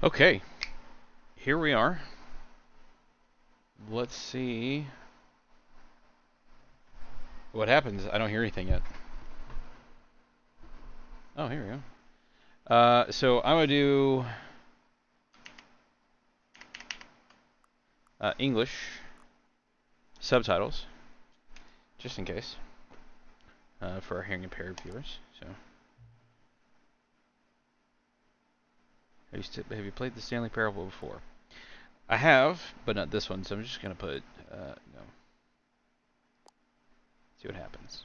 Okay, here we are. Let's see what happens. I don't hear anything yet. Oh, here we go. So I'm gonna do English subtitles, just in case, for our hearing impaired viewers. So, have you played the Stanley Parable before? I have, but not this one. So I'm just gonna put no. See what happens.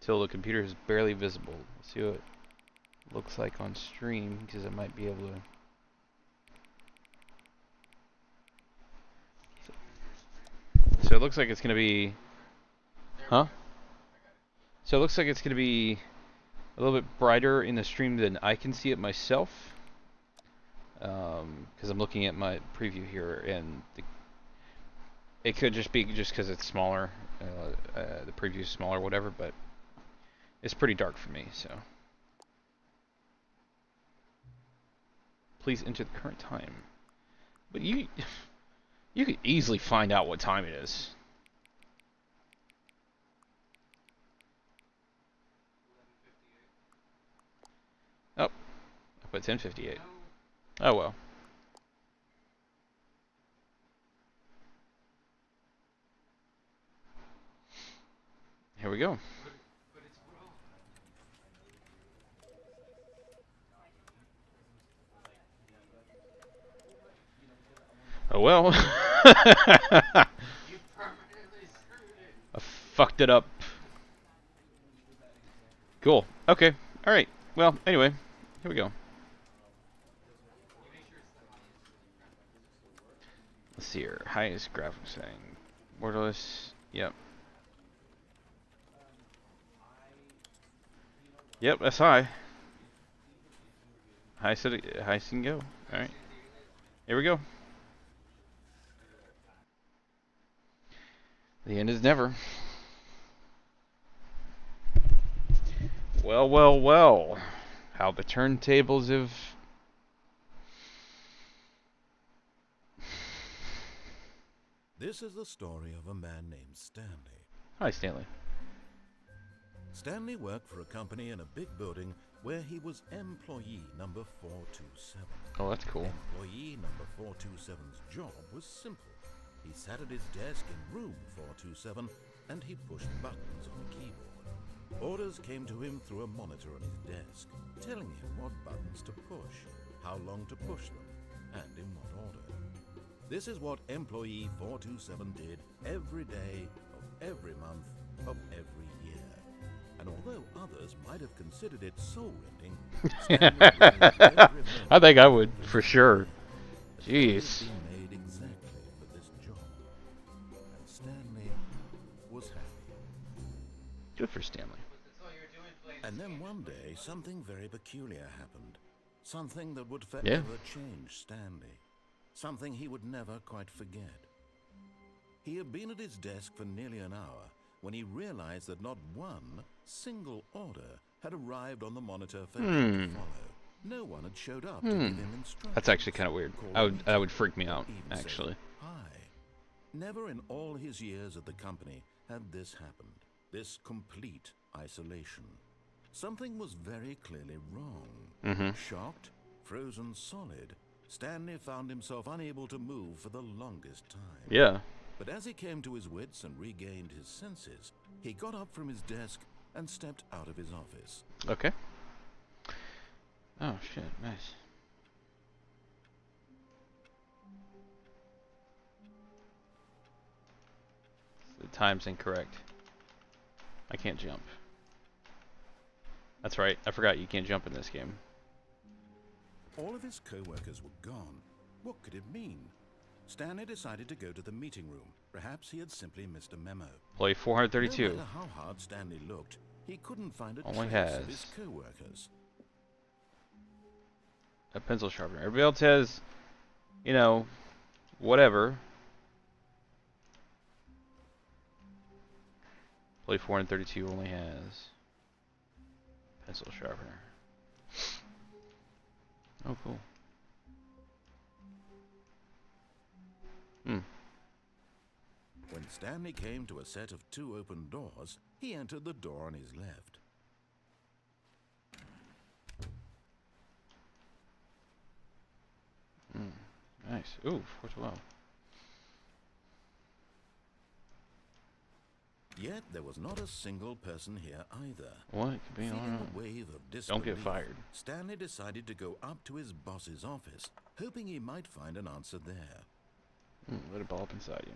Till the computer is barely visible. Let's see what it looks like on stream, because I might be able to. So it looks like it's gonna be, huh? So it looks like it's gonna be a little bit brighter in the stream than I can see it myself, because I'm looking at my preview here, and it could just be just because it's smaller, the preview is smaller, whatever. But it's pretty dark for me, so. Please enter the current time. But you could easily find out what time it is. Oh, I put 10:58. Oh well. Here we go. Oh well. I fucked it up. Cool. Okay. Alright. Well, anyway. Here we go. Let's see here. Highest graphics setting. Borderless. Yep. Yep, that's high. Highest you can go. Alright. Here we go. The end is never. Well, well, well. How the turntables have... This is the story of a man named Stanley. Hi, Stanley. Stanley worked for a company in a big building where he was employee number 427. Oh, that's cool. Employee number 427's job was simple. He sat at his desk in room 427 and he pushed buttons on the keyboard. Orders came to him through a monitor on his desk, telling him what buttons to push, how long to push them, and in what order. This is what employee 427 did every day of every month of every year. And although others might have considered it soul-rending, I think I would, for sure. Jeez. Made exactly for this job. And Stanley was happy. Good for Stanley. And then one day, something very peculiar happened. Something that would forever change Stanley. Something he would never quite forget. He had been at his desk for nearly an hour when he realized that not one single order had arrived on the monitor for him to follow. No one had showed up to give him instructions. That's actually kind of weird. That would freak me out, actually. Hi. Never in all his years at the company had this happened. This complete isolation. Something was very clearly wrong. Shocked, frozen solid, Stanley found himself unable to move for the longest time. Yeah. But as he came to his wits and regained his senses, he got up from his desk and stepped out of his office. Okay. Oh, shit. Nice. The time's incorrect. I can't jump. That's right. I forgot you can't jump in this game. All of his co-workers were gone. What could it mean? Stanley decided to go to the meeting room. Perhaps he had simply missed a memo. Play 432. No matter how hard Stanley looked, he couldn't find a Only trace has of his co-workers. A pencil sharpener. Everybody else has, you know, whatever. Play 432 only has pencil sharpener. Oh, cool. Hmm. When Stanley came to a set of 2 open doors, he entered the door on his left. Nice. Ooh, 412. Yet there was not a single person here either. What? It could be Feeling on. a wave of Don't disbelief, get fired. Stanley decided to go up to his boss's office, hoping he might find an answer there. Let it ball up inside you.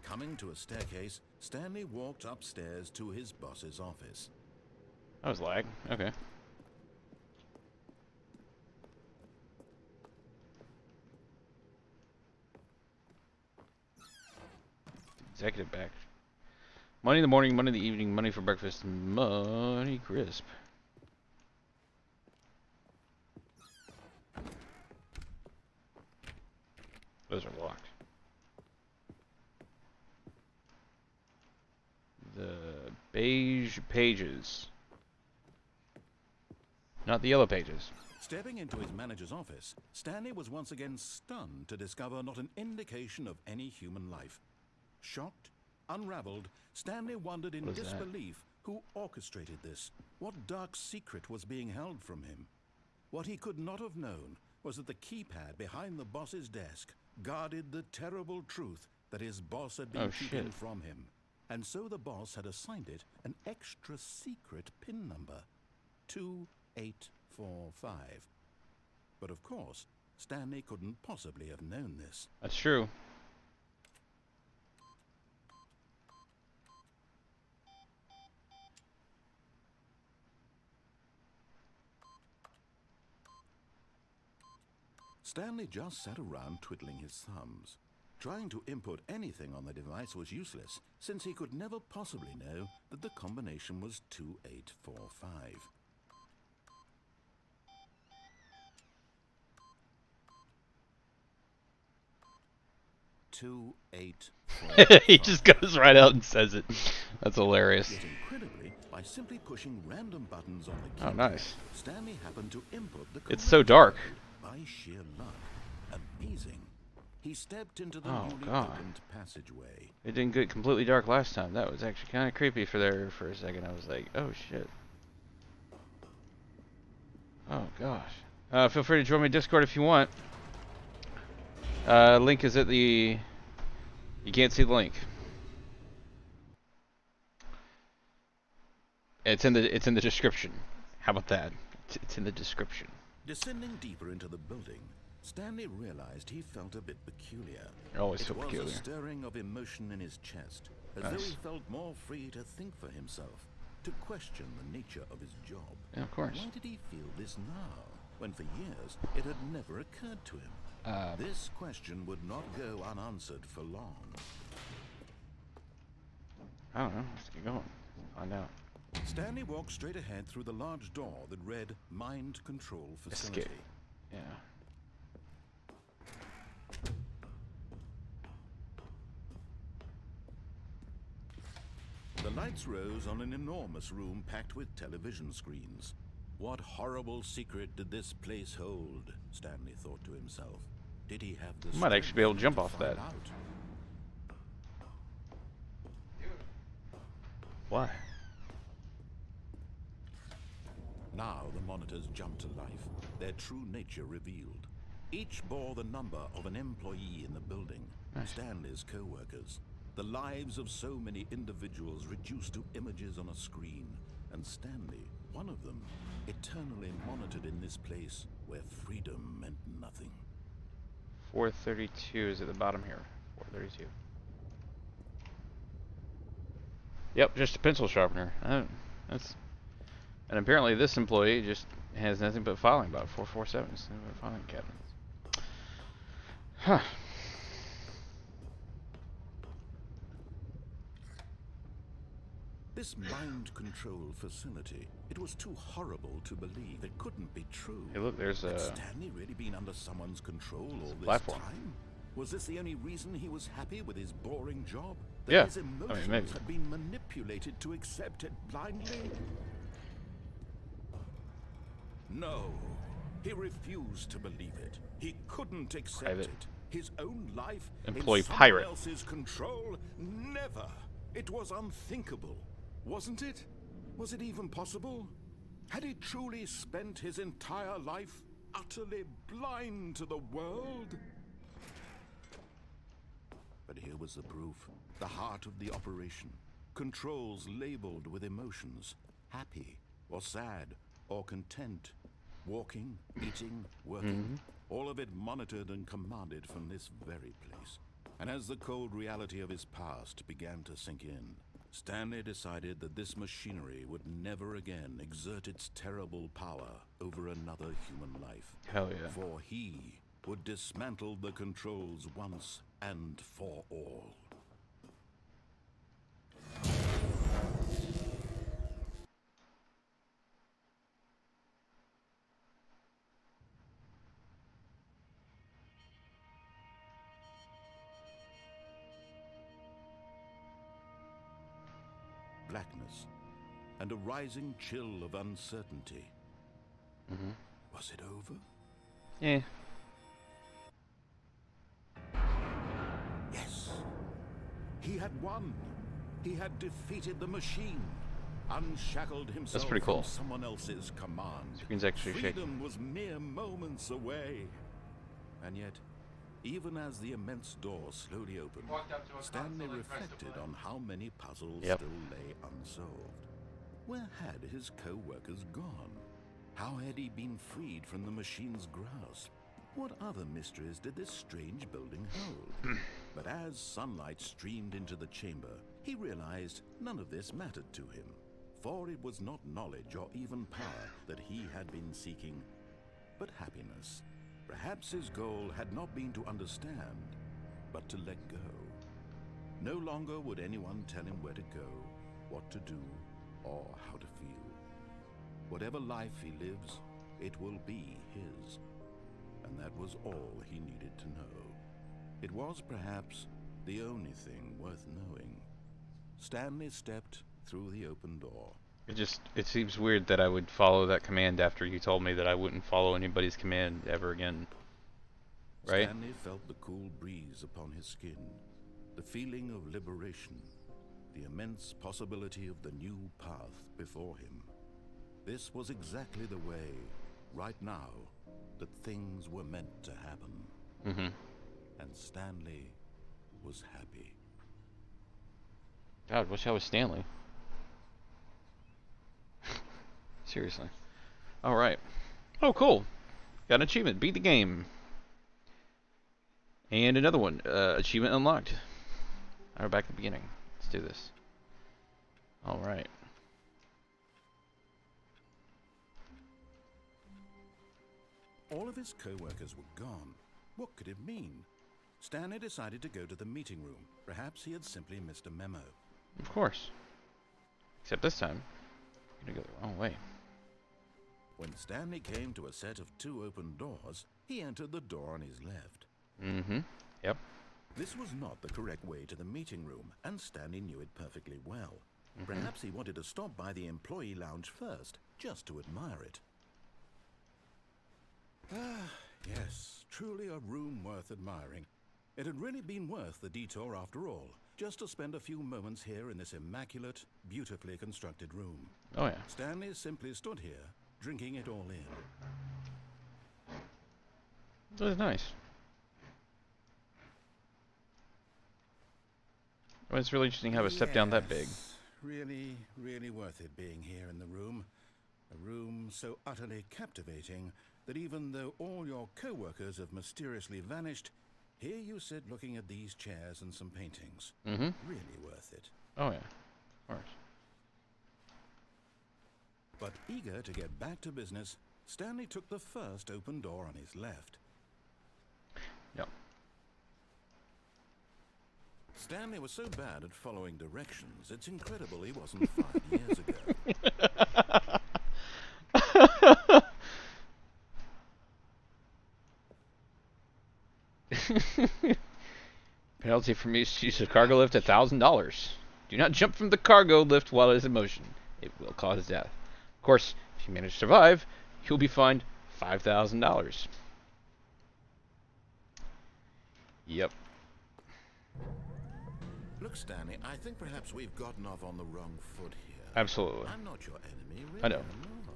Coming to a staircase, Stanley walked upstairs to his boss's office. That was lag. Okay. Executive back. Money in the morning, money in the evening, money for breakfast, money crisp. Those are locked. The beige pages. Not the yellow pages. Stepping into his manager's office, Stanley was once again stunned to discover not an indication of any human life. Shocked, unraveled, Stanley wondered in What is that? disbelief who orchestrated this. What dark secret was being held from him? What he could not have known was that the keypad behind the boss's desk guarded the terrible truth that his boss had been keeping from him. And so the boss had assigned it an extra secret PIN number, 2845. But of course, Stanley couldn't possibly have known this. That's true. Stanley just sat around twiddling his thumbs. Trying to input anything on the device was useless, since he could never possibly know that the combination was 2845. 2845. He just goes right out and says it. That's hilarious. Yet incredibly, by simply pushing random buttons on the Oh, keyboard, nice. Stanley happened to input the It's so correct dark. code by sheer luck. Amazing. He stepped into the Oh, newly God. opened passageway. It didn't get completely dark last time. That was actually kind of creepy for a second. I was like, oh shit. Oh gosh. Feel free to join my Discord if you want. Link is at the... You can't see the link. It's in the description. How about that? It's in the description. Descending deeper into the building, Stanley realized he felt a bit peculiar. I always It feel was peculiar. a stirring of emotion in his chest, as though Nice. he felt more free to think for himself, to question the nature of his job. Yeah, of course. Why did he feel this now, when for years it had never occurred to him? This question would not go unanswered for long. I don't know. Let's get going. Find out. Stanley walked straight ahead through the large door that read Mind Control Facility. Escape. Yeah. The lights rose on an enormous room packed with television screens. What horrible secret did this place hold? Stanley thought to himself. Did he have the Might actually be able to jump strength off find that. out? Why? Now the monitors jumped to life, their true nature revealed. Each bore the number of an employee in the building, Nice. Stanley's co-workers. The lives of so many individuals reduced to images on a screen, and Stanley, one of them, eternally monitored in this place where freedom meant nothing. 432 is at the bottom here. 432. Yep, just a pencil sharpener. That's. And apparently this employee just has nothing but filing about 447s. Filing cabinets. Huh. This mind control facility, it was too horrible to believe. It couldn't be true. Hey, look, there's Had a Stanley really been under someone's control all this platform. time? Was this the only reason he was happy with his boring job? That Yeah, his I mean, emotions maybe. had been manipulated to accept it blindly? No. He refused to believe it. He couldn't accept Private. it. His own life Employee in someone pirate. else's control? Never. It was unthinkable, wasn't it? Was it even possible? Had he truly spent his entire life utterly blind to the world? But here was the proof. The heart of the operation. Controls labeled with emotions. Happy, or sad, or content. Walking, eating, working. All of it monitored and commanded from this very place. And as the cold reality of his past began to sink in, Stanley decided that this machinery would never again exert its terrible power over another human life. Hell yeah. For he would dismantle the controls once and for all. Blackness and a rising chill of uncertainty. Was it over? Yeah. Yes. He had won. He had defeated the machine. Unshackled himself pretty cool. from someone else's command. Screen's actually shaking. Freedom was mere moments away. And yet, even as the immense door slowly opened, Stanley reflected on how many puzzles still lay unsolved. Where had his co-workers gone? How had he been freed from the machine's grasp? What other mysteries did this strange building hold? But as sunlight streamed into the chamber, he realized none of this mattered to him. For it was not knowledge or even power that he had been seeking, but happiness. Perhaps his goal had not been to understand, but to let go. No longer would anyone tell him where to go, what to do, or how to feel. Whatever life he lives, it will be his. And that was all he needed to know. It was perhaps the only thing worth knowing. Stanley stepped through the open door. It seems weird that I would follow that command after you told me that I wouldn't follow anybody's command ever again. Right? Stanley felt the cool breeze upon his skin, the feeling of liberation, the immense possibility of the new path before him. This was exactly the way, right now, that things were meant to happen. And Stanley was happy. God, wish I was Stanley. Seriously. Alright. Oh, cool. Got an achievement. Beat the game. And another one. Achievement unlocked. Alright, back at the beginning. Let's do this. Alright. All of his co-workers were gone. What could it mean? Stanley decided to go to the meeting room. Perhaps he had simply missed a memo. Of course. Except this time, I'm gonna go the wrong way. When Stanley came to a set of 2 open doors, he entered the door on his left. Yep. This was not the correct way to the meeting room, and Stanley knew it perfectly well. Perhaps he wanted to stop by the employee lounge first, just to admire it. Ah, yes, truly a room worth admiring. It had really been worth the detour after all, just to spend a few moments here in this immaculate, beautifully constructed room. Oh yeah. Stanley simply stood here, drinking it all in. It was nice. Well, it's really interesting how a step down that big. Really, really worth it being here in the room. A room so utterly captivating that even though all your co-workers have mysteriously vanished, here you sit looking at these chairs and some paintings. Really worth it. Oh yeah, of course. But eager to get back to business, Stanley took the first open door on his left. Yep. Stanley was so bad at following directions, it's incredible he wasn't 5 years ago. Penalty for misuse of cargo lift, $1,000. Do not jump from the cargo lift while it is in motion. It will cause death. Of course, if you manage to survive, you'll be fined $5,000. Yep. Look, Stanley, I think perhaps we've gotten off on the wrong foot here. Absolutely. I'm not your enemy, really. I know.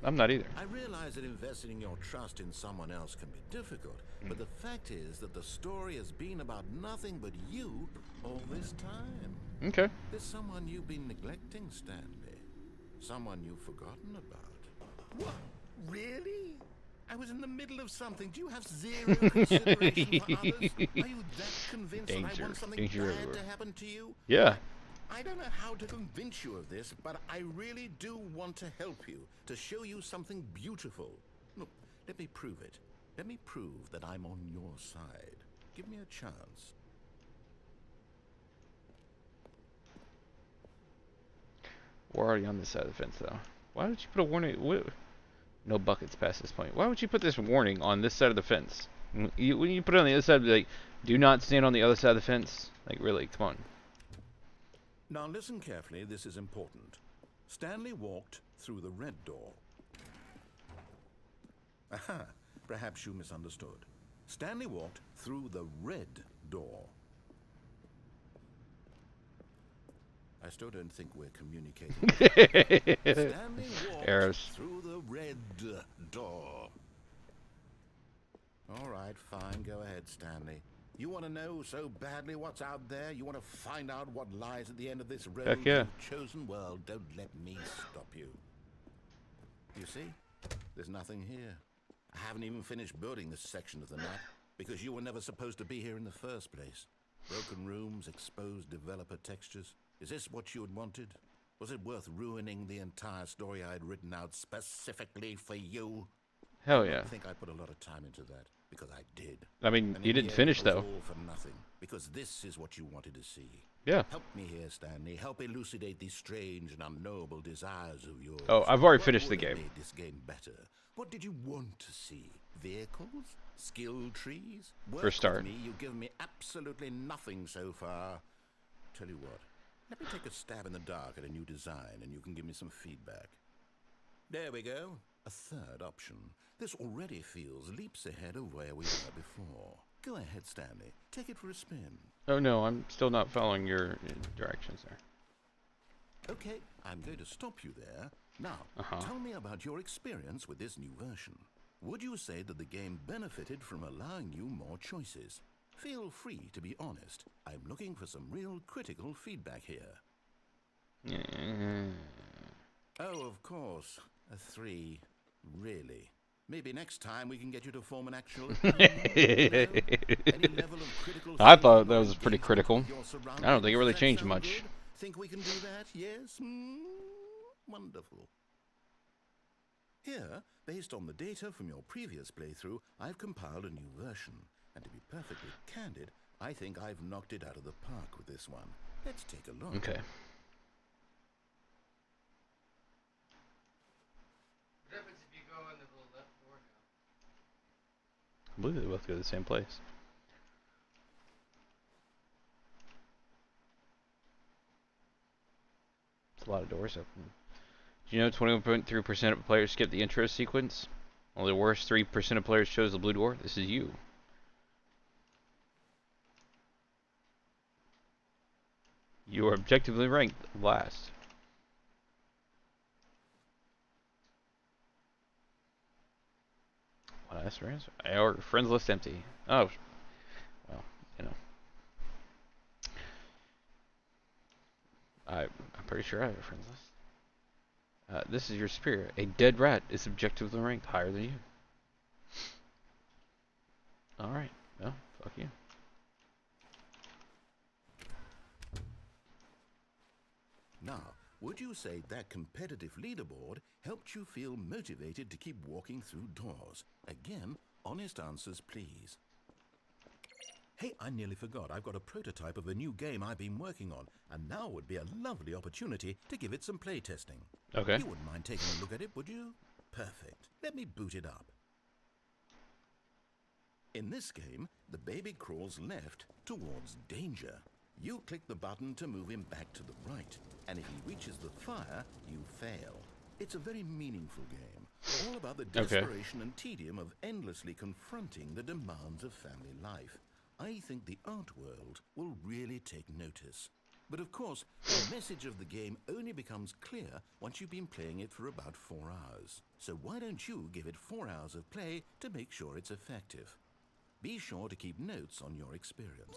I'm not either. I realize that investing your trust in someone else can be difficult, but the fact is that the story has been about nothing but you all this time. Okay. There's someone you've been neglecting, Stanley. Someone you've forgotten about. What? Really? I was in the middle of something. Do you have zero consideration for others? Are you that convinced that I want something bad to happen to you? Yeah. I don't know how to convince you of this, but I really do want to help you, to show you something beautiful. Look, let me prove it. Let me prove that I'm on your side. Give me a chance. We're already on this side of the fence, though. Why would you put a warning? No buckets past this point. Why would you put this warning on this side of the fence? When you put it on the other side, like, do not stand on the other side of the fence. Like, really, come on. Now listen carefully, this is important. Stanley walked through the red door. Aha, perhaps you misunderstood. Stanley walked through the red door. I still don't think we're communicating. Stanley walked Errors. through the red door. All right, fine, go ahead, Stanley. You want to know so badly what's out there? You want to find out what lies at the end of this road Heck yeah. you've chosen? Well, don't let me stop you. You see? There's nothing here. I haven't even finished building this section of the map because you were never supposed to be here in the first place. Broken rooms, exposed developer textures. Is this what you had wanted? Was it worth ruining the entire story I had written out specifically for you? Hell I yeah. don't think I put a lot of time into that, because I did. I mean, And you in the didn't end, finish, it was though. all for nothing, because this is what you wanted to see. Yeah. Help me here, Stanley. Help elucidate these strange and unknowable desires of yours. Oh, I've already What finished the would have game. made this game better? What did you want to see? Vehicles? Skill trees? Work For a start. with me, you've given me absolutely nothing so far. Tell you what, let me take a stab in the dark at a new design and you can give me some feedback. There we go. A third option. This already feels leaps ahead of where we were before. Go ahead, Stanley. Take it for a spin. Oh no, I'm still not following your directions there. Okay, I'm going to stop you there. Now, tell me about your experience with this new version. Would you say that the game benefited from allowing you more choices? Feel free to be honest. I'm looking for some real critical feedback here. Oh, of course. A 3. Really? Maybe next time we can get you to form an actual opinion. You know? Any level of critical I thought thinking that or was pretty engagement critical. with your I don't think it really surroundings. Does that changed sound much. good? Think we can do that? Yes? Wonderful. Here, based on the data from your previous playthrough, I've compiled a new version. And to be perfectly candid, I think I've knocked it out of the park with this one. Let's take a look. Okay. What happens if you go in the little left door now? I believe they both go to the same place. It's a lot of doors open. Do you know 21.3% of players skip the intro sequence? Only the worst 3% of players chose the blue door. This is you. You are objectively ranked last. What else? Our friends list empty. Oh, well, you know. I'm pretty sure I have a friends list. This is your superior. A dead rat is objectively ranked higher than you. Alright, well, fuck you. Now, would you say that competitive leaderboard helped you feel motivated to keep walking through doors? Again, honest answers, please. Hey, I nearly forgot. I've got a prototype of a new game I've been working on, and now would be a lovely opportunity to give it some playtesting. Okay. You wouldn't mind taking a look at it, would you? Perfect. Let me boot it up. In this game, the baby crawls left towards danger. You click the button to move him back to the right, and if he reaches the fire, you fail. It's a very meaningful game. All about the Okay. desperation and tedium of endlessly confronting the demands of family life. I think the art world will really take notice. But of course, the message of the game only becomes clear once you've been playing it for about 4 hours. So why don't you give it 4 hours of play to make sure it's effective? Be sure to keep notes on your experience.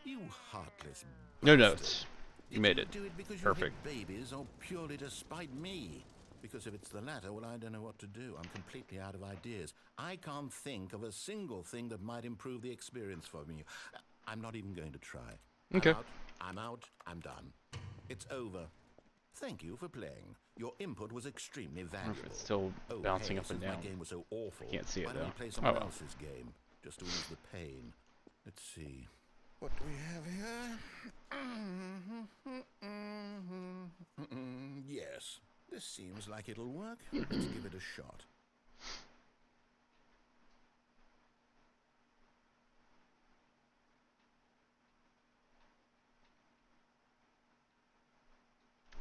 You heartless No bastard. notes. You Did made you it. do it because Perfect. you hate babies or purely to spite me? Because if it's the latter, well, I don't know what to do. I'm completely out of ideas. I can't think of a single thing that might improve the experience for me. I'm not even going to try. Okay. I'm out. I'm done. It's over. Thank you for playing. Your input was extremely valuable. It's still bouncing up and since down. my game was so awful, Can't see it, why don't we though. play someone Oh, well. else's game, just to ease the pain? Let's see. What do we have here? Yes, this seems like it'll work. Let's give it a shot.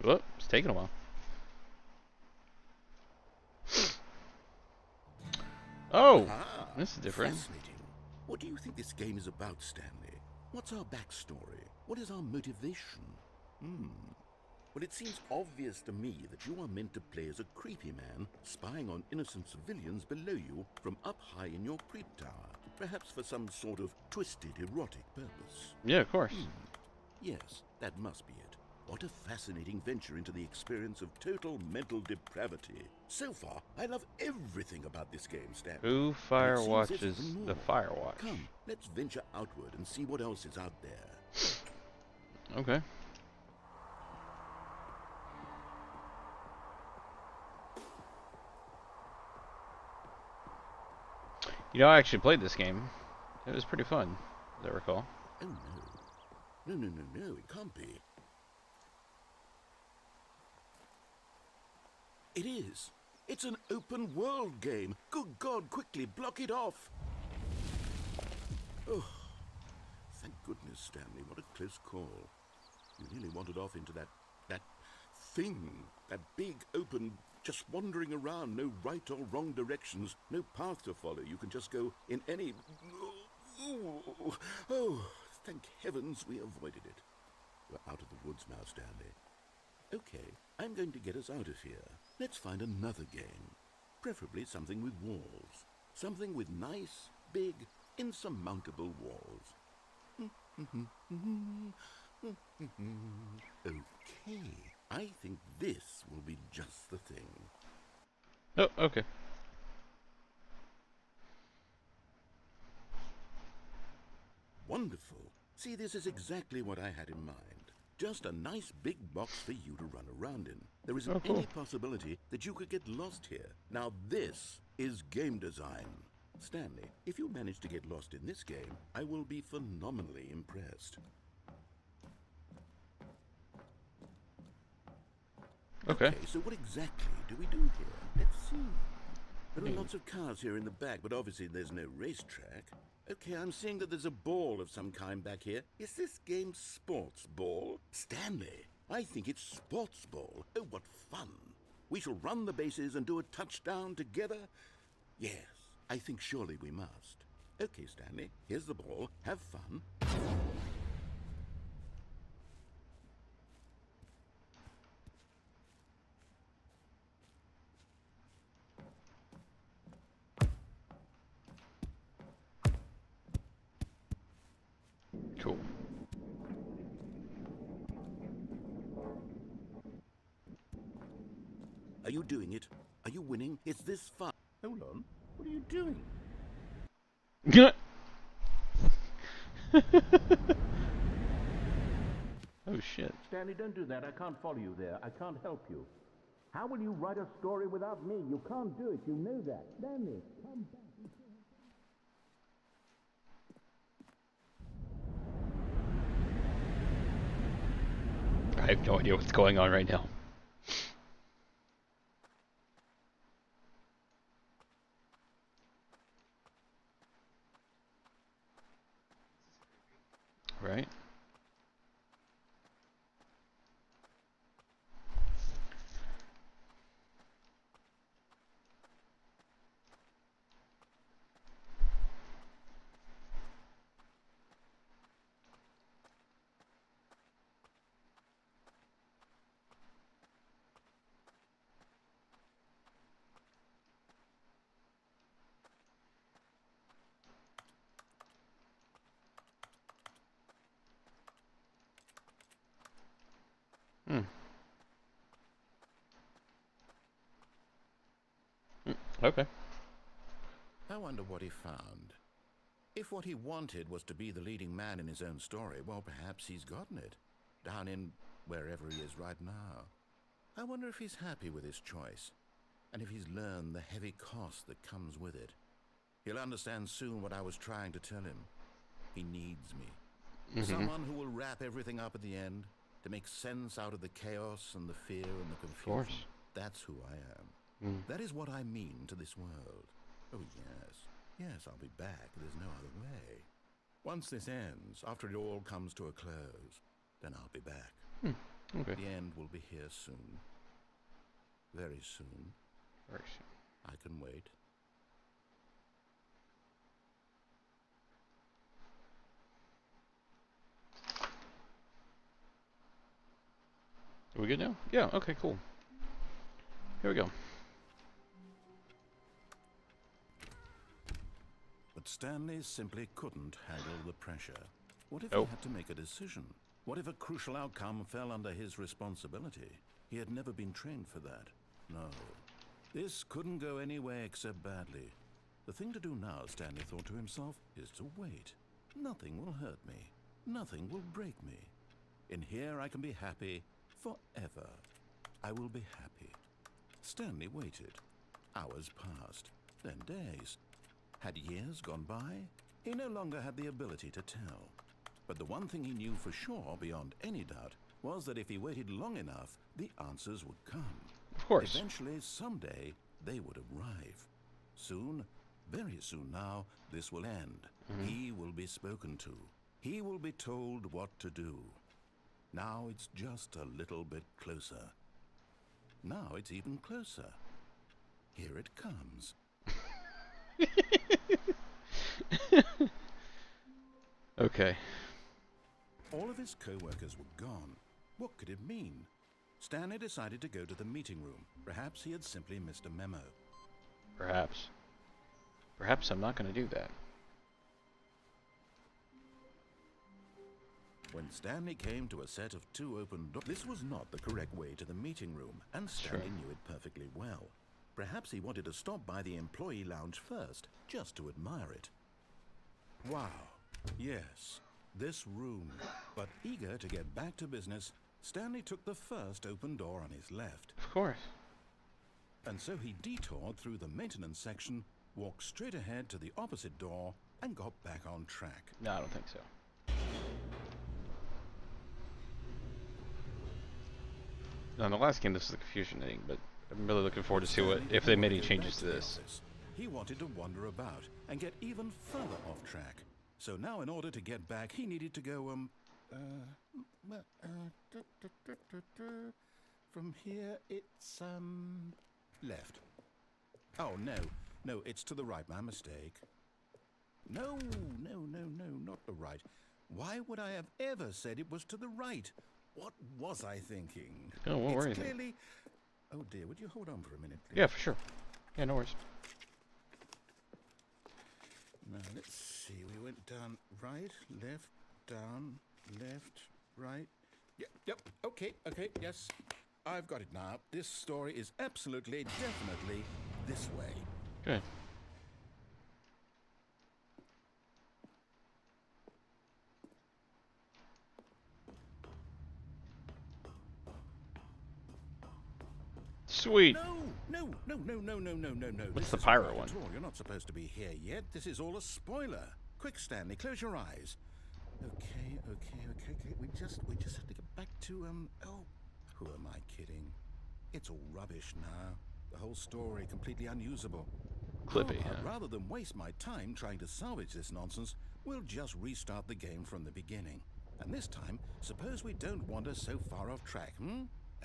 Whoop, it's taking a while. Oh, this is different. Fascinating. What do you think this game is about, Stanley? What's our backstory? What is our motivation? Well, it seems obvious to me that you are meant to play as a creepy man spying on innocent civilians below you from up high in your creep tower, perhaps for some sort of twisted erotic purpose. Yeah, of course. Yes, that must be it. What a fascinating venture into the experience of total mental depravity. So far, I love everything about this game, Stanley. Who And it seems firewatches there's even the more. Firewatch? Come, let's venture outward and see what else is out there. Okay. You know, I actually played this game. It was pretty fun, as I recall. Oh no. No, it can't be. It is. It's an open world game. Good God, quickly block it off. Oh, thank goodness, Stanley. What a close call. You nearly wandered off into that thing. That big, open, just wandering around. No right or wrong directions. No path to follow. You can just go in any... Oh, thank heavens we avoided it. We're out of the woods now, Stanley. Okay, I'm going to get us out of here. Let's find another game. Preferably something with walls. Something with nice, big, insurmountable walls. Okay, I think this will be just the thing. Oh, okay. Wonderful. See, this is exactly what I had in mind. Just a nice big box for you to run around in. There isn't Oh, cool. any possibility that you could get lost here. Now this is game design. Stanley, if you manage to get lost in this game, I will be phenomenally impressed. Okay. So what exactly do we do here? Let's see. There are lots of cars here in the back, but obviously there's no racetrack. Okay, I'm seeing that there's a ball of some kind back here. Is this game sports ball? Stanley, I think it's sports ball. Oh, what fun. We shall run the bases and do a touchdown together? Yes, I think surely we must. Okay, Stanley, here's the ball. Have fun. Cool. Are you doing it? Are you winning? Is this fun? Hold on. What are you doing? Oh, shit. Stanley, don't do that. I can't follow you there. I can't help you. How will you write a story without me? You can't do it. You know that. Stanley, come back. I have no idea what's going on right now. Right? Okay. I wonder what he found. If what he wanted was to be the leading man in his own story, well, perhaps he's gotten it. Down in wherever he is right now. I wonder if he's happy with his choice, and if he's learned the heavy cost that comes with it. He'll understand soon what I was trying to tell him. He needs me. Someone who will wrap everything up at the end, to make sense out of the chaos and the fear and the confusion. Of course. That's who I am. That is what I mean to this world. Oh, yes. Yes, I'll be back. There's no other way. Once this ends, after it all comes to a close, then I'll be back. Okay. The end will be here soon. Very soon. Very soon. I can wait. Are we good now? Yeah, okay, cool. Here we go. But Stanley simply couldn't handle the pressure. What if Oh. he had to make a decision? What if a crucial outcome fell under his responsibility? He had never been trained for that. No. This couldn't go anywhere except badly. The thing to do now, Stanley thought to himself, is to wait. Nothing will hurt me. Nothing will break me. In here I can be happy forever. I will be happy. Stanley waited. Hours passed, then days. Had years gone by? He no longer had the ability to tell. But the one thing he knew for sure, beyond any doubt, was that if he waited long enough, the answers would come. Of course. Eventually, someday, they would arrive. Soon, very soon now, this will end. He will be spoken to. He will be told what to do. Now it's just a little bit closer. Now it's even closer. Here it comes. Okay. All of his co-workers were gone. What could it mean? Stanley decided to go to the meeting room. Perhaps he had simply missed a memo. Perhaps. Perhaps I'm not going to do that. When Stanley came to a set of two open doors, this was not the correct way to the meeting room, and Stanley knew it perfectly well. Perhaps he wanted to stop by the employee lounge first, just to admire it. Wow, yes, this room. But eager to get back to business, Stanley took the first open door on his left. Of course. And so he detoured through the maintenance section, walked straight ahead to the opposite door, and got back on track. No, I don't think so. No, in the last game, this was the confusion ending, but I'm really looking forward to see what if they made any changes to this. He wanted to wander about and get even further off track. So now, in order to get back, he needed to go, from here, it's, left. Oh, no, it's to the right, my mistake. No, not the right. Why would I have ever said it was to the right? What was I thinking? Oh, what were you It's thinking? clearly... Oh dear, would you hold on for a minute, please? Yeah, for sure. Yeah, no worries. Now, let's see. We went down right, left, down, left, right. Yep, okay, yes. I've got it now. This story is absolutely, definitely this way. Good. Sweet. No. What's This the isn't pirate right one? at all. You're not supposed to be here yet. This is all a spoiler. Quick, Stanley, close your eyes. Okay. We just have to get back to, oh, who am I kidding? It's all rubbish now. The whole story completely unusable. Clippy, How about, huh? rather than waste my time trying to salvage this nonsense, we'll just restart the game from the beginning. And this time, suppose we don't wander so far off track,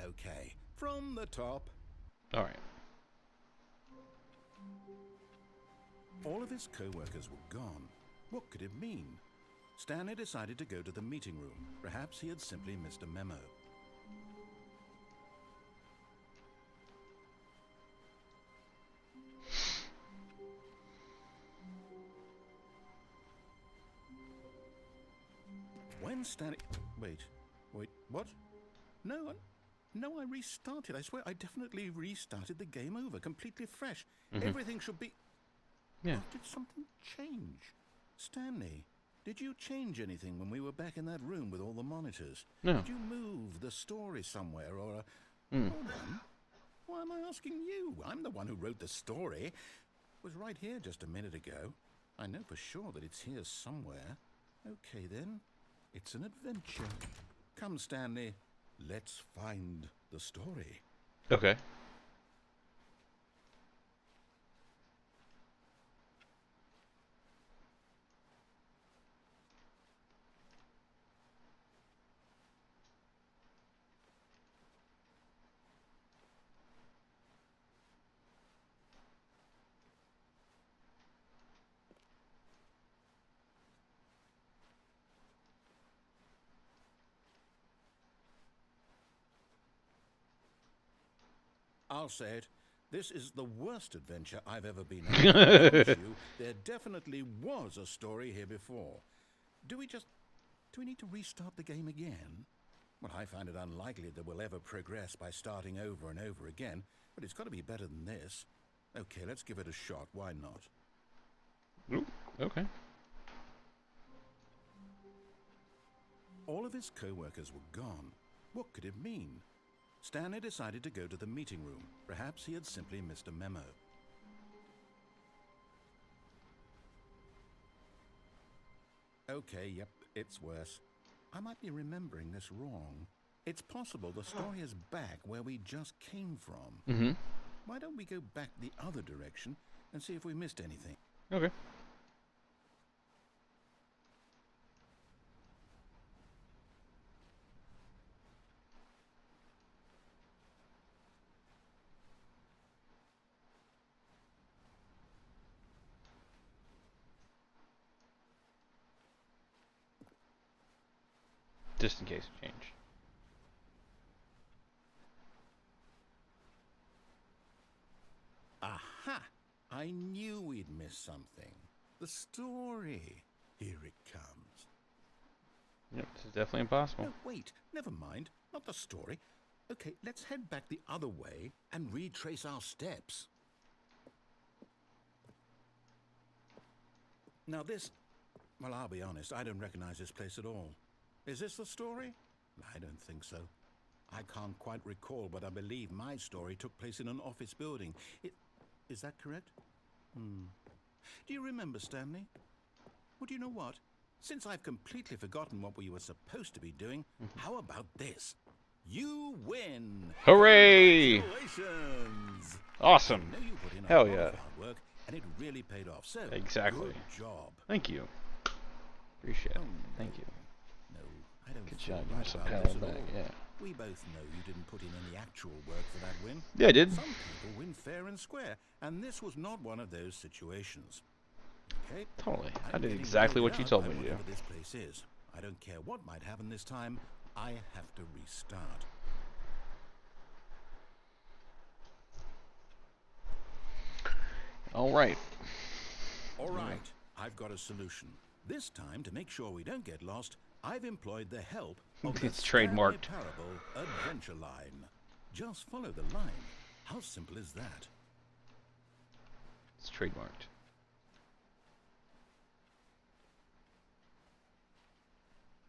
Okay, from the top. Alright. All of his co-workers were gone. What could it mean? Stanley decided to go to the meeting room. Perhaps he had simply missed a memo. When Stanley... Wait, what? No, No, I restarted. I swear, I definitely restarted the game over, completely fresh. Mhm. Everything should be... Yeah. Or did something change? Stanley, did you change anything when we were back in that room with all the monitors? No. Did you move the story somewhere, or... Mm. Hold on. Why am I asking you? I'm the one who wrote the story. It was right here just a minute ago. I know for sure that it's here somewhere. Okay, then. It's an adventure. Come, Stanley. Let's find the story. Okay. I'll say it. This is the worst adventure I've ever been on. I promise you, there definitely was a story here before. Do we need to restart the game again? Well, I find it unlikely that we'll ever progress by starting over and over again, but it's got to be better than this. Okay, let's give it a shot. Why not? Ooh, okay. All of his co-workers were gone. What could it mean? Stanley decided to go to the meeting room. Perhaps he had simply missed a memo. Okay, yep, it's worse. I might be remembering this wrong. It's possible the story is back where we just came from. Mm-hmm. Why don't we go back the other direction and see if we missed anything? Okay. Just in case it changed. Aha! I knew we'd missed something. The story. Here it comes. Yep, this is definitely impossible. No, wait, never mind. Not the story. Okay, let's head back the other way and retrace our steps. Now this... Well, I'll be honest, I don't recognize this place at all. Is this the story? I don't think so. I can't quite recall, but I believe my story took place in an office building. Is that correct? Do you remember, Stanley? Well, do you know what? Since I've completely forgotten what we were supposed to be doing, how about this? You win! Hooray! Congratulations! Awesome. I know you put in a Hell lot yeah. of hard work, and it really paid off. So, Exactly. good job. Thank you. Appreciate it. Oh, Thank you. No, I don't Good feel job. Give me right some about power this at back. all. Yeah. We both know you didn't put in any actual work for that win. Yeah, I did. Some people win fair and square, and this was not one of those situations. Okay? Totally. I I'm did getting exactly what weirded you out told by me to do. whatever this place is. I don't care what might happen this time. I have to restart. All right. All right, I've got a solution. This time, to make sure we don't get lost, I've employed the help of the It's Stanley trademarked. Parable Adventure Line. Just follow the line. How simple is that? It's trademarked.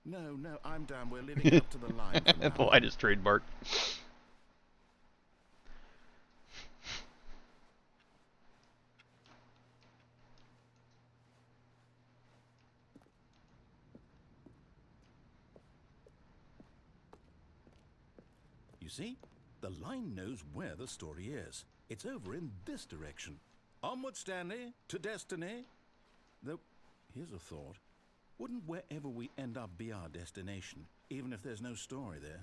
No, I'm down. We're living up to the line from now The on. line is trademarked. You see? The line knows where the story is. It's over in this direction. Onward, Stanley, to destiny. Though, here's a thought. Wouldn't wherever we end up be our destination, even if there's no story there?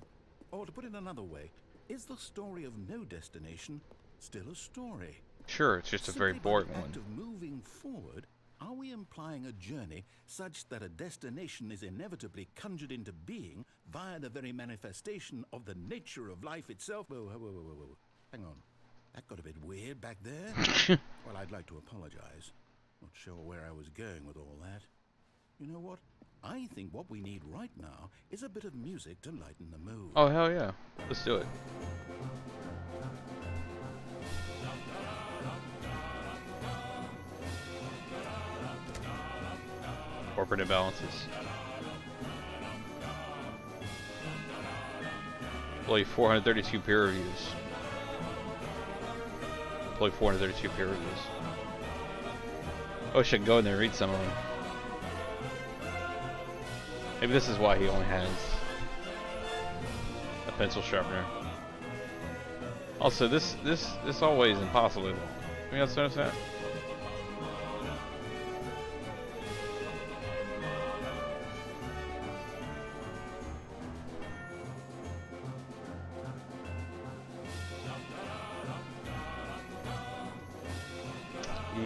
Or to put it another way, is the story of no destination still a story? Sure, it's just a very Simply by boring the one. act of moving forward, are we implying a journey such that a destination is inevitably conjured into being via the very manifestation of the nature of life itself? Whoa. Hang on. That got a bit weird back there. Well, I'd like to apologize. Not sure where I was going with all that. You know what? I think what we need right now is a bit of music to lighten the mood. Oh, hell yeah. Let's do it. Corporate imbalances. Only 432 peer reviews. Only 432 peer reviews. Oh, I should go in there and read some of them. Maybe this is why he only has a pencil sharpener. Also, this all weighs impossibly long. You guys notice that?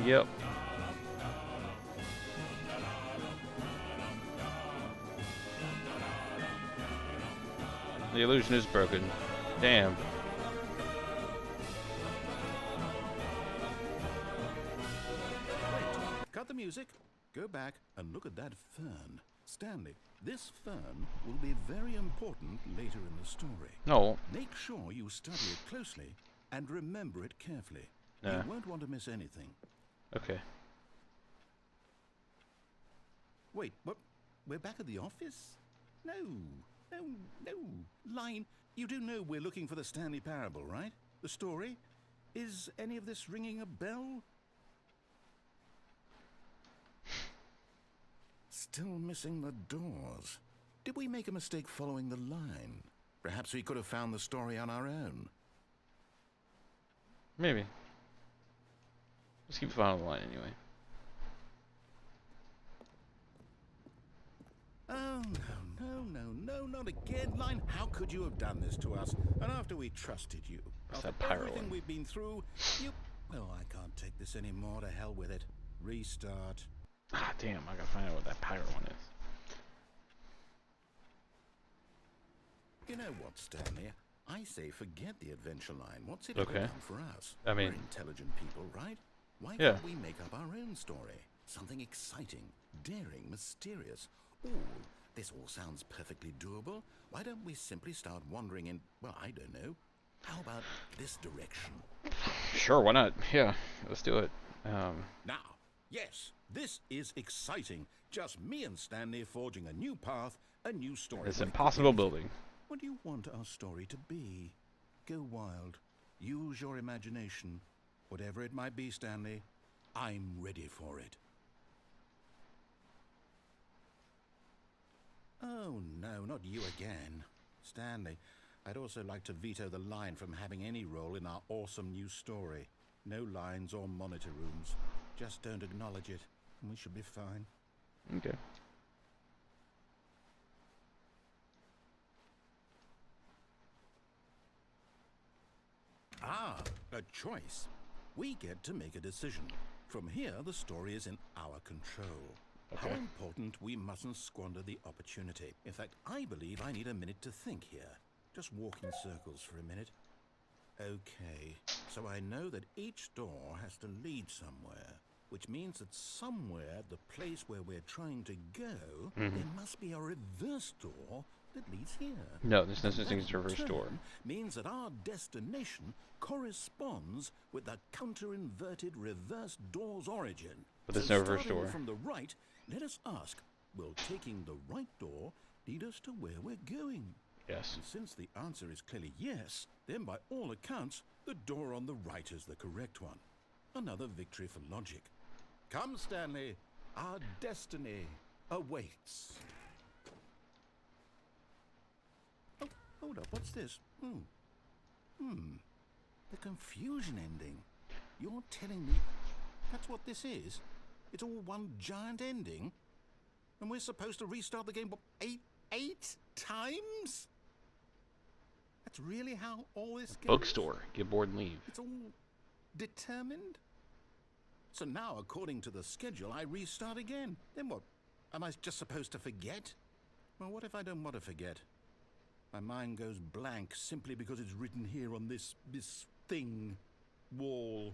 Yep. The illusion is broken. Damn. Wait, cut the music. Go back and look at that fern. Stanley, this fern will be very important later in the story. No. Make sure you study it closely and remember it carefully. Yeah. You won't want to miss anything. Okay. Wait, what? We're back at the office? No. Line, you do know we're looking for the Stanley Parable, right? The story? Is any of this ringing a bell? Still missing the doors. Did we make a mistake following the line? Perhaps we could have found the story on our own. Maybe. Let's keep following the line anyway. Oh, no, not again, Line. How could you have done this to us? And after we trusted you, What's after that pyro everything one? we've been through, you... Oh, I can't take this anymore. To hell with it. Restart. Ah, damn, I gotta find out what that pyro one is. You know what, Stanley? I say forget the adventure line. What's it Okay. ever done for us? I mean- We're intelligent people, right? Why Yeah. can't we make up our own story? Something exciting, daring, mysterious. Ooh, this all sounds perfectly doable. Why don't we simply start wandering in, well, I don't know. How about this direction? Sure, why not? Yeah, let's do it. Now, yes, this is exciting. Just me and Stanley forging a new path, a new story. This What it could impossible be. building. What do you want our story to be? Go wild. Use your imagination. Whatever it might be, Stanley, I'm ready for it. Oh, no, not you again. Stanley, I'd also like to veto the line from having any role in our awesome new story. No lines or monitor rooms. Just don't acknowledge it, and we should be fine. Okay. Ah, a choice. We get to make a decision. From here, the story is in our control. How Okay. important we mustn't squander the opportunity. In fact, I believe I need a minute to think here. Just walk in circles for a minute. Okay, so I know that each door has to lead somewhere, which means that somewhere, the place where we're trying to go, there must be a reverse door that leads here. No, there's no And such thing that as a reverse in door. turn means that our destination corresponds with the counter-inverted reverse door's origin. But there's So no reverse starting door. from the right, let us ask, will taking the right door lead us to where we're going? Yes. And since the answer is clearly yes, then by all accounts, the door on the right is the correct one. Another victory for logic. Come, Stanley, our destiny awaits. Oh, hold up, what's this? The confusion ending. You're telling me that's what this is? It's all one giant ending? And we're supposed to restart the game, what, eight times? That's really how all this goes? Bookstore. Get bored and leave. It's all determined? So now, according to the schedule, I restart again. Then what? Am I just supposed to forget? Well, what if I don't want to forget? My mind goes blank simply because it's written here on this thing, wall.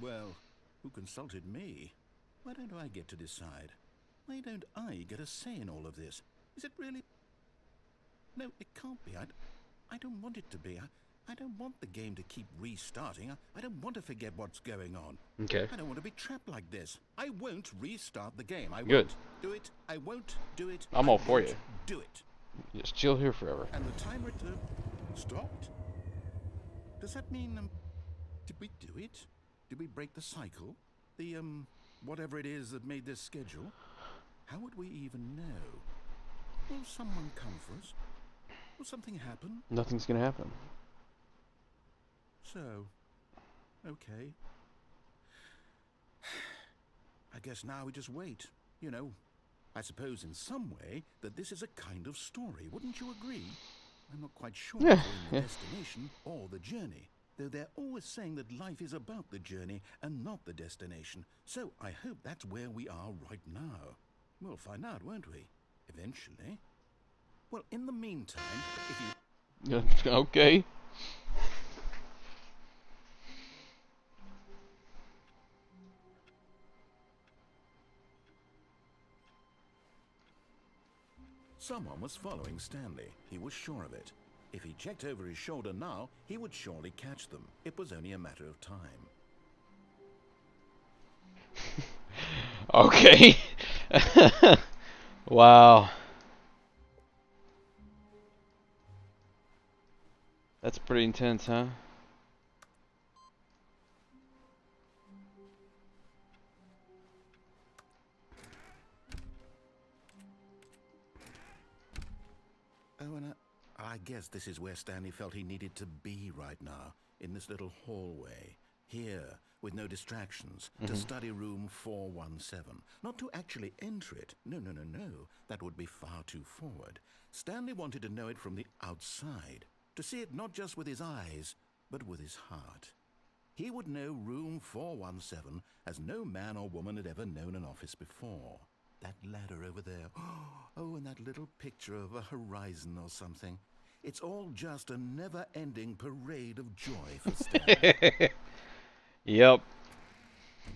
Well, who consulted me? Why don't I get to decide? Why don't I get a say in all of this? Is it really... No, it can't be. I don't want it to be. I don't want the game to keep restarting. I don't want to forget what's going on. Okay. I don't want to be trapped like this. I won't restart the game. I Good. won't do it. I won't do it. I'm I all for won't you. Do it. Just chill here forever. And the timer stopped? Does that mean, did we do it? Did we break the cycle? The, whatever it is that made this schedule? How would we even know? Will someone come for us? Will something happen? Nothing's gonna happen. So, okay. I guess now we just wait. You know, I suppose in some way that this is a kind of story. Wouldn't you agree? I'm not quite sure Yeah, if we're in the yeah. destination or the journey. Though they're always saying that life is about the journey and not the destination. So I hope that's where we are right now. We'll find out, won't we? Eventually. Well, in the meantime, if you... Okay. Someone was following Stanley. He was sure of it. If he checked over his shoulder now, he would surely catch them. It was only a matter of time. Okay. Wow. That's pretty intense, huh? Oh, and I guess this is where Stanley felt he needed to be right now, in this little hallway. Here, with no distractions, to study room 417. Not to actually enter it. No, no, no, no. That would be far too forward. Stanley wanted to know it from the outside. To see it not just with his eyes, but with his heart. He would know room 417 as no man or woman had ever known an office before. That ladder over there. Oh, and that little picture of a horizon or something. It's all just a never-ending parade of joy for Stanley. Yep.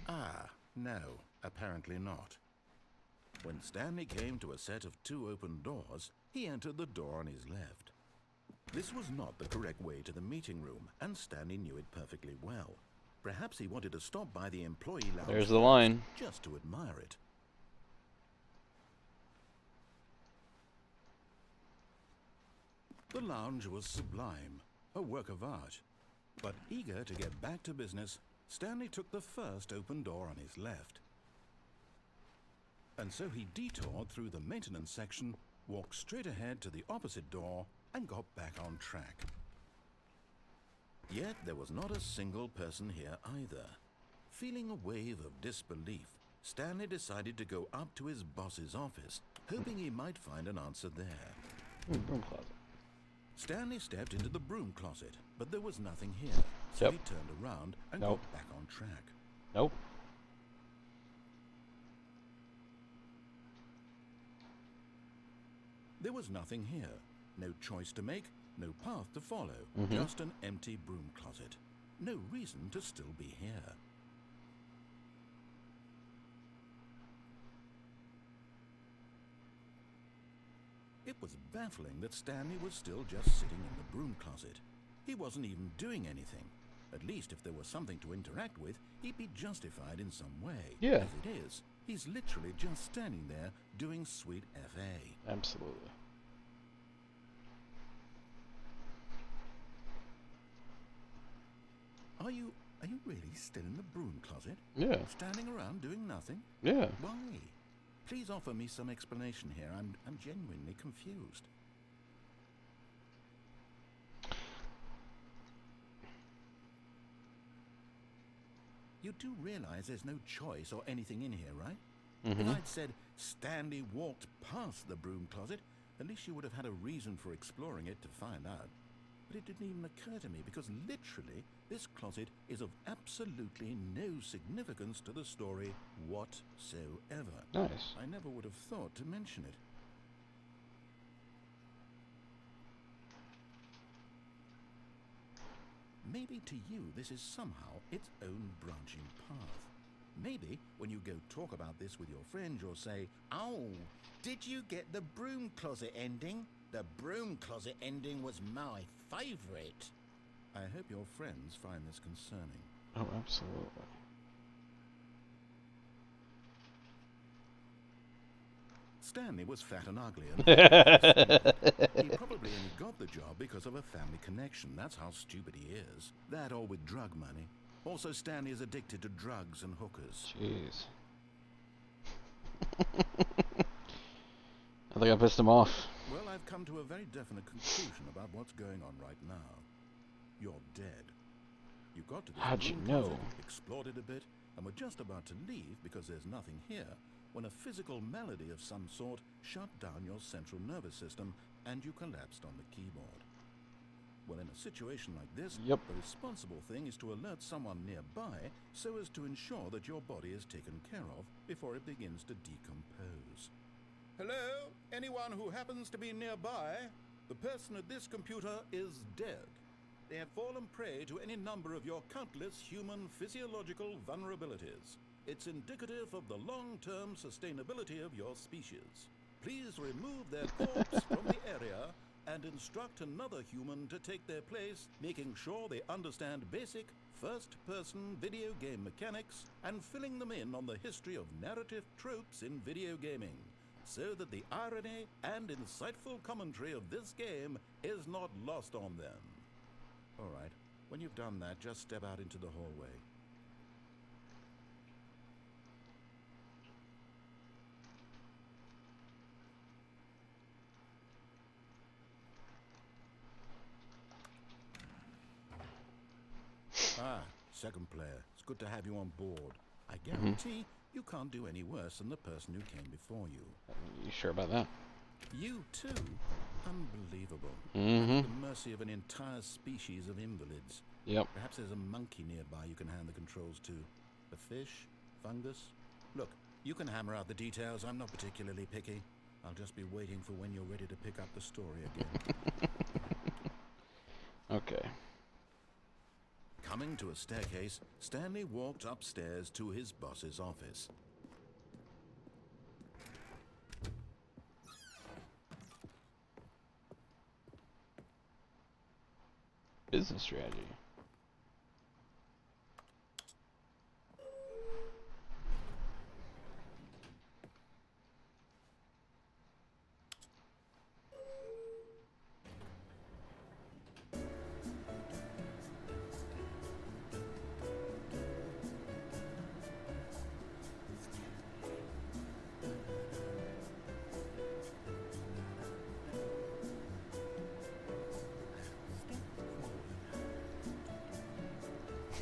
Ah, no, apparently not. When Stanley came to a set of 2 open doors, he entered the door on his left. This was not the correct way to the meeting room, and Stanley knew it perfectly well. Perhaps he wanted to stop by the employee lounge There's the first, line. just to admire it. The lounge was sublime, a work of art. But eager to get back to business, Stanley took the first open door on his left. And so he detoured through the maintenance section, walked straight ahead to the opposite door, and got back on track. Yet there was not a single person here either. Feeling a wave of disbelief, Stanley decided to go up to his boss's office, hoping he might find an answer there. Broom closet. Stanley stepped into the broom closet, but there was nothing here, so Yep. he turned around and Nope. got back on track. Nope. There was nothing here. No choice to make, no path to follow, just an empty broom closet. No reason to still be here. It was baffling that Stanley was still just sitting in the broom closet. He wasn't even doing anything. At least if there was something to interact with, he'd be justified in some way. Yeah. As it is, he's literally just standing there doing sweet FA. Absolutely. Are you really still in the broom closet? Yeah. Standing around doing nothing? Yeah. Why? Please offer me some explanation here. I'm genuinely confused. You do realize there's no choice or anything in here, right? If I'd said Stanley walked past the broom closet, at least you would have had a reason for exploring it to find out. But it didn't even occur to me because literally this closet is of absolutely no significance to the story whatsoever. Nice. I never would have thought to mention it. Maybe to you this is somehow its own branching path. Maybe when you go talk about this with your friend, you'll say, "Oh, did you get the broom closet ending? The broom closet ending was my favorite." I hope your friends find this concerning. Oh, absolutely. Stanley was fat and ugly, and he probably only got the job because of a family connection. That's how stupid he is. That or with drug money. Also, Stanley is addicted to drugs and hookers. Jeez. I think I pissed him off. Well, I've come to a very definite conclusion about what's going on right now. You're dead. You got to this How'd you room know? closet, explored it a bit, and were just about to leave because there's nothing here, when a physical malady of some sort shut down your central nervous system and you collapsed on the keyboard. Well, in a situation like this, Yep. the responsible thing is to alert someone nearby so as to ensure that your body is taken care of before it begins to decompose. Hello? Anyone who happens to be nearby? The person at this computer is dead. They have fallen prey to any number of your countless human physiological vulnerabilities. It's indicative of the long-term sustainability of your species. Please remove their corpse from the area and instruct another human to take their place, making sure they understand basic first-person video game mechanics and filling them in on the history of narrative tropes in video gaming, so that the irony and insightful commentary of this game is not lost on them. All right, when you've done that, just step out into the hallway. Ah, second player. It's good to have you on board. I guarantee you can't do any worse than the person who came before you. You sure about that? You too? Unbelievable. Mm-hmm. At the mercy of an entire species of invalids. Yep. Perhaps there's a monkey nearby you can hand the controls to. A fish? Fungus? Look, you can hammer out the details. I'm not particularly picky. I'll just be waiting for when you're ready to pick up the story again. Okay. Coming to a staircase, Stanley walked upstairs to his boss's office. Business strategy.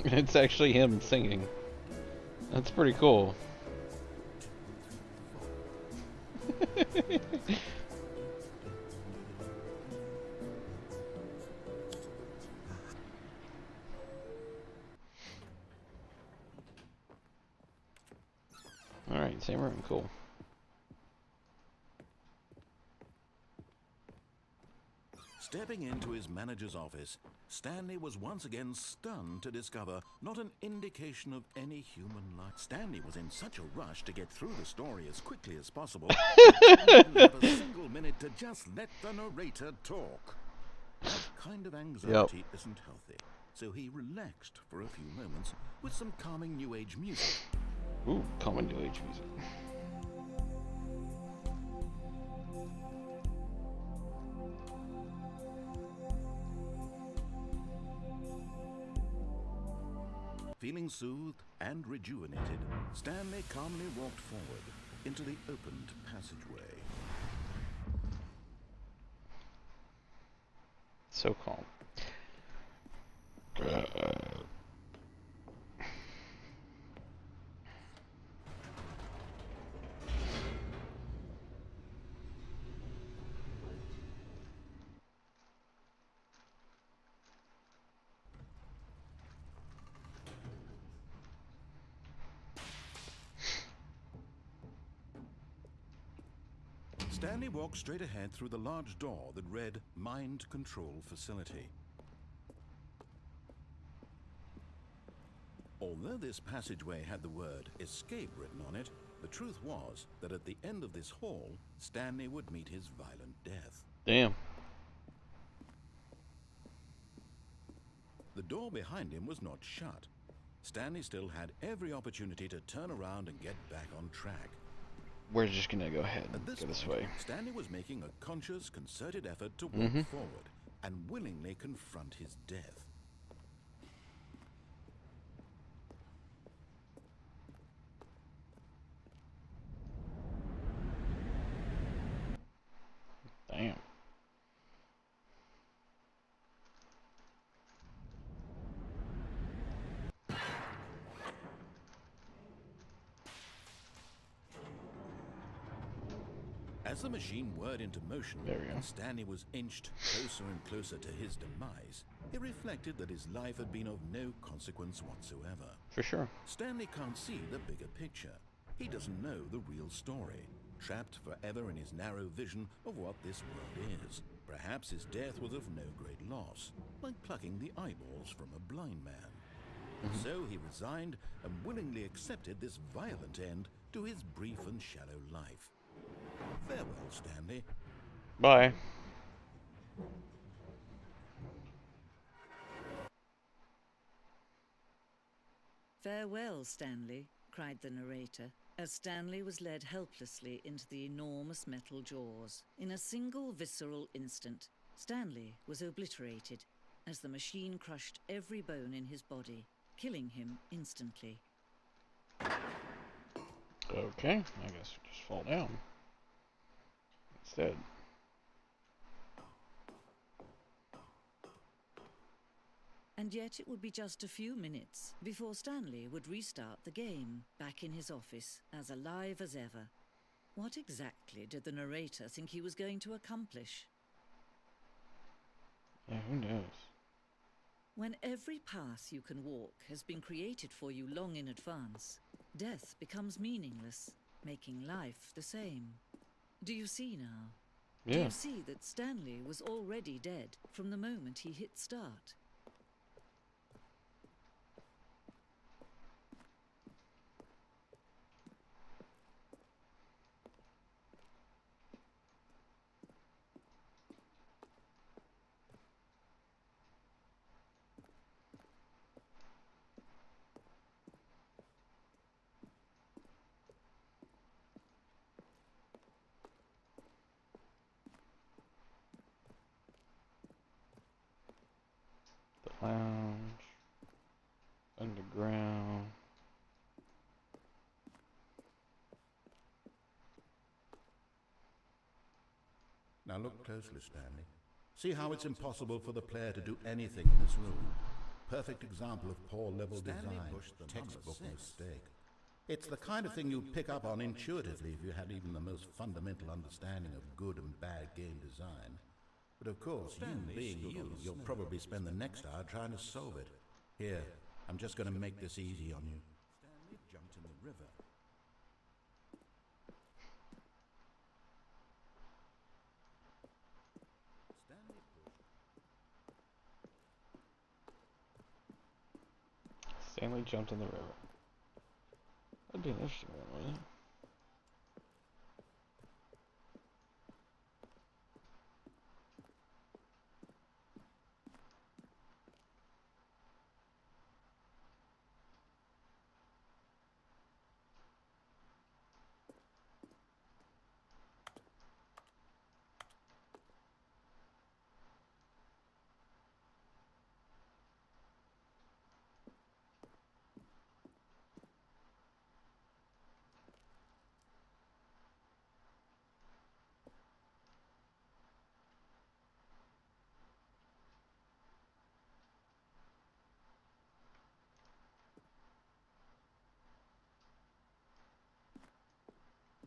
It's actually him singing. That's pretty cool. Alright, same room, cool. Stepping into his manager's office, Stanley was once again stunned to discover not an indication of any human life. Stanley was in such a rush to get through the story as quickly as possible, he didn't have a single minute to just let the narrator talk. That kind of anxiety isn't healthy, so he relaxed for a few moments with some calming New Age music. Ooh, calming New Age music. Feeling soothed and rejuvenated, Stanley calmly walked forward into the opened passageway. So calm. Stanley walked straight ahead through the large door that read Mind Control Facility. Although this passageway had the word escape written on it, the truth was that at the end of this hall, Stanley would meet his violent death. Damn. The door behind him was not shut. Stanley still had every opportunity to turn around and get back on track. We're just gonna go ahead and At go this point, way. Stanley was making a conscious, concerted effort to walk forward and willingly confront his death. Damn. As the machine whirred into motion There we go. and Stanley was inched closer and closer to his demise, he reflected that his life had been of no consequence whatsoever. For sure. Stanley can't see the bigger picture. He doesn't know the real story, trapped forever in his narrow vision of what this world is. Perhaps his death was of no great loss, like plucking the eyeballs from a blind man. So he resigned and willingly accepted this violent end to his brief and shallow life. Farewell, Stanley. Bye. "Farewell, Stanley," cried the narrator, as Stanley was led helplessly into the enormous metal jaws. In a single visceral instant, Stanley was obliterated as the machine crushed every bone in his body, killing him instantly. Okay, I guess we just fall down instead. And yet it would be just a few minutes before Stanley would restart the game, back in his office, as alive as ever. What exactly did the narrator think he was going to accomplish? Yeah, who knows? When every path you can walk has been created for you long in advance, death becomes meaningless, making life the same. Do you see now? Do Yeah. you see that Stanley was already dead from the moment he hit start? The lounge. Underground. Now look closely, Stanley. See how it's impossible for the player to do anything in this room. Perfect example of poor level design, textbook mistake. It's the kind of thing you'd pick up on intuitively if you had even the most fundamental understanding of good and bad game design. But of course, Stanley, you being you'll probably spend the next hour trying to solve it. Here, I'm just going to make this easy on you. Stanley jumped in the river. Stanley pushed. Stanley jumped in the river. That'd be an interesting one, wouldn't it?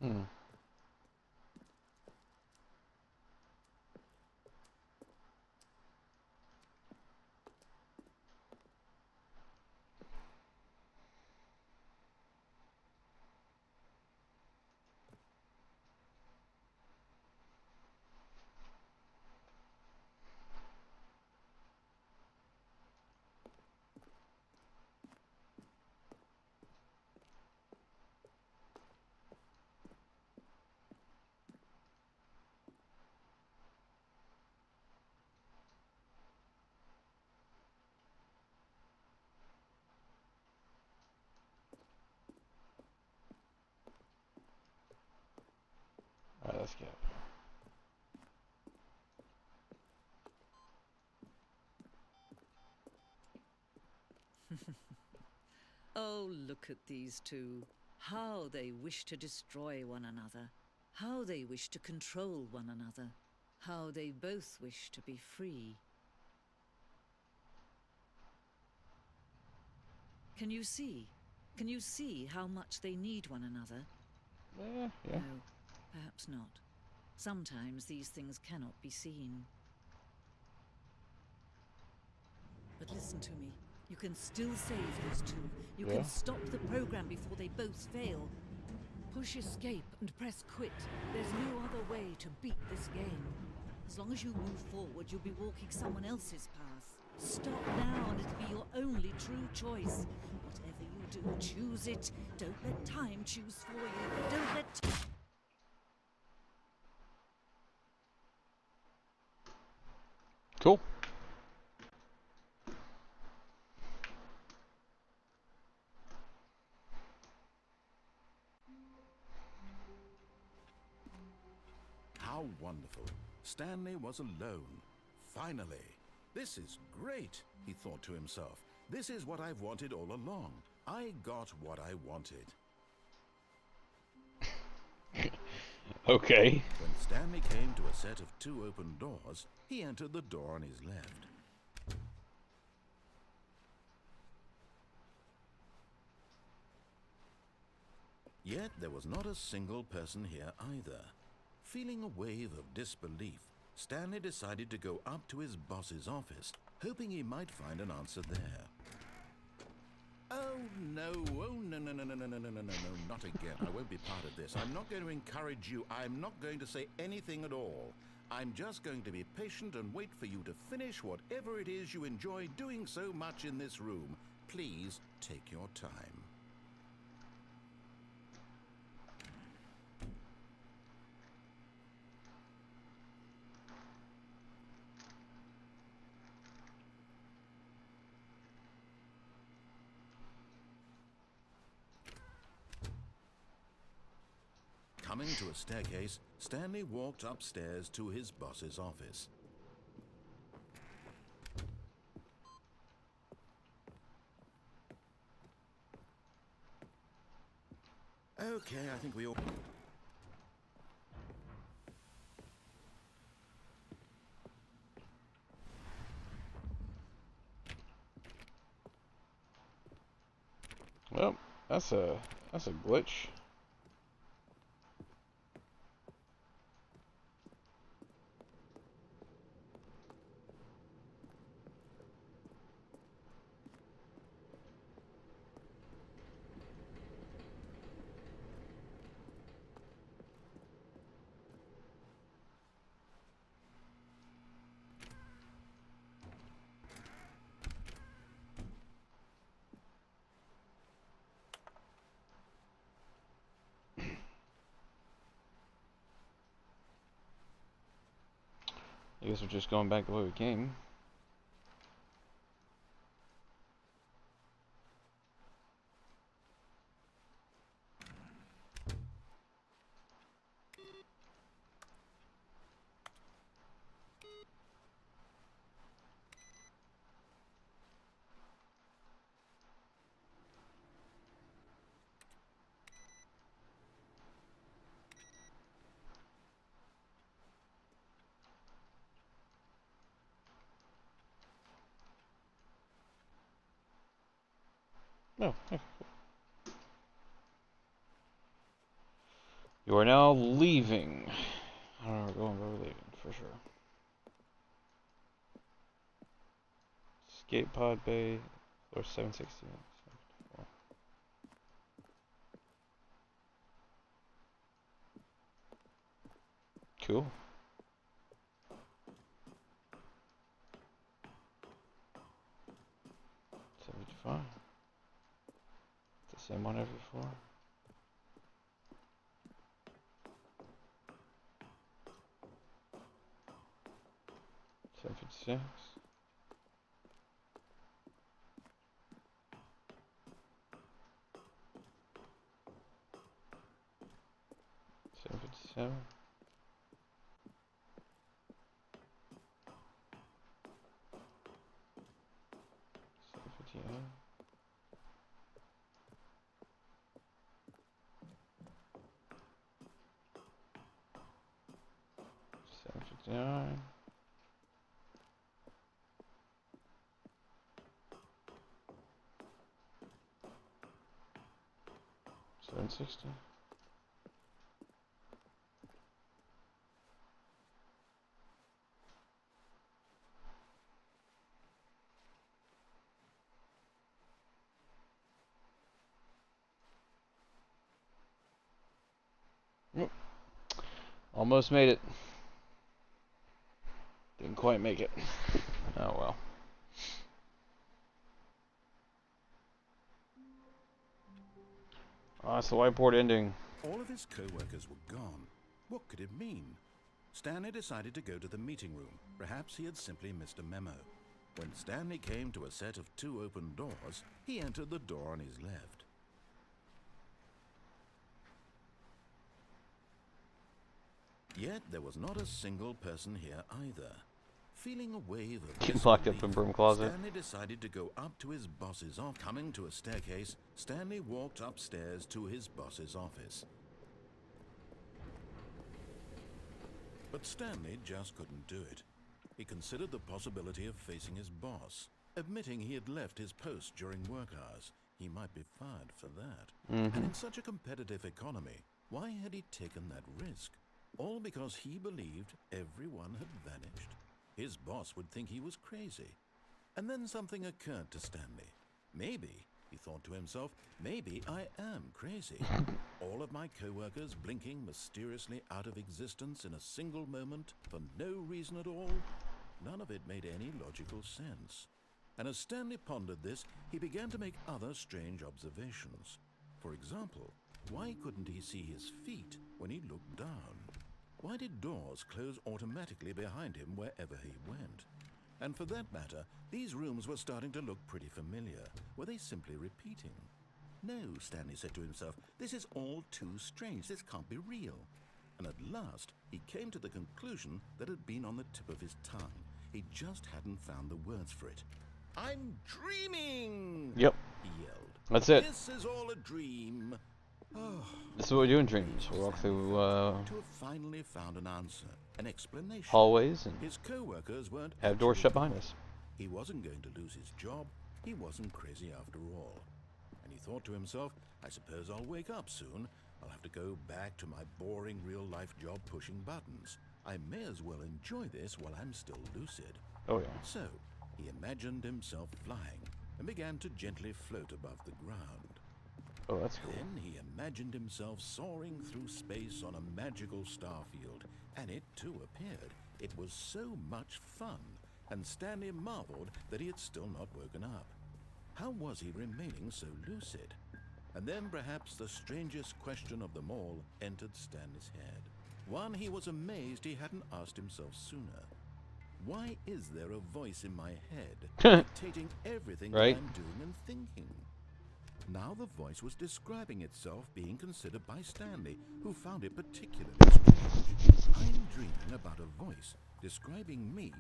Hmm. cap. Oh, look at these two. How they wish to destroy one another. How they wish to control one another. How they both wish to be free. Can you see? Can you see how much they need one another? Yeah. No, perhaps not. Sometimes these things cannot be seen. But listen to me. You can still save those two. You Yeah. can stop the program before they both fail. Push escape and press quit. There's no other way to beat this game. As long as you move forward, you'll be walking someone else's path. Stop now and it'll be your only true choice. Whatever you do, choose it. Don't let time choose for you. Don't let... Cool. How wonderful. Stanley was alone. Finally. This is great, he thought to himself. This is what I've wanted all along. I got what I wanted. Okay. When Stanley came to a set of 2 open doors, he entered the door on his left. Yet there was not a single person here either. Feeling a wave of disbelief, Stanley decided to go up to his boss's office, hoping he might find an answer there. Oh no, not again. I won't be part of this. I'm not going to encourage you. I'm not going to say anything at all. I'm just going to be patient and wait for you to finish whatever it is you enjoy doing so much in this room. Please take your time. Coming to a staircase, Stanley walked upstairs to his boss's office. Okay, I think we all... Well, that's a glitch. I guess we're just going back the way we came. No. Okay. You are now leaving. I don't know, we're going, but we're leaving for sure. Escape pod bay, floor 760. Cool. $75. It's the same one as before. $756. $757. $7.69. $7.60. Yep. Almost made it. Didn't quite make it. Oh well. It's the whiteboard ending. All of his co-workers were gone. What could it mean? Stanley decided to go to the meeting room. Perhaps he had simply missed a memo. When Stanley came to a set of 2 open doors, he entered the door on his left. Yet there was not a single person here either. Feeling a wave of Getting locked up in broom closet. Stanley decided to go up to his boss's office. Coming to a staircase, Stanley walked upstairs to his boss's office. But Stanley just couldn't do it. He considered the possibility of facing his boss, admitting he had left his post during work hours. He might be fired for that. And in such a competitive economy, why had he taken that risk? All because he believed everyone had vanished. His boss would think he was crazy. And then something occurred to Stanley. Maybe, he thought to himself, maybe I am crazy. All of my co-workers blinking mysteriously out of existence in a single moment for no reason at all. None of it made any logical sense. And as Stanley pondered this, he began to make other strange observations. For example, why couldn't he see his feet when he looked down? Why did doors close automatically behind him wherever he went? And for that matter, these rooms were starting to look pretty familiar. Were they simply repeating? No, Stanley said to himself, this is all too strange. This can't be real. And at last, he came to the conclusion that had been on the tip of his tongue. He just hadn't found the words for it. I'm dreaming! Yep. He yelled. That's it. This is all a dream. Oh, This is what we do in dreams. We walk through to have finally found an answer, an explanation. hallways and His co-workers weren't have doors actually shut behind us. He wasn't going to lose his job. He wasn't crazy after all. And he thought to himself, I suppose I'll wake up soon. I'll have to go back to my boring real-life job pushing buttons. I may as well enjoy this while I'm still lucid. Oh yeah. So, he imagined himself flying and began to gently float above the ground. Oh, that's cool. Then he imagined himself soaring through space on a magical starfield, and it too appeared. It was so much fun, and Stanley marveled that he had still not woken up. How was he remaining so lucid? And then perhaps the strangest question of them all entered Stanley's head. One he was amazed he hadn't asked himself sooner. Why is there a voice in my head dictating everything Right. that I'm doing and thinking? Now the voice was describing itself being considered by Stanley, who found it particularly strange. I'm dreaming about a voice describing me,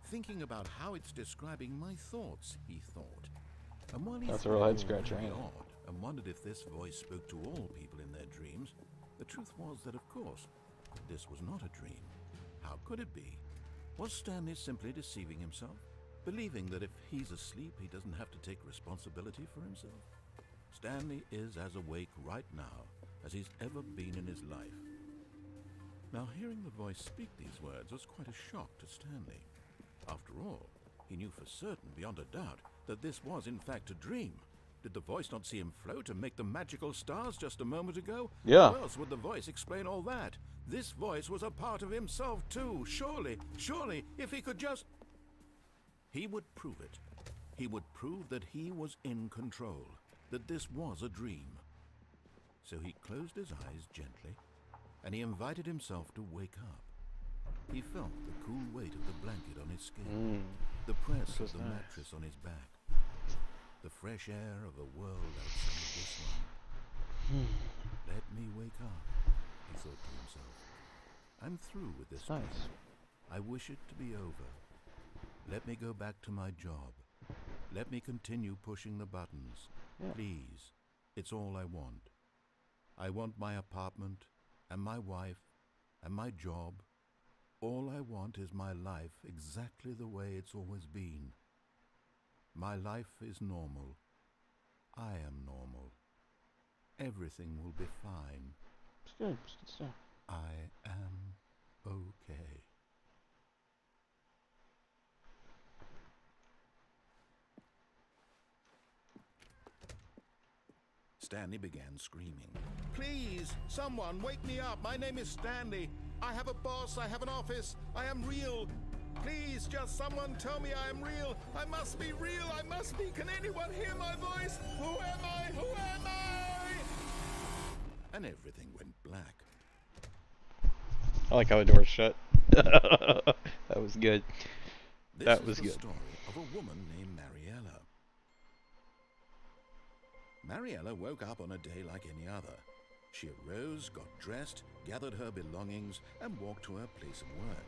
thinking about how it's describing my thoughts, he thought. And while he That's a thought real it head all scratcher, very ain't it? odd and wondered if this voice spoke to all people in their dreams, the truth was that, of course, this was not a dream. How could it be? Was Stanley simply deceiving himself, believing that if he's asleep, he doesn't have to take responsibility for himself? Stanley is as awake right now as he's ever been in his life. Now, hearing the voice speak these words was quite a shock to Stanley. After all, he knew for certain, beyond a doubt, that this was in fact a dream. Did the voice not see him float and make the magical stars just a moment ago? Yeah. How else would the voice explain all that? This voice was a part of himself too. Surely, if he could just... He would prove it. He would prove that he was in control, that this was a dream. So he closed his eyes gently, and he invited himself to wake up. He felt the cool weight of the blanket on his skin, the press of the mattress on his back, the fresh air of a world outside this one. Let me wake up, he thought to himself. I'm through with this Nice. dream. I wish it to be over. Let me go back to my job. Let me continue pushing the buttons. Yeah. Please, it's all I want. I want my apartment, and my wife, and my job, All I want is my life exactly the way it's always been. My life is normal. I am normal. Everything will be fine. It's good. It's good stuff. I am okay. Stanley began screaming. Please, someone, wake me up. My name is Stanley. I have a boss. I have an office. I am real. Please, just someone tell me I am real. I must be real. I must be. Can anyone hear my voice? Who am I? Who am I? And everything went black. I like how the door's shut. That was good. That was This is good. the story of a woman named Mariella. Mariella woke up on a day like any other. She arose, got dressed, gathered her belongings, and walked to her place of work.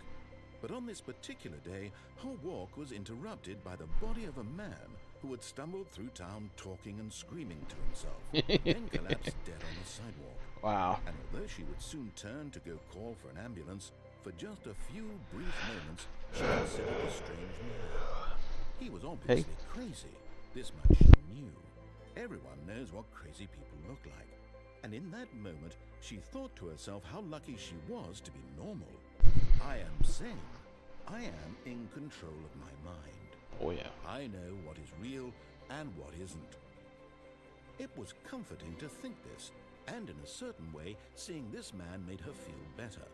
But on this particular day, her walk was interrupted by the body of a man who had stumbled through town talking and screaming to himself, then collapsed dead on the sidewalk. Wow. And although she would soon turn to go call for an ambulance, for just a few brief moments, she considered the strange man. He was obviously crazy. This much she knew. Everyone knows what crazy people look like. And in that moment, she thought to herself how lucky she was to be normal. I am sane. I am in control of my mind. Oh yeah. I know what is real and what isn't. It was comforting to think this, and in a certain way, seeing this man made her feel better.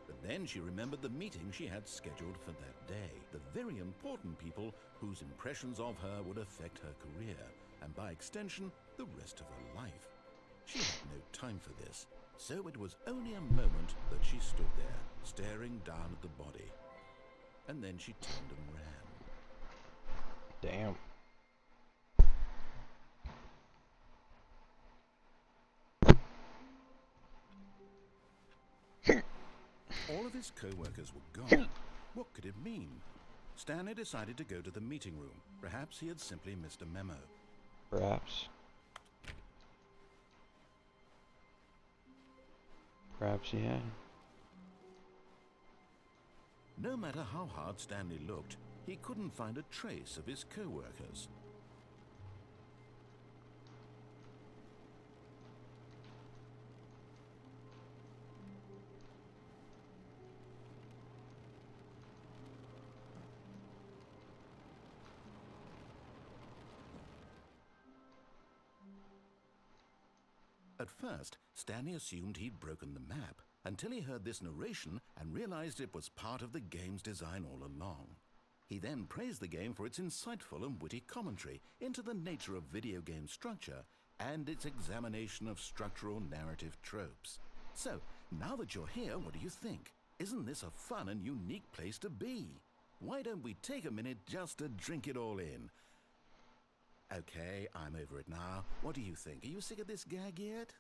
But then she remembered the meeting she had scheduled for that day, the very important people whose impressions of her would affect her career, and by extension, the rest of her life. She had no time for this, so it was only a moment that she stood there, staring down at the body. And then she turned and ran. Damn. All of his co-workers were gone. What could it mean? Stanley decided to go to the meeting room. Perhaps he had simply missed a memo. Perhaps. Perhaps he had. No matter how hard Stanley looked, he couldn't find a trace of his co-workers. At first, Stanley assumed he'd broken the map, until he heard this narration and realized it was part of the game's design all along. He then praised the game for its insightful and witty commentary into the nature of video game structure and its examination of structural narrative tropes. So, now that you're here, what do you think? Isn't this a fun and unique place to be? Why don't we take a minute just to drink it all in? Okay, I'm over it now. What do you think? Are you sick of this gag yet?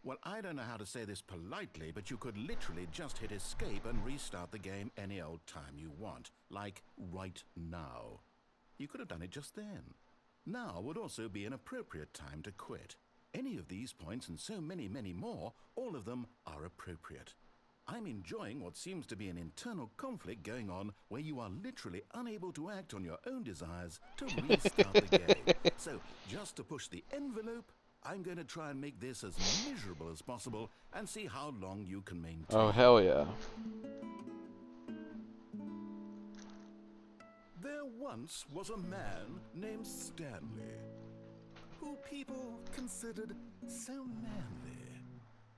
Well, I don't know how to say this politely, but you could literally just hit escape and restart the game any old time you want. Like, right now. You could have done it just then. Now would also be an appropriate time to quit. Any of these points and so many, many more, all of them are appropriate. I'm enjoying what seems to be an internal conflict going on where you are literally unable to act on your own desires to restart the game. So, just to push the envelope, I'm going to try and make this as miserable as possible and see how long you can maintain. Oh, hell yeah. There once was a man named Stanley, who people considered so manly.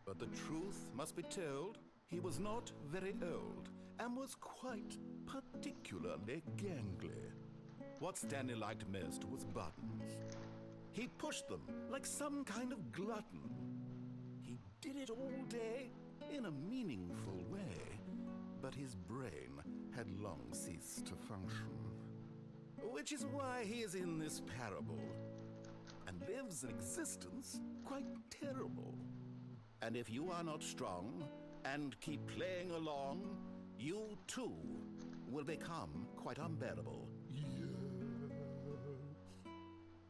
But the truth must be told, he was not very old and was quite particularly gangly. What Stanley liked most was buttons. He pushed them like some kind of glutton. He did it all day in a meaningful way, but his brain had long ceased to function. Which is why he is in this parable, and lives an existence quite terrible. And if you are not strong, and keep playing along, you too will become quite unbearable.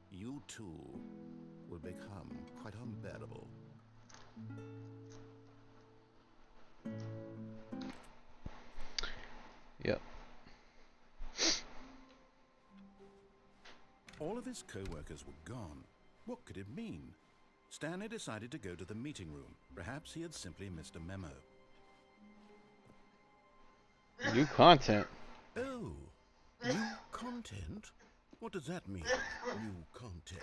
You too will become quite unbearable. Yep. All of his co-workers were gone. What could it mean? Stanley decided to go to the meeting room. Perhaps he had simply missed a memo. New content. Oh, new content? What does that mean, new content?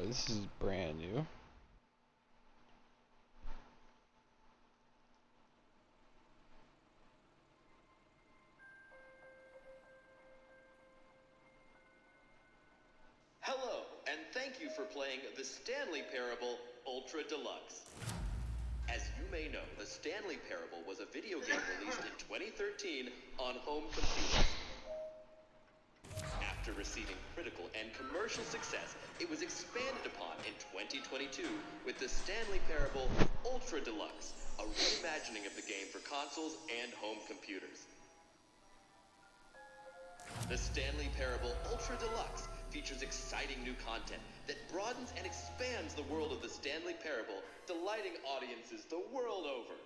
This is brand new. Hello, and thank you for playing the Stanley Parable Ultra Deluxe. As you may know, the Stanley Parable was a video game released in 2013 on home computers. After receiving critical and commercial success, it was expanded upon in 2022 with the Stanley Parable Ultra Deluxe, a reimagining of the game for consoles and home computers. The Stanley Parable Ultra Deluxe features exciting new content that broadens and expands the world of the Stanley Parable, delighting audiences the world over.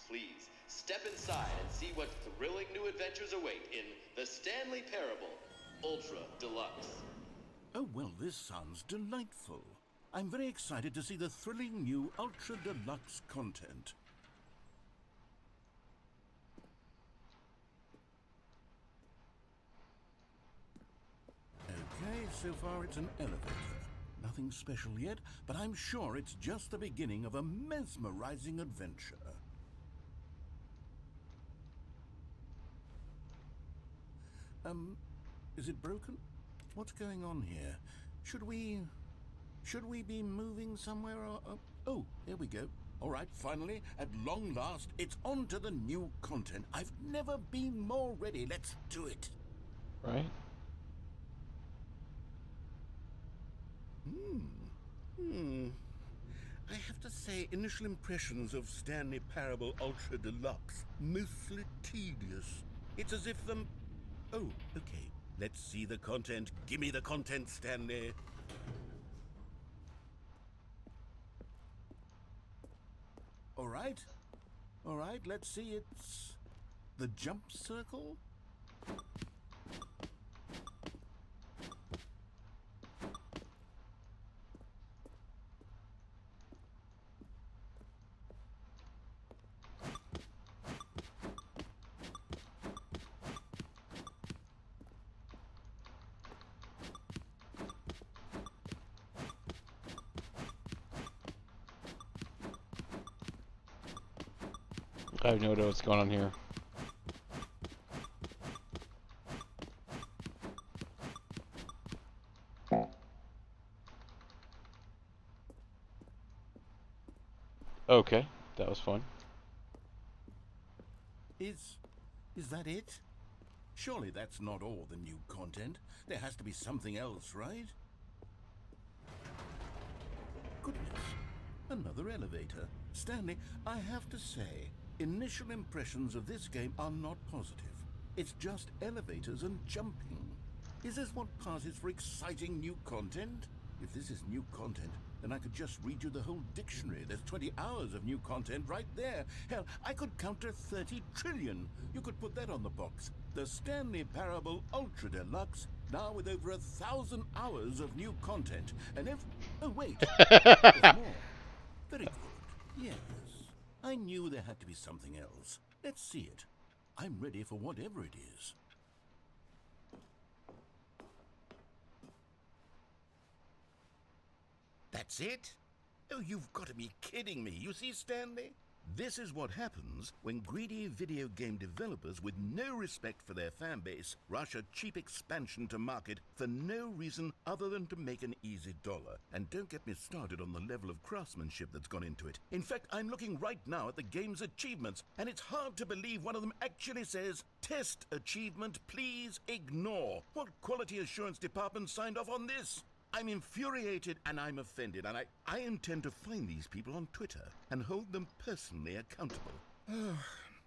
Please, step inside and see what thrilling new adventures await in the Stanley Parable Ultra Deluxe. Oh, well, this sounds delightful. I'm very excited to see the thrilling new Ultra Deluxe content. Okay, so far it's an elevator. Nothing special yet, but I'm sure it's just the beginning of a mesmerizing adventure. Is it broken? What's going on here? Should we be moving somewhere or... oh, here we go. All right, finally, at long last, it's on to the new content. I've never been more ready. Let's do it. Right? I have to say, initial impressions of Stanley Parable Ultra Deluxe, mostly tedious. It's as if oh, okay. Let's see the content. Give me the content, Stanley. All right, let's see. It's the jump circle. I have no idea what's going on here. Okay, that was fun. Is that it? Surely that's not all the new content. There has to be something else, right? Goodness, another elevator. Stanley, I have to say, initial impressions of this game are not positive. It's just elevators and jumping. Is this what passes for exciting new content? If this is new content, then I could just read you the whole dictionary. There's 20 hours of new content right there. Hell, I could count to 30 trillion. You could put that on the box. The Stanley Parable Ultra Deluxe, now with over 1,000 hours of new content. And if... oh, wait. There's more. Very good. Yes. I knew there had to be something else. Let's see it. I'm ready for whatever it is. That's it? Oh, you've got to be kidding me. You see, Stanley? This is what happens when greedy video game developers with no respect for their fan base rush a cheap expansion to market for no reason other than to make an easy dollar. And don't get me started on the level of craftsmanship that's gone into it. In fact, I'm looking right now at the game's achievements, and it's hard to believe one of them actually says, "Test achievement, please ignore." What quality assurance department signed off on this? I'm infuriated and I'm offended, and I intend to find these people on Twitter and hold them personally accountable.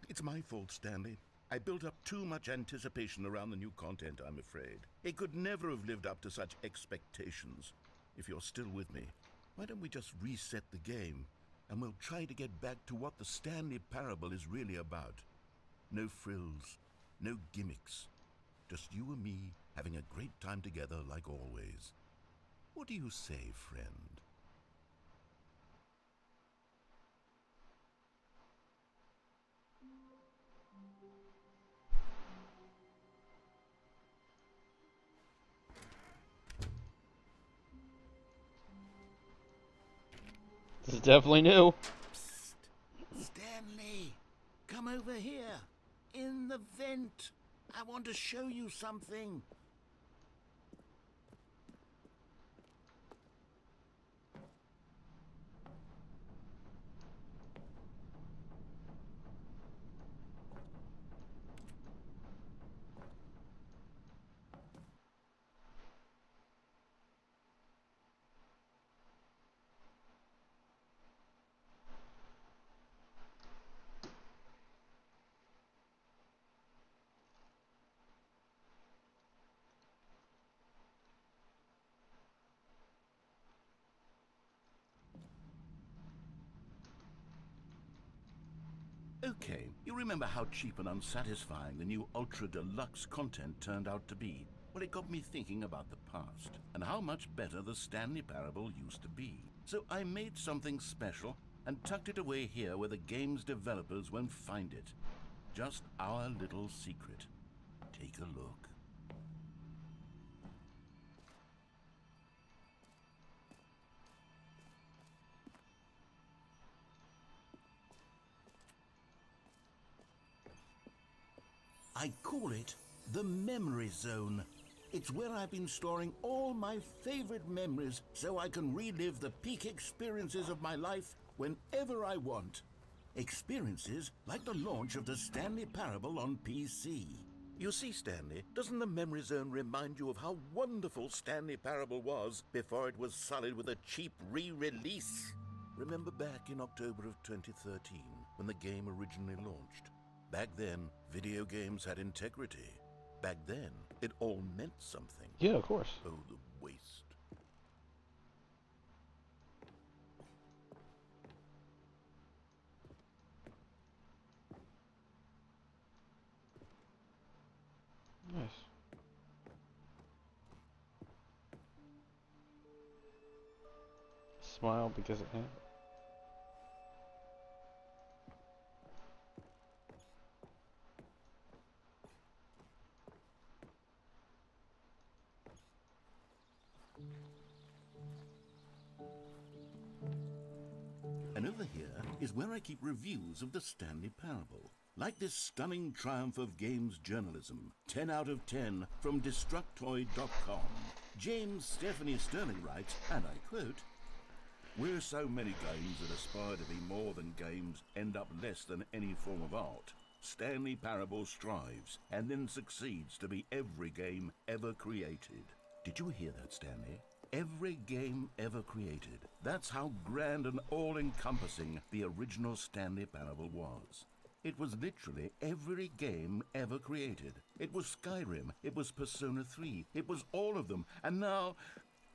It's my fault, Stanley. I built up too much anticipation around the new content, I'm afraid. It could never have lived up to such expectations. If you're still with me, why don't we just reset the game, and we'll try to get back to what the Stanley Parable is really about. No frills, no gimmicks. Just you and me having a great time together like always. What do you say, friend? This is definitely new. Psst. Stanley, come over here. In the vent. I want to show you something. Okay, you remember how cheap and unsatisfying the new Ultra Deluxe content turned out to be? Well, it got me thinking about the past, and how much better the Stanley Parable used to be. So I made something special, and tucked it away here where the game's developers won't find it. Just our little secret. Take a look. I call it the Memory Zone. It's where I've been storing all my favorite memories so I can relive the peak experiences of my life whenever I want. Experiences like the launch of the Stanley Parable on PC. You see, Stanley, doesn't the Memory Zone remind you of how wonderful Stanley Parable was before it was sullied with a cheap re-release? Remember back in October of 2013, when the game originally launched? Back then, video games had integrity. Back then, it all meant something. Yeah, of course. Oh, the waste. Nice. Smile because it happened. And over here is where I keep reviews of the Stanley Parable. Like this stunning triumph of games journalism, 10 out of 10 from Destructoid.com. James Stephanie Sterling writes, and I quote, "Where so many games that aspire to be more than games end up less than any form of art, Stanley Parable strives and then succeeds to be every game ever created." Did you hear that, Stanley? Every game ever created. That's how grand and all-encompassing the original Stanley Parable was. It was literally every game ever created. It was Skyrim, it was Persona 3, it was all of them, and now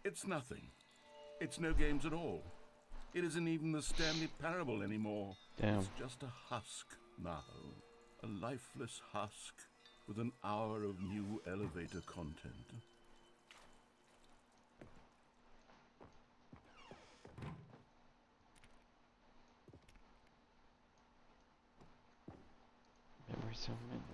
it's nothing. It's no games at all. It isn't even the Stanley Parable anymore. Damn. It's just a husk now. A lifeless husk with an hour of new elevator content. Memory Zone minutes.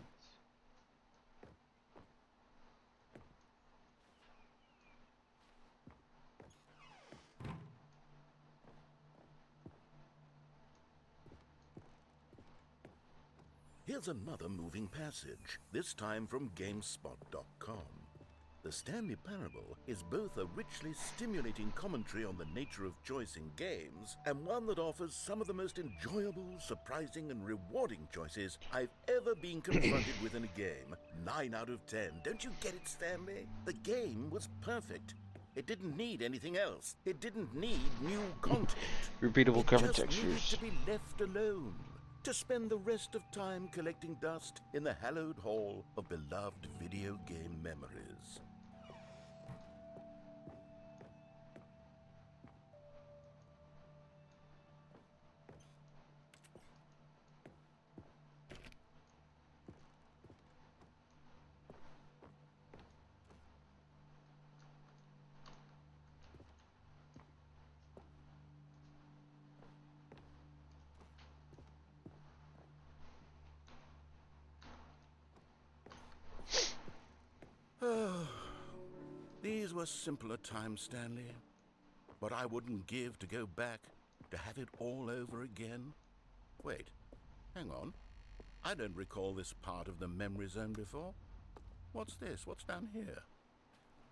Here's another moving passage, this time from GameSpot.com. The Stanley Parable is both a richly stimulating commentary on the nature of choice in games, and one that offers some of the most enjoyable, surprising, and rewarding choices I've ever been confronted with in a game. 9 out of 10. Don't you get it, Stanley? The game was perfect. It didn't need anything else. It didn't need new content. Repeatable cover It just textures. needed to be left alone. to spend the rest of time collecting dust in the hallowed hall of beloved video game memories. These were simpler times, Stanley. But I wouldn't give to go back, to have it all over again. Wait, hang on. I don't recall this part of the memory zone before. What's this? What's down here?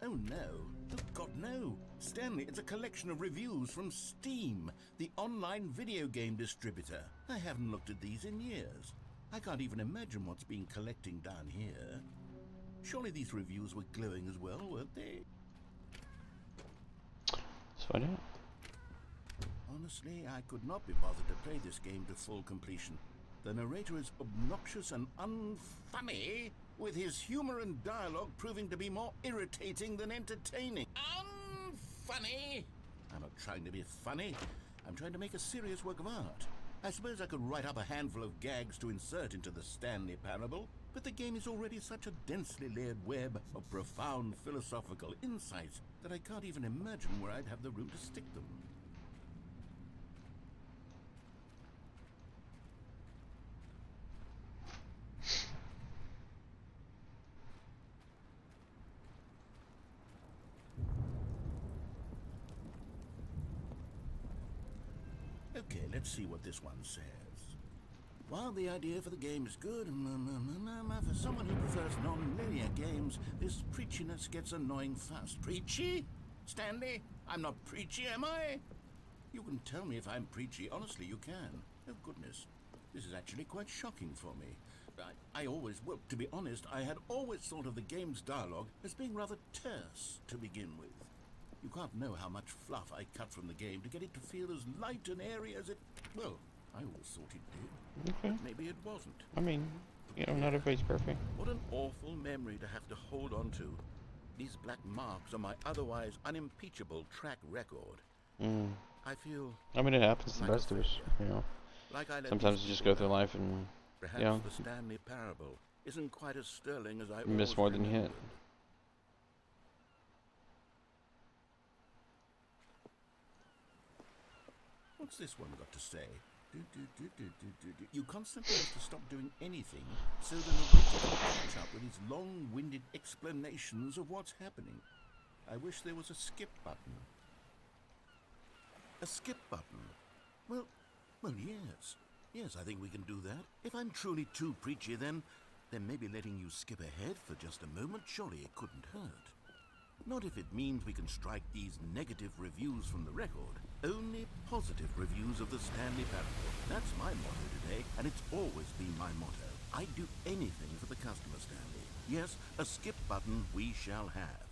Oh no. Oh God, no. Stanley, it's a collection of reviews from Steam, the online video game distributor. I haven't looked at these in years. I can't even imagine what's been collecting down here. Surely these reviews were glowing as well, weren't they? So I know. Honestly, I could not be bothered to play this game to full completion. The narrator is obnoxious and unfunny, with his humor and dialogue proving to be more irritating than entertaining. Unfunny! I'm not trying to be funny. I'm trying to make a serious work of art. I suppose I could write up a handful of gags to insert into the Stanley Parable, but the game is already such a densely layered web of profound philosophical insights that I can't even imagine where I'd have the room to stick them. Okay, let's see what this one says. While the idea for the game is good, for someone who prefers non-linear games, this preachiness gets annoying fast. Preachy? Stanley? I'm not preachy, am I? You can tell me if I'm preachy. Honestly, you can. Oh, goodness. This is actually quite shocking for me. Well, to be honest, I had always thought of the game's dialogue as being rather terse to begin with. You can't know how much fluff I cut from the game to get it to feel as light and airy as it... Well, I always thought it did. Okay. But maybe it wasn't. I mean, you know, not everybody's perfect. What an awful memory to have to hold on to. These black marks on my otherwise unimpeachable track record. I feel... I mean, it happens to the like best of us, you know. like I let Sometimes these you just people go through down. life and, Perhaps you know, the Stanley Parable isn't quite as sterling as I you miss always more than you hit. remembered. What's this one got to say? You constantly have to stop doing anything so the narrator can catch up with his long-winded explanations of what's happening. I wish there was a skip button. A skip button? Well, yes. Yes, I think we can do that. If I'm truly too preachy, then maybe letting you skip ahead for just a moment, surely it couldn't hurt. Not if it means we can strike these negative reviews from the record. Only positive reviews of the Stanley Parable. That's my motto today, and it's always been my motto. I'd do anything for the customer, Stanley. Yes, a skip button we shall have.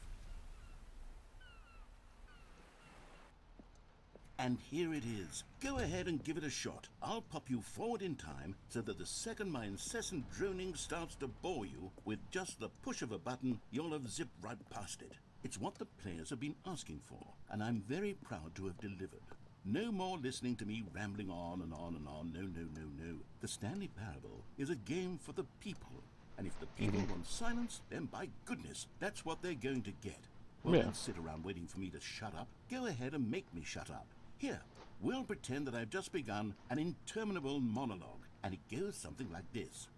And here it is. Go ahead and give it a shot. I'll pop you forward in time so that the second my incessant droning starts to bore you, with just the push of a button, you'll have zipped right past it. It's what the players have been asking for, and I'm very proud to have delivered. No more listening to me rambling on and on and on. No. The Stanley Parable is a game for the people, and if the people want silence, then by goodness, that's what they're going to get. Well, Yeah. don't sit around waiting for me to shut up. Go ahead and make me shut up. Here, we'll pretend that I've just begun an interminable monologue, and it goes something like this.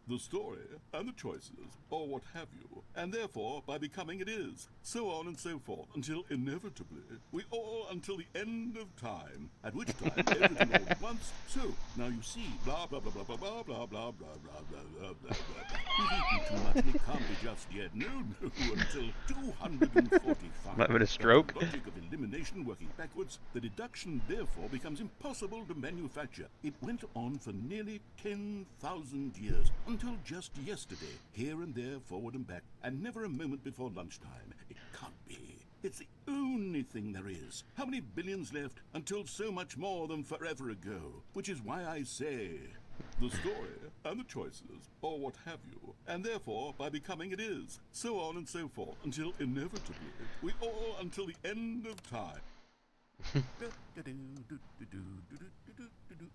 The story, and the choices, or what have you, and therefore, by becoming it is, so on and so forth, until inevitably, we all until the end of time, at which time everything all at once, so, now you see, blah blah blah blah blah blah blah blah blah blah blah blah blah blah. We've eaten too much, and it can't be just yet, no, until 245. I'm having a stroke. The logic of elimination working backwards, the deduction therefore becomes impossible to manufacture. It went on for nearly 10,000 years, until just yesterday, here and there, forward and back, and never a moment before lunchtime. It can't be. It's the only thing there is. How many billions left until so much more than forever ago? Which is why I say, The story and the choices, or what have you, and therefore by becoming it is, so on and so forth, until inevitably we all until the end of time.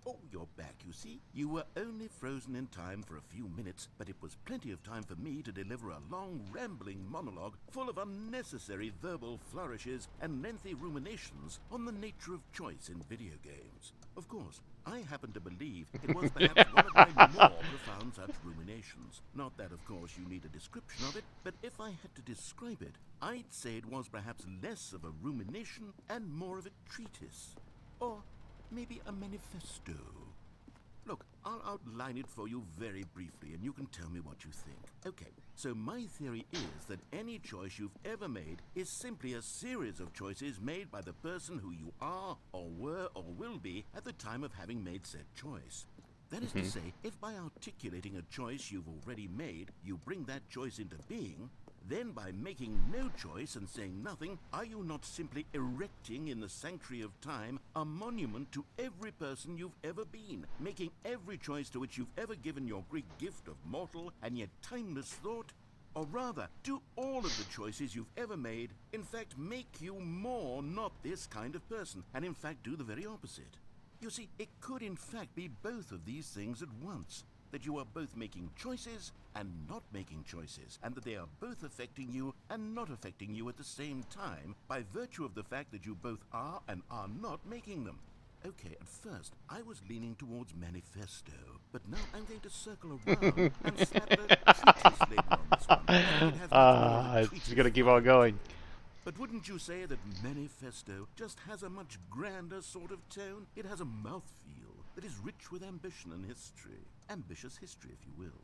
Oh, you're back, you see. You were only frozen in time for a few minutes, but it was plenty of time for me to deliver a long, rambling monologue full of unnecessary verbal flourishes and lengthy ruminations on the nature of choice in video games. Of course, I happen to believe it was perhaps one of my more profound such ruminations. Not that, of course, you need a description of it, but if I had to describe it, I'd say it was perhaps less of a rumination and more of a treatise. Or maybe a manifesto. Look, I'll outline it for you very briefly, and you can tell me what you think. Okay, so my theory is that any choice you've ever made is simply a series of choices made by the person who you are, or were, or will be at the time of having made said choice. That is to say, if by articulating a choice you've already made, you bring that choice into being, then by making no choice and saying nothing, are you not simply erecting in the sanctuary of time a monument to every person you've ever been, making every choice to which you've ever given your great gift of mortal and yet timeless thought? Or rather, do all of the choices you've ever made, in fact, make you more not this kind of person, and in fact do the very opposite? You see, it could in fact be both of these things at once. That you are both making choices and not making choices, and that they are both affecting you and not affecting you at the same time by virtue of the fact that you both are and are not making them. Okay, at first, I was leaning towards manifesto, but now I'm going to circle around and slap a treatise label on this one. I think it has much more of a It's treatise gonna keep vibe. on going. But wouldn't you say that manifesto just has a much grander sort of tone? It has a mouthfeel that is rich with ambition and history. Ambitious history, if you will.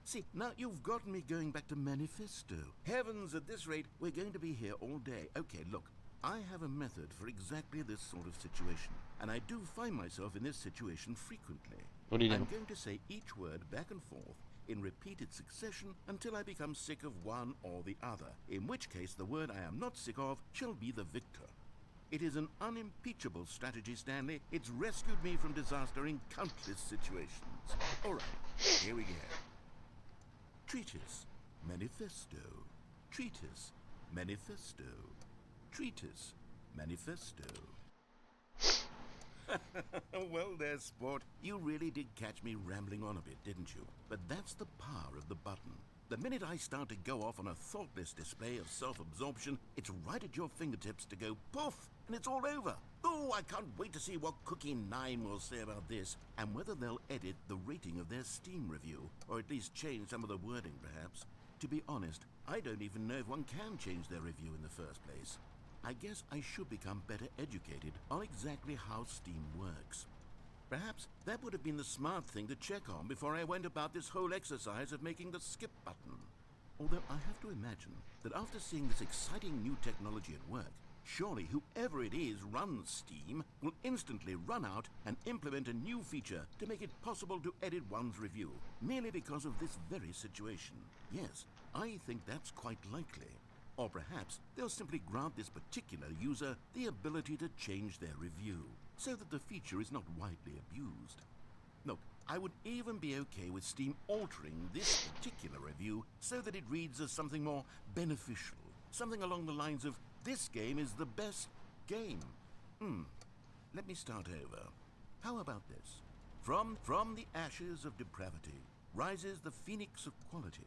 See, now you've gotten me going back to manifesto. Heavens, at this rate, we're going to be here all day. Okay, look, I have a method for exactly this sort of situation, and I do find myself in this situation frequently. What do you do? I'm going to say each word back and forth in repeated succession until I become sick of one or the other, in which case the word I am not sick of shall be the victor. It is an unimpeachable strategy, Stanley. It's rescued me from disaster in countless situations. All right, here we go. Treatise, manifesto. Treatise, manifesto. Treatise, manifesto. Well there, sport. You really did catch me rambling on a bit, didn't you? But that's the power of the button. The minute I start to go off on a thoughtless display of self-absorption, it's right at your fingertips to go poof, and it's all over. Oh, I can't wait to see what Cookie 9 will say about this, and whether they'll edit the rating of their Steam review, or at least change some of the wording, perhaps. To be honest, I don't even know if one can change their review in the first place. I guess I should become better educated on exactly how Steam works. Perhaps that would have been the smart thing to check on before I went about this whole exercise of making the skip button. Although I have to imagine that after seeing this exciting new technology at work, surely whoever it is runs Steam will instantly run out and implement a new feature to make it possible to edit one's review, merely because of this very situation. Yes, I think that's quite likely. Or perhaps they'll simply grant this particular user the ability to change their review, so that the feature is not widely abused. Look, I would even be okay with Steam altering this particular review so that it reads as something more beneficial, something along the lines of, "This game is the best game." Let me start over. How about this? From the ashes of depravity rises the phoenix of quality.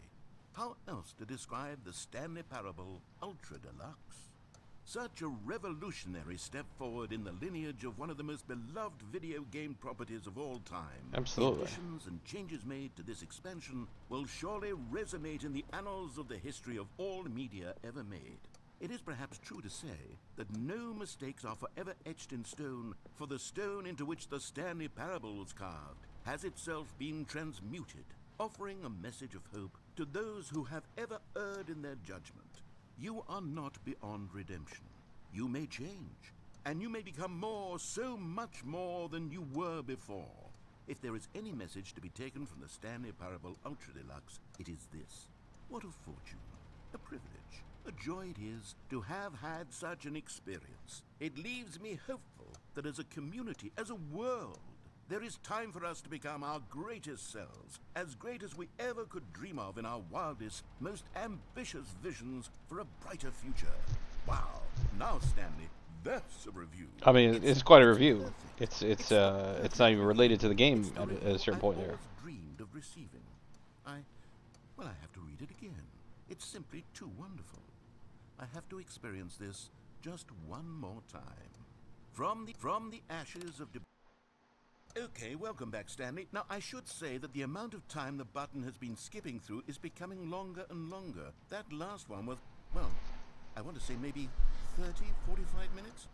How else to describe the Stanley Parable Ultra Deluxe? Such a revolutionary step forward in the lineage of one of the most beloved video game properties of all time. Absolutely. The additions and changes made to this expansion will surely resonate in the annals of the history of all media ever made. It is perhaps true to say that no mistakes are forever etched in stone, for the stone into which the Stanley Parable was carved has itself been transmuted, offering a message of hope to those who have ever erred in their judgment. You are not beyond redemption. You may change, and you may become more, so much more than you were before. If there is any message to be taken from the Stanley Parable Ultra Deluxe, it is this. What a fortune, a privilege, a joy it is to have had such an experience. It leaves me hopeful that as a community, as a world, There is time for us to become our greatest selves, as great as we ever could dream of in our wildest, most ambitious visions for a brighter future. Wow. Now, Stanley, that's a review. I mean, it's quite a review. Perfect. It's perfect. not even related to the game It's the at a review certain I've point there. always dreamed of receiving. Well, I have to read it again. It's simply too wonderful. I have to experience this just one more time. From the ashes of Okay, welcome back, Stanley. Now, I should say that the amount of time the button has been skipping through is becoming longer and longer. That last one was, well, I want to say maybe 30, 45 minutes?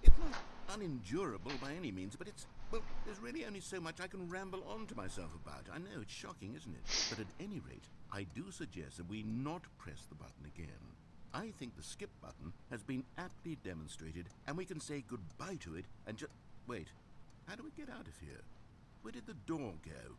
It's not unendurable by any means, but well, there's really only so much I can ramble on to myself about. I know, it's shocking, isn't it? But at any rate, I do suggest that we not press the button again. I think the skip button has been aptly demonstrated, and we can say goodbye to it and just... Wait. How do we get out of here? Where did the door go?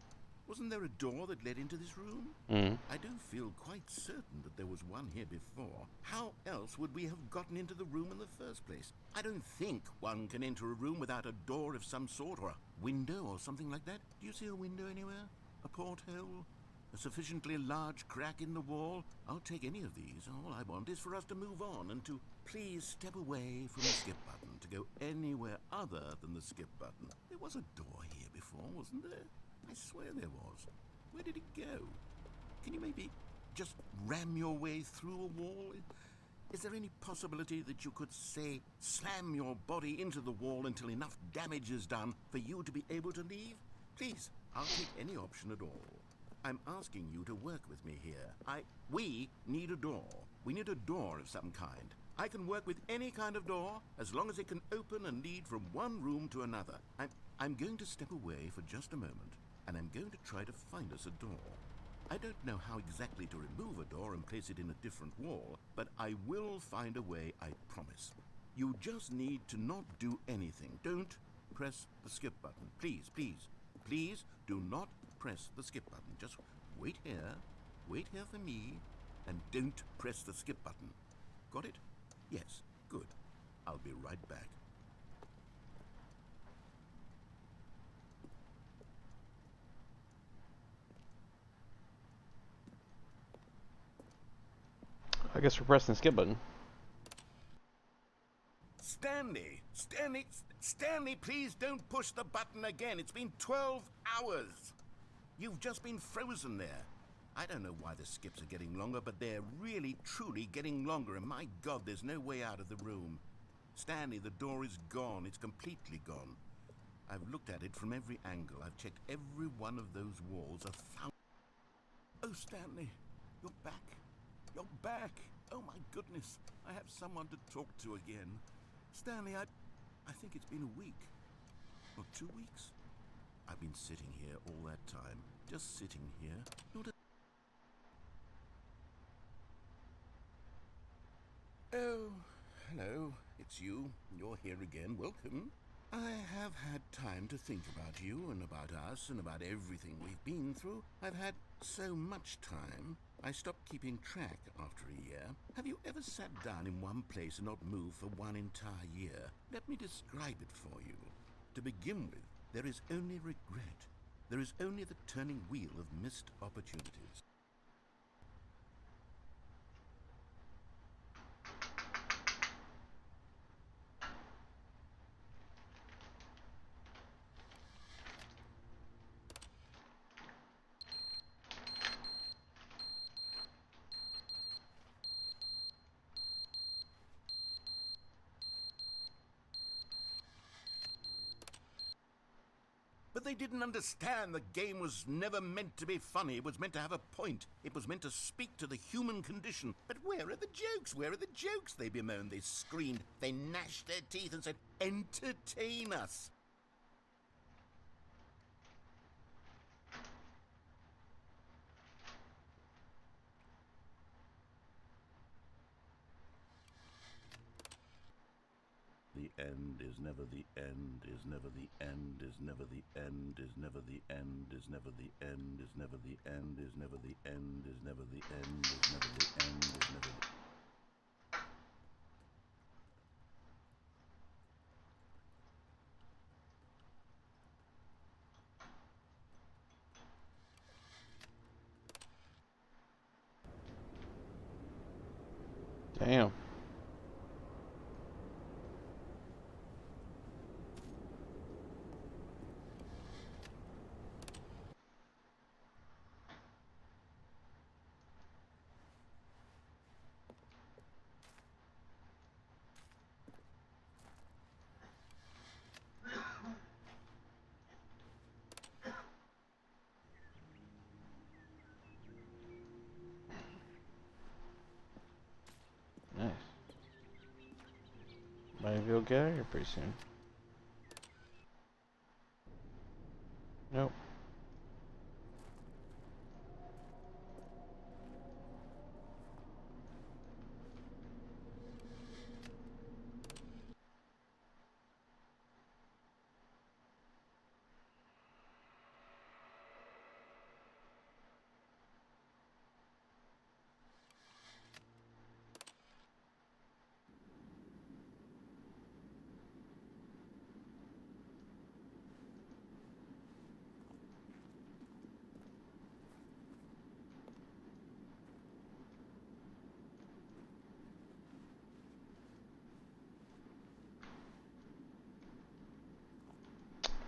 Wasn't there a door that led into this room? I do feel quite certain that there was one here before. How else would we have gotten into the room in the first place? I don't think one can enter a room without a door of some sort, or a window or something like that. Do you see a window anywhere? A porthole? A sufficiently large crack in the wall? I'll take any of these. All I want is for us to move on and to please step away from the skip button to go anywhere other than the skip button. There was a door here before, wasn't there? I swear there was. Where did it go? Can you maybe just ram your way through a wall? Is there any possibility that you could, say, slam your body into the wall until enough damage is done for you to be able to leave? Please, I'll take any option at all. I'm asking you to work with me here. We need a door. We need a door of some kind. I can work with any kind of door as long as it can open and lead from one room to another. I'm going to step away for just a moment, and I'm going to try to find us a door. I don't know how exactly to remove a door and place it in a different wall, but I will find a way, I promise. You just need to not do anything. Don't press the skip button. Please, please, please do not press the skip button. Just wait here for me, and don't press the skip button. Got it? Yes, good. I'll be right back. I guess we're pressing the skip button. Stanley, please don't push the button again. It's been 12 hours. You've just been frozen there. I don't know why the skips are getting longer, but they're really, truly getting longer, and my God, there's no way out of the room. Stanley, the door is gone. It's completely gone. I've looked at it from every angle. I've checked every one of those walls 1,000... Oh, Stanley, you're back. You're back. Oh, my goodness. I have someone to talk to again. Stanley, I think it's been a week. Or 2 weeks. I've been sitting here all that time. Just sitting here. Not a... Oh, hello. It's you. You're here again. Welcome. I have had time to think about you and about us and about everything we've been through. I've had so much time. I stopped keeping track after a year. Have you ever sat down in one place and not moved for one entire year? Let me describe it for you. To begin with, there is only regret. There is only the turning wheel of missed opportunities. But they didn't understand the game was never meant to be funny. It was meant to have a point. It was meant to speak to the human condition. But where are the jokes? Where are the jokes? They bemoaned, they screamed, they gnashed their teeth and said, entertain us. The end is never the end, is never the end, is never the end, is never the end, is never the end, is never the end, is never the end, is never the end, is never the end, is never the... Damn. Nice. Maybe we'll get out of here pretty soon. Nope.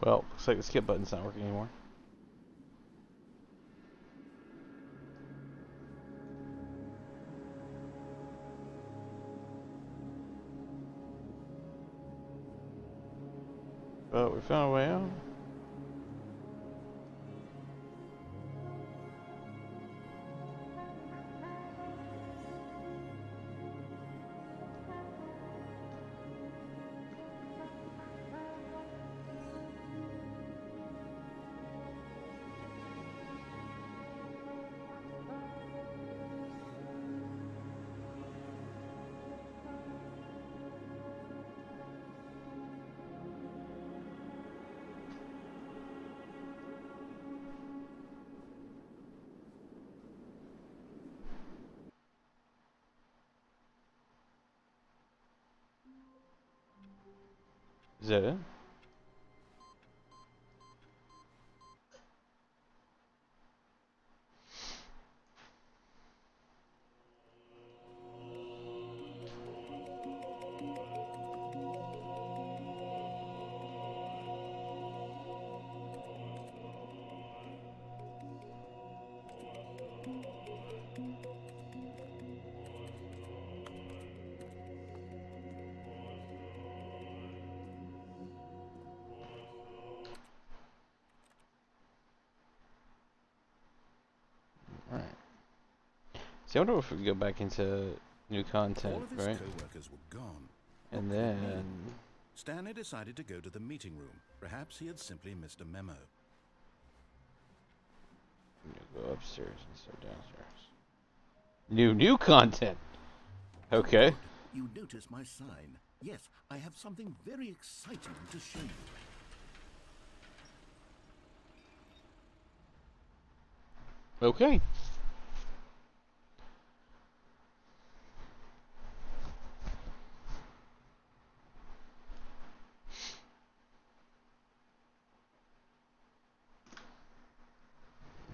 Well, looks like the skip button's not working anymore. But we found a way out. Is that it? Alright. See, I wonder if we can go back into new content, All of his right? co-workers were gone. And What could it then... mean? Stanley decided to go to the meeting room. Perhaps he had simply missed a memo. You go upstairs instead of downstairs. New content! Okay. Good. You notice my sign. Yes, I have something very exciting to show you. Okay.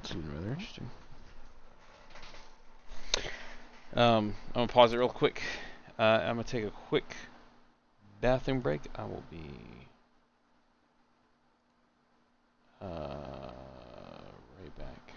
It's been rather interesting. I'm gonna pause it real quick. I'm gonna take a quick bathroom break. I will be right back.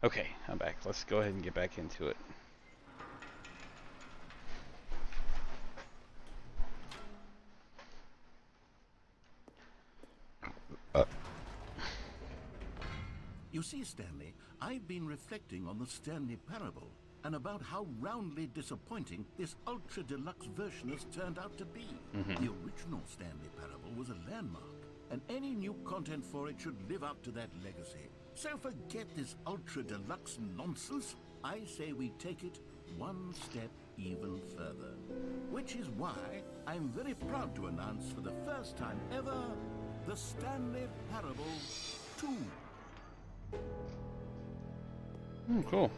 Okay, I'm back. Let's go ahead and get back into it. You see, Stanley, I've been reflecting on the Stanley Parable and about how roundly disappointing this Ultra Deluxe version has turned out to be. The original Stanley Parable was a landmark, and any new content for it should live up to that legacy. So forget this Ultra Deluxe nonsense. I say we take it one step even further. Which is why I'm very proud to announce for the first time ever, the Stanley Parable 2. Cool.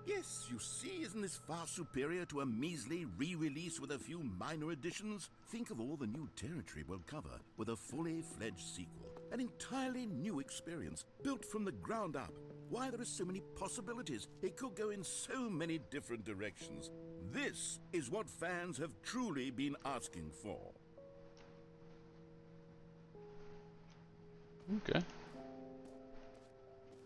Yes, you see, isn't this far superior to a measly re-release with a few minor additions? Think of all the new territory we'll cover with a fully fledged sequel. An entirely new experience, built from the ground up. Why, there are so many possibilities. It could go in so many different directions. This is what fans have truly been asking for. Okay.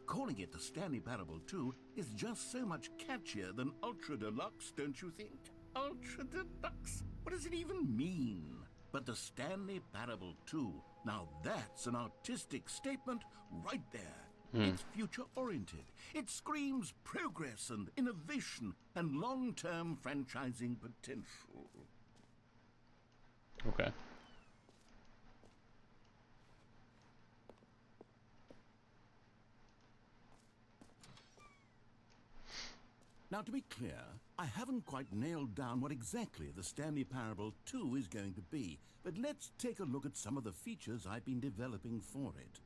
Calling it the Stanley Parable 2 is just so much catchier than Ultra Deluxe, don't you think? Ultra Deluxe? What does it even mean? But the Stanley Parable 2, now that's an artistic statement right there. It's future-oriented. It screams progress and innovation and long-term franchising potential. Okay. Now, to be clear, I haven't quite nailed down what exactly the Stanley Parable 2 is going to be, but let's take a look at some of the features I've been developing for it.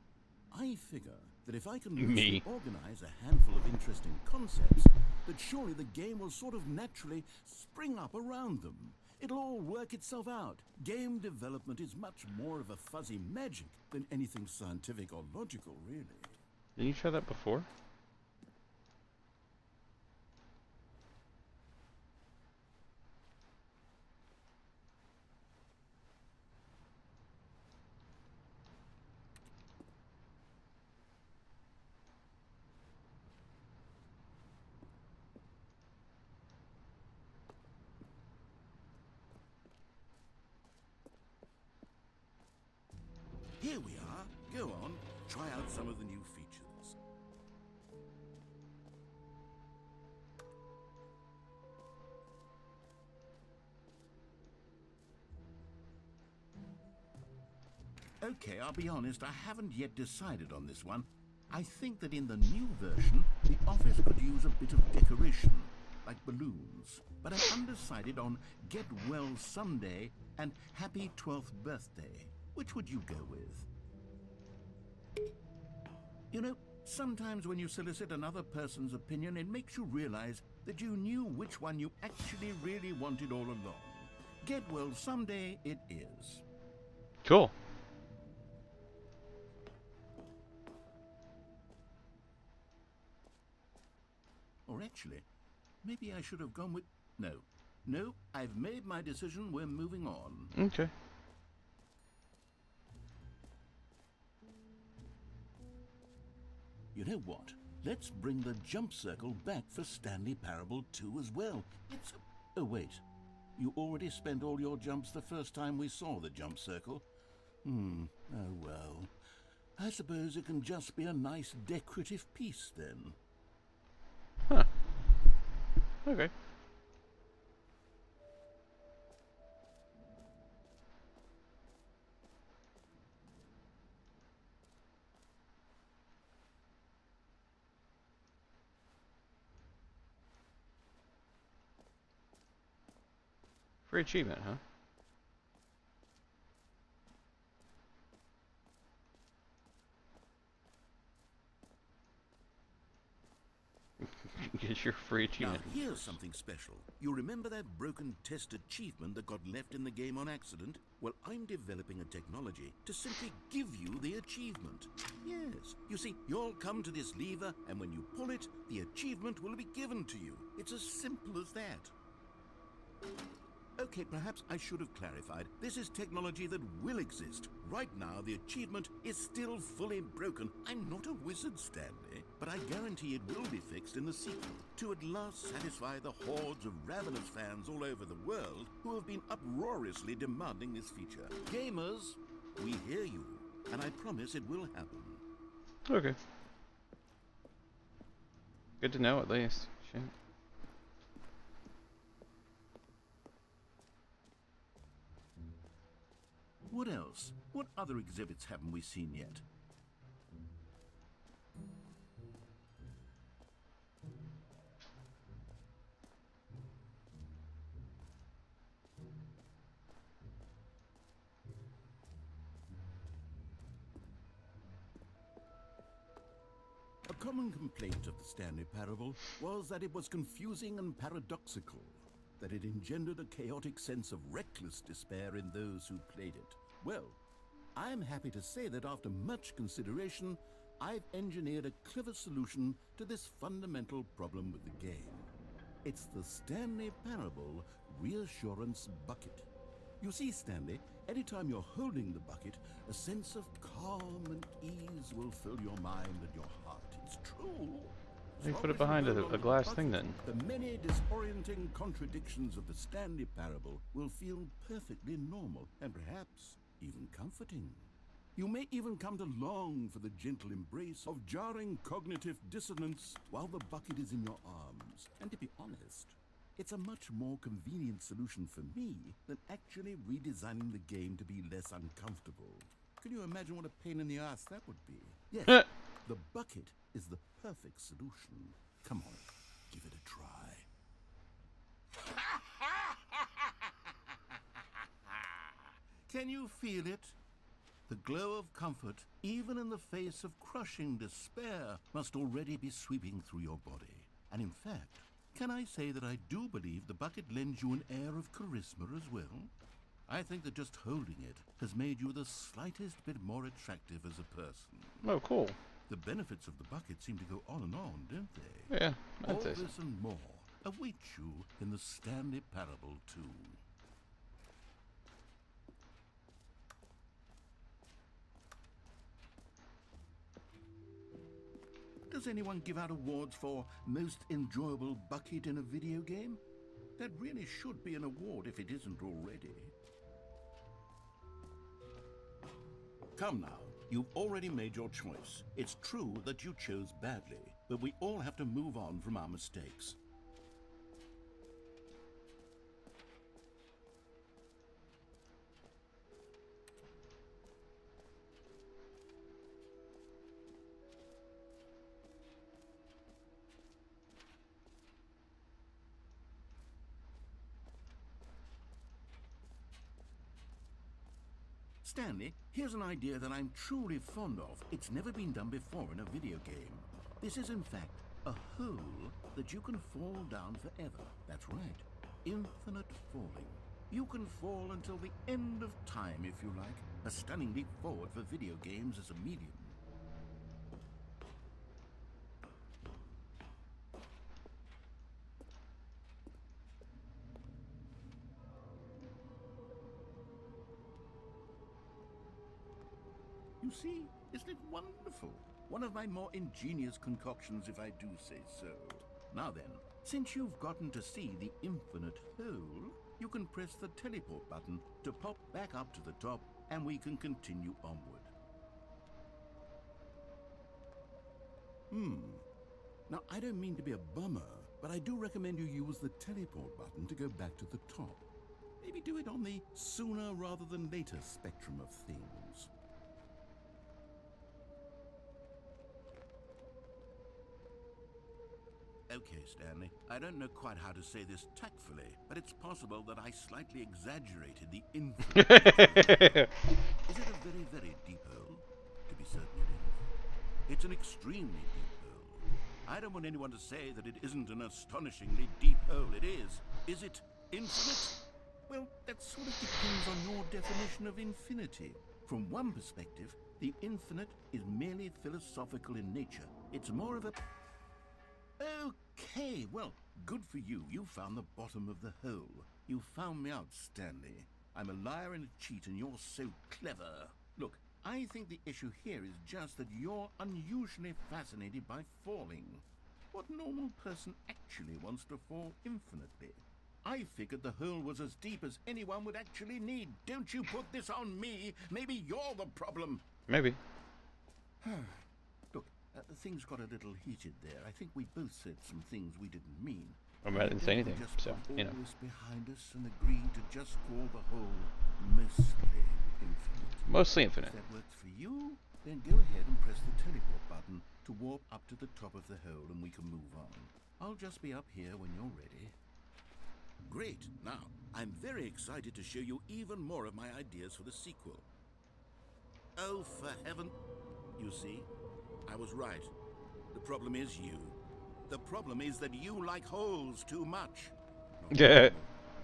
I figure that if I can loosely organize a handful of interesting concepts, that surely the game will sort of naturally spring up around them. It'll all work itself out. Game development is much more of a fuzzy magic than anything scientific or logical, really. Didn't you try that before? Here we are. Go on, try out some of the new features. Okay, I'll be honest, I haven't yet decided on this one. I think that in the new version, the office could use a bit of decoration, like balloons. But I'm undecided on Get Well Someday and Happy 12th Birthday. Which would you go with? You know, sometimes when you solicit another person's opinion, it makes you realize that you knew which one you actually really wanted all along. Get Well Someday it is. Cool. Or actually, maybe I should have gone with... No, I've made my decision. We're moving on. Okay. You know what? Let's bring the jump circle back for Stanley Parable 2 as well. It's a... Oh, wait. You already spent all your jumps the first time we saw the jump circle? Oh well. I suppose it can just be a nice decorative piece then. Huh. Okay. For achievement, huh? Get your free achievement. Now, here's something special. You remember that broken test achievement that got left in the game on accident? Well, I'm developing a technology to simply give you the achievement. Yes, you see, you'll come to this lever, and when you pull it, the achievement will be given to you. It's as simple as that. Okay, perhaps I should have clarified. This is technology that will exist. Right now, the achievement is still fully broken. I'm not a wizard, Stanley, but I guarantee it will be fixed in the sequel to at last satisfy the hordes of ravenous fans all over the world who have been uproariously demanding this feature. Gamers, we hear you, and I promise it will happen. Okay. Good to know at least. Shit. What else? What other exhibits haven't we seen yet? A common complaint of the Stanley Parable was that it was confusing and paradoxical, that it engendered a chaotic sense of reckless despair in those who played it. Well, I'm happy to say that after much consideration, I've engineered a clever solution to this fundamental problem with the game. It's the Stanley Parable Reassurance Bucket. You see, Stanley, anytime you're holding the bucket, a sense of calm and ease will fill your mind and your heart. It's true. You put it behind a glass thing then. The many disorienting contradictions of the Stanley Parable will feel perfectly normal and perhaps even comforting. You may even come to long for the gentle embrace of jarring cognitive dissonance while the bucket is in your arms. And to be honest, it's a much more convenient solution for me than actually redesigning the game to be less uncomfortable. Can you imagine what a pain in the ass that would be? Yes, the bucket is the perfect solution. Come on, give it a try. Can you feel it? The glow of comfort, even in the face of crushing despair, must already be sweeping through your body. And in fact, can I say that I do believe the bucket lends you an air of charisma as well? I think that just holding it has made you the slightest bit more attractive as a person. Oh, cool. The benefits of the bucket seem to go on and on, don't they? Yeah, All I'd say so. this and more await you in the Stanley Parable 2. Does anyone give out awards for most enjoyable bucket in a video game? That really should be an award if it isn't already. Come now, you've already made your choice. It's true that you chose badly, but we all have to move on from our mistakes. Stanley, here's an idea that I'm truly fond of. It's never been done before in a video game. This is in fact a hole that you can fall down forever. That's right. Infinite falling. You can fall until the end of time if you like. A stunning leap forward for video games as a medium. You see, isn't it wonderful? One of my more ingenious concoctions, if I do say so. Now then, since you've gotten to see the infinite hole, you can press the teleport button to pop back up to the top, and we can continue onward. Now, I don't mean to be a bummer, but I do recommend you use the teleport button to go back to the top. Maybe do it on the sooner rather than later spectrum of things. Okay, Stanley, I don't know quite how to say this tactfully, but it's possible that I slightly exaggerated the infinite. Is it a very, very deep hole? To be certain it is. It's an extremely deep hole. I don't want anyone to say that it isn't an astonishingly deep hole. It is. Is it infinite? Well, that sort of depends on your definition of infinity. From one perspective, the infinite is merely philosophical in nature. It's more of a... Okay, well, good for you. You found the bottom of the hole. You found me out, Stanley. I'm a liar and a cheat, and you're so clever. Look, I think the issue here is just that you're unusually fascinated by falling. What normal person actually wants to fall infinitely? I figured the hole was as deep as anyone would actually need. Don't you put this on me. Maybe you're the problem. Maybe. Look, things got a little heated there. I think we both said some things we didn't mean. I didn't say anything, Just so, put you all know. this behind us and agreed to just call the hole mostly infinite. Mostly infinite. If that works for you, then go ahead and press the teleport button to warp up to the top of the hole and we can move on. I'll just be up here when you're ready. Great. Now, I'm very excited to show you even more of my ideas for the sequel. Oh, for heaven... You see, I was right. The problem is you. The problem is that you like holes too much. Yeah.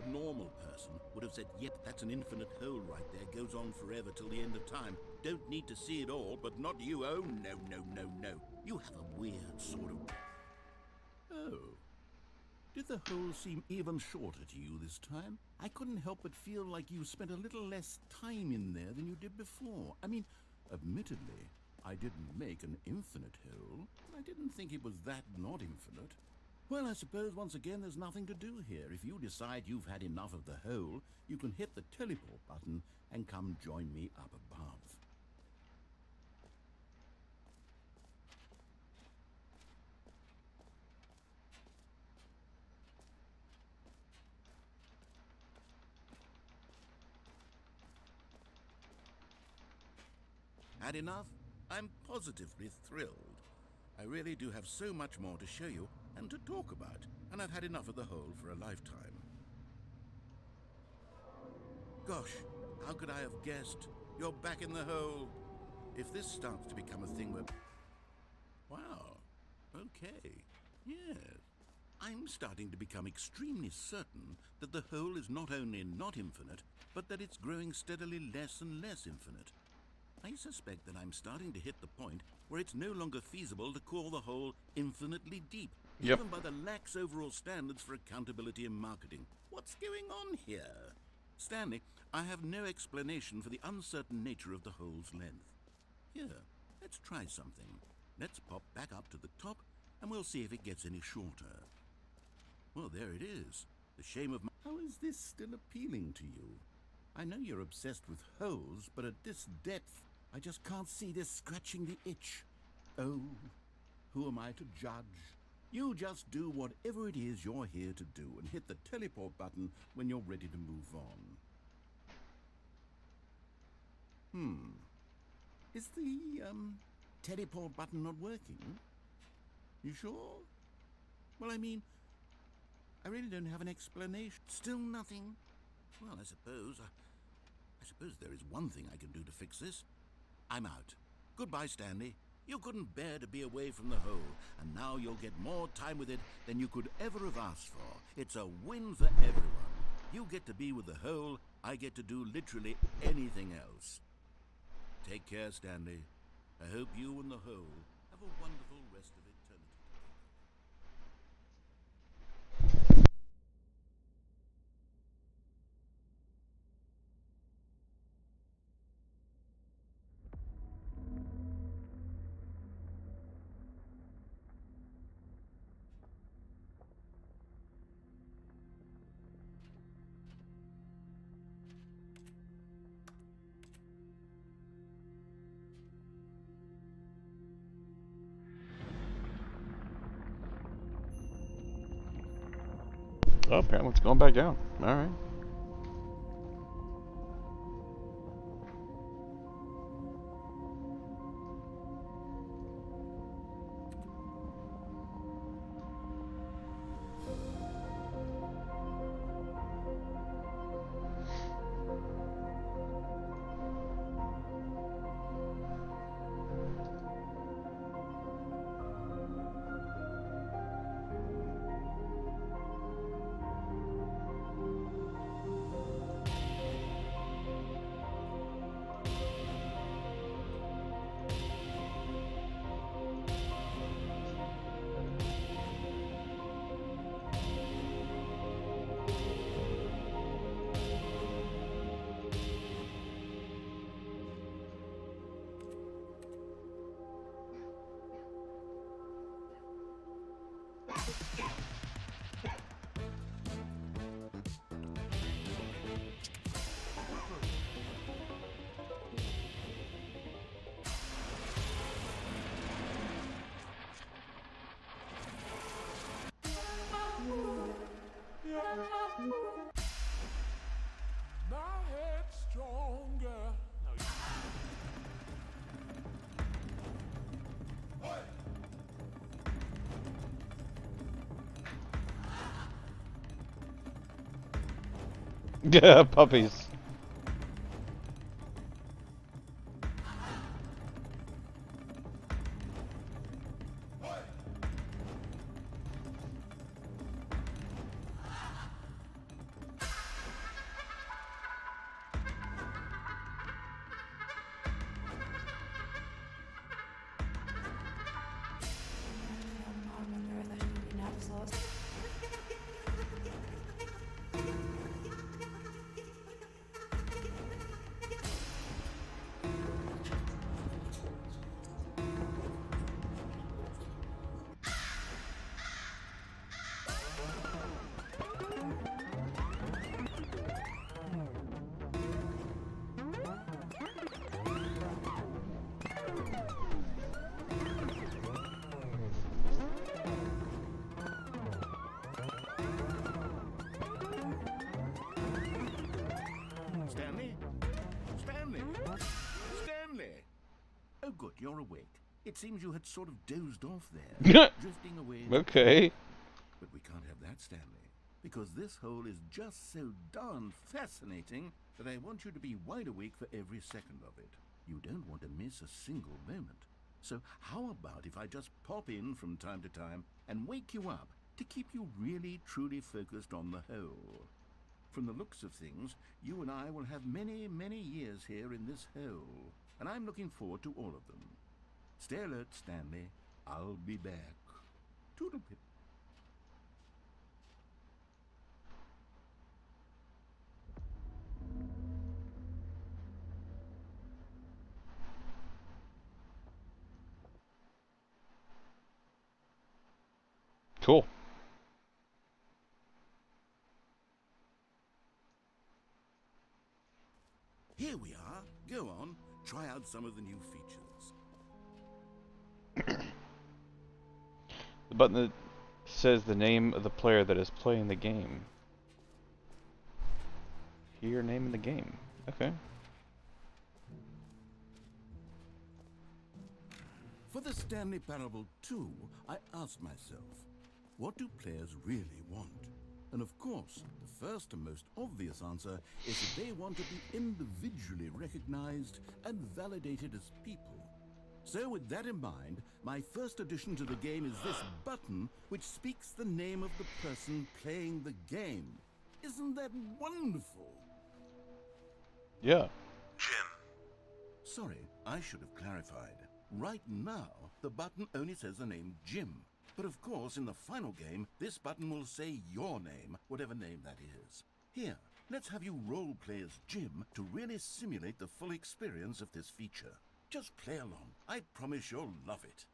A normal person would have said, yep, that's an infinite hole right there, goes on forever till the end of time. Don't need to see it all, but not you. Oh, no, no, no, no. You have a weird sort of... Oh. Did the hole seem even shorter to you this time? I couldn't help but feel like you spent a little less time in there than you did before. I mean, admittedly, I didn't make an infinite hole. I didn't think it was that not infinite. Well, I suppose once again there's nothing to do here. If you decide you've had enough of the hole, you can hit the teleport button and come join me up above. Had enough? I'm positively thrilled. I really do have so much more to show you and to talk about, and I've had enough of the hole for a lifetime. Gosh, how could I have guessed? You're back in the hole. If this starts to become a thing where... Wow, okay, yes. I'm starting to become extremely certain that the hole is not only not infinite, but that it's growing steadily less and less infinite. I suspect that I'm starting to hit the point where it's no longer feasible to call the hole infinitely deep, even by the lax overall standards for accountability in marketing. What's going on here? Stanley, I have no explanation for the uncertain nature of the hole's length. Here, let's try something. Let's pop back up to the top, and we'll see if it gets any shorter. Well, there it is. The shame of my... How is this still appealing to you? I know you're obsessed with holes, but at this depth, I just can't see this scratching the itch. Oh, who am I to judge? You just do whatever it is you're here to do and hit the teleport button when you're ready to move on. Is the, teleport button not working? You sure? Well, I mean, I really don't have an explanation. Still nothing? Well, I suppose there is one thing I can do to fix this. I'm out. Goodbye, Stanley. You couldn't bear to be away from the hole, and now you'll get more time with it than you could ever have asked for. It's a win for everyone. You get to be with the hole, I get to do literally anything else. Take care, Stanley. I hope you and the hole have a wonderful rest of eternity. Oh, apparently it's going back down. Alright. My head's stronger. Yeah, puppies. Stanley? Stanley? Stanley! Oh, good, you're awake. It seems you had sort of dozed off there, drifting away. Okay. But we can't have that, Stanley, because this hole is just so darn fascinating that I want you to be wide awake for every second of it. You don't want to miss a single moment. So how about if I just pop in from time to time and wake you up to keep you really, truly focused on the hole? From the looks of things, you and I will have many, many years here in this hole, and I'm looking forward to all of them. Stay alert, Stanley. I'll be back. Toodle-pip. Cool. Here we are. Go on. Try out some of the new features. The button that says the name of the player that is playing the game. Here, name in the game. Okay. For the Stanley Parable 2, I asked myself, what do players really want? And of course, the first and most obvious answer is that they want to be individually recognized and validated as people. So with that in mind, my first addition to the game is this button, which speaks the name of the person playing the game. Isn't that wonderful? Yeah. Jim. Sorry, I should have clarified. Right now, the button only says the name Jim. But of course, in the final game, this button will say your name, whatever name that is. Here, let's have you role-play as Jim to really simulate the full experience of this feature. Just play along. I promise you'll love it.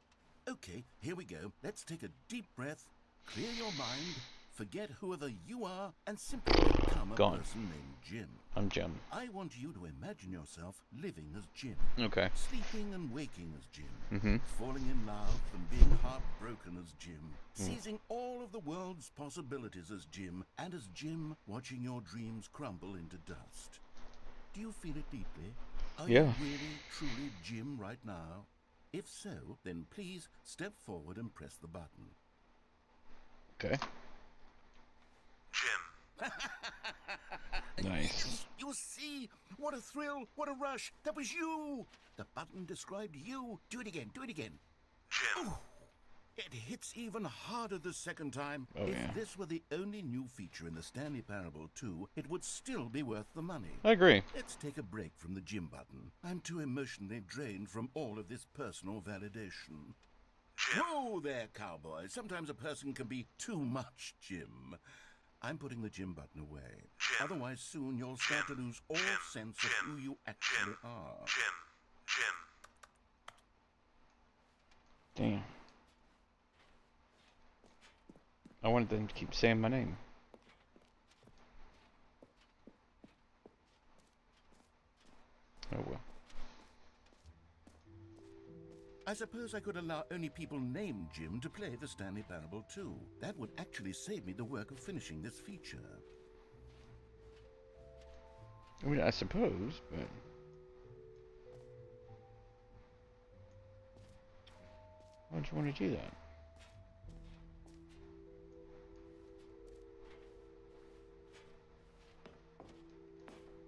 Okay, here we go. Let's take a deep breath, clear your mind, forget whoever you are, and simply become a Gone. person named Jim. I'm Jim. I want you to imagine yourself living as Jim. Okay. Sleeping and waking as Jim. Mm-hmm. Falling in love and being heartbroken as Jim. Seizing all of the world's possibilities as Jim. And as Jim, watching your dreams crumble into dust. Do you feel it deeply? Are Yeah. you really, truly Jim right now? If so, then please step forward and press the button. Okay. Jim. Nice. You see? What a thrill! What a rush! That was you! The button described you. Do it again. Do it again. Jim. Oh, it hits even harder the second time. Oh, If yeah. this were the only new feature in the Stanley Parable 2, it would still be worth the money. I agree. Let's take a break from the Jim button. I'm too emotionally drained from all of this personal validation. Jim. Whoa there, cowboy. Sometimes a person can be too much Jim. I'm putting the Jim button away. Jim. Otherwise, soon you'll start to lose all Jim. sense of Jim. who you actually Jim. are. Jim. Damn. I wanted them to keep saying my name. Oh well. I suppose I could allow only people named Jim to play the Stanley Parable too. That would actually save me the work of finishing this feature. I mean, I suppose, but why'd you want to do that?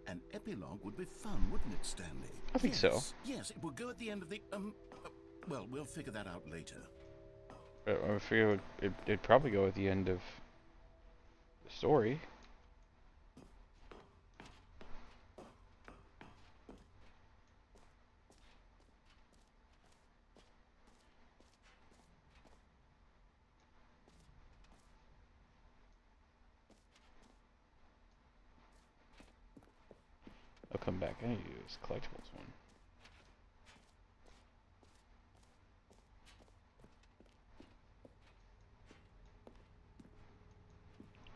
An epilogue would be fun, wouldn't it, Stanley? I think so. Yes, it would go at the end of the, well, we'll figure that out later. I figure it'd probably go at the end of the story. I'll come back. I need to do this collectibles one.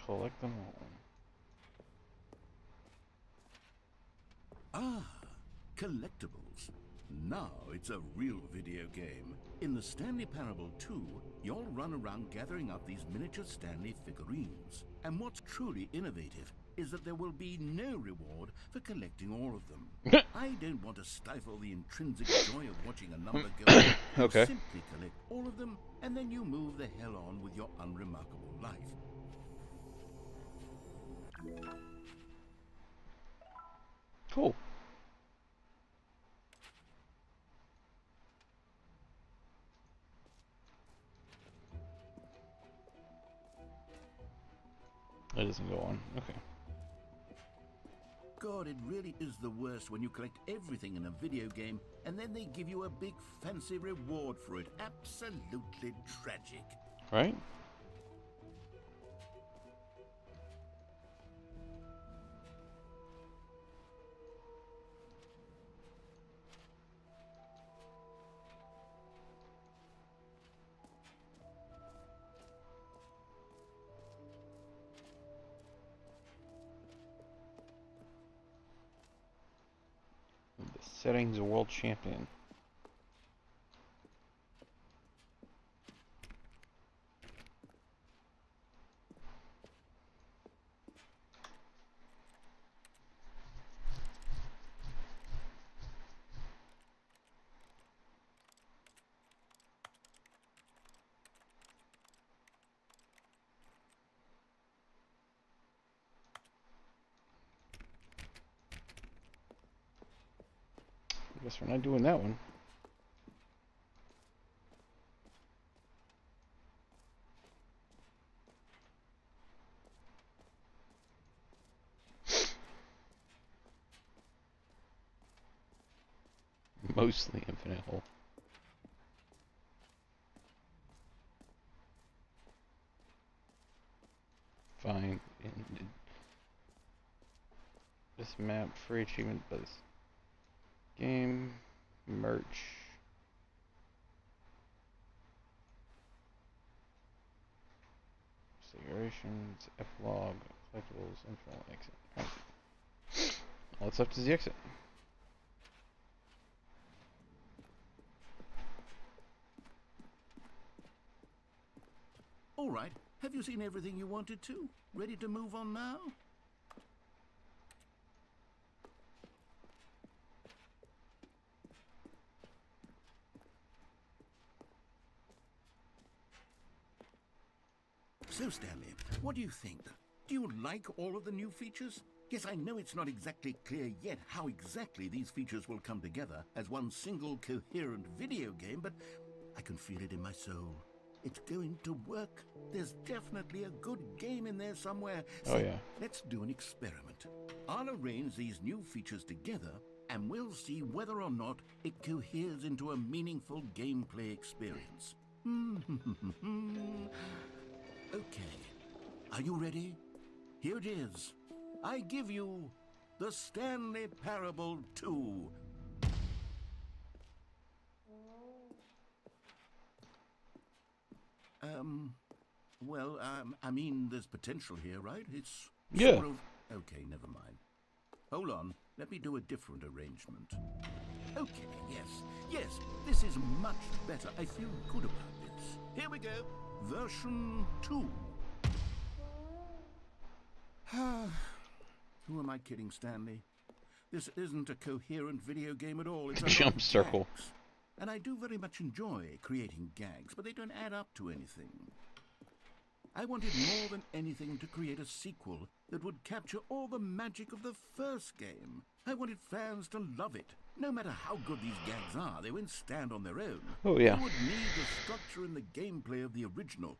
Collect them all. Ah, Collectibles. Now it's a real video game. In the Stanley Parable 2, you'll run around gathering up these miniature Stanley figurines. And what's truly innovative is that there will be no reward for collecting all of them. I don't want to stifle the intrinsic joy of watching a number go up. You Okay. simply collect all of them, and then you move the hell on with your unremarkable life. Cool. That doesn't go on. Okay. God, it really is the worst when you collect everything in a video game and then they give you a big fancy reward for it. Absolutely tragic. Right? The settings a world champion. Guess we're not doing that one. Mostly infinite hole. Fine. Ended. This map free achievement by this game merch. Configurations, epilogue, collectibles, info, exit. Right. All that's left is the exit. All right, have you seen everything you wanted to? Ready to move on now? So, Stanley, what do you think? Do you like all of the new features? Yes, I know it's not exactly clear yet how exactly these features will come together as one single coherent video game, but I can feel it in my soul. It's going to work. There's definitely a good game in there somewhere. So Oh yeah. let's do an experiment. I'll arrange these new features together, and we'll see whether or not it coheres into a meaningful gameplay experience. Okay, are you ready? Here it is. I give you the Stanley Parable 2. Well, I mean, there's potential here, right? It's Yeah. sort of... Okay, never mind. Hold on. Let me do a different arrangement. Okay, yes, this is much better. I feel good about this. Here we go. Version 2. Who am I kidding, Stanley? This isn't a coherent video game at all. It's a Jump lot of circle. gags. And I do very much enjoy creating gags, but they don't add up to anything. I wanted more than anything to create a sequel that would capture all the magic of the first game. I wanted fans to love it. No matter how good these gags are, they won't stand on their own. Oh, yeah. They would need the structure and the gameplay of the original.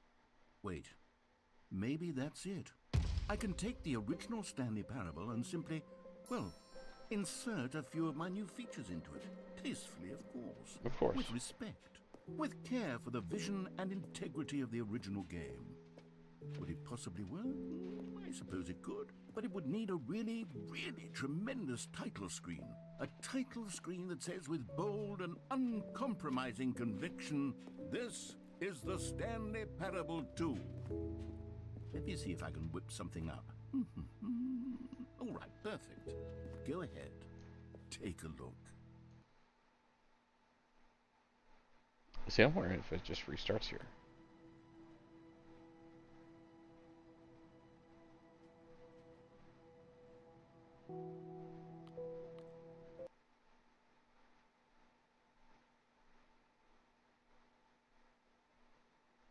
Wait, maybe that's it. I can take the original Stanley Parable and simply, well, insert a few of my new features into it. Tastefully, of course. Of course. With respect. With care for the vision and integrity of the original game. Would it possibly work? I suppose it could. But it would need a really, really tremendous title screen. A title screen that says with bold and uncompromising conviction, "This is the Stanley Parable 2. Let me see if I can whip something up. All right, perfect. Go ahead. Take a look. See, I'm wondering if it just restarts here.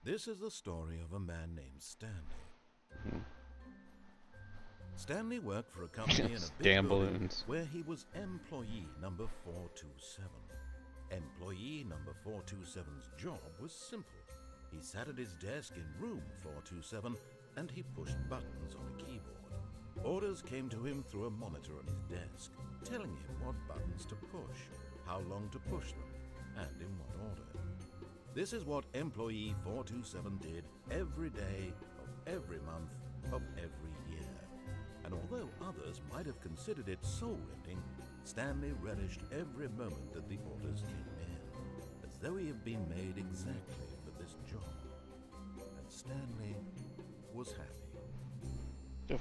This is the story of a man named Stanley. Stanley worked for a company in a big Damn building balloons. where he was employee number 427. Employee number 427's job was simple. He sat at his desk in room 427 and he pushed buttons on a keyboard. Orders came to him through a monitor on his desk, telling him what buttons to push, how long to push them, and in what order. This is what employee 427 did every day of every month of every year. And although others might have considered it soul-rending, Stanley relished every moment that the orders came in, as though he had been made exactly for this job. And Stanley was happy.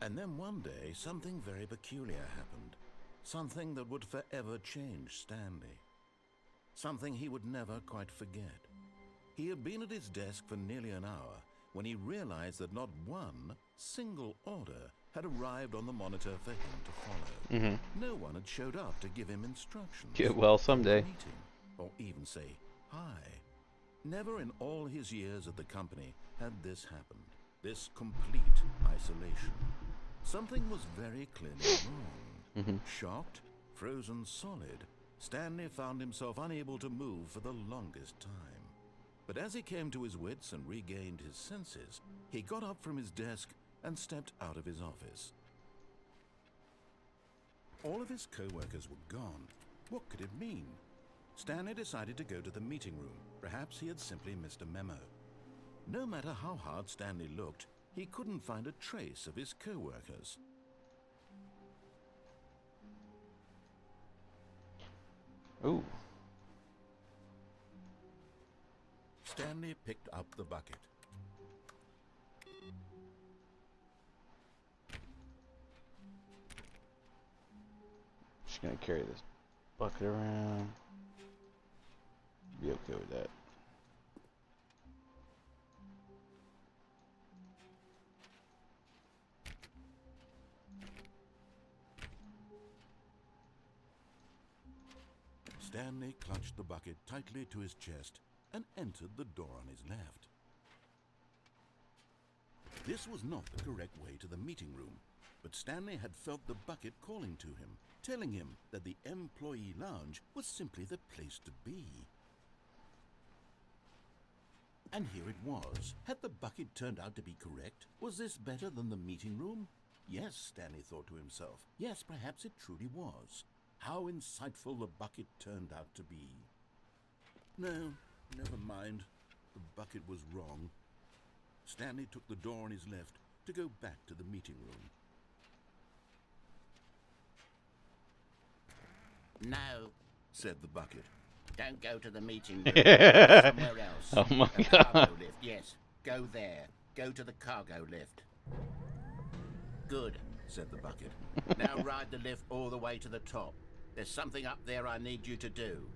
And then one day, something very peculiar happened. Something that would forever change Stanley. Something he would never quite forget. He had been at his desk for nearly an hour when he realized that not one single order had arrived on the monitor for him to follow. No one had showed up to give him instructions. Get well someday. Meeting, or even say hi. Never in all his years at the company had this happened. This complete isolation. Something was very clearly wrong. Shocked, frozen solid, Stanley found himself unable to move for the longest time. But as he came to his wits and regained his senses, he got up from his desk and stepped out of his office. All of his co-workers were gone. What could it mean? Stanley decided to go to the meeting room. Perhaps he had simply missed a memo. No matter how hard Stanley looked, he couldn't find a trace of his co-workers. Ooh. Stanley picked up the bucket. Just gonna carry this bucket around. Be okay with that. Stanley clutched the bucket tightly to his chest and entered the door on his left. This was not the correct way to the meeting room, but Stanley had felt the bucket calling to him, telling him that the employee lounge was simply the place to be. And here it was. Had the bucket turned out to be correct? Was this better than the meeting room? Yes, Stanley thought to himself. Yes, perhaps it truly was. How insightful the bucket turned out to be. No, never mind. The bucket was wrong. Stanley took the door on his left to go back to the meeting room. No, said the bucket. Don't go to the meeting room. Go somewhere else. Oh my A god. cargo lift, yes. Go there. Go to the cargo lift. Good, said the bucket. Now ride the lift all the way to the top. There's something up there I need you to do.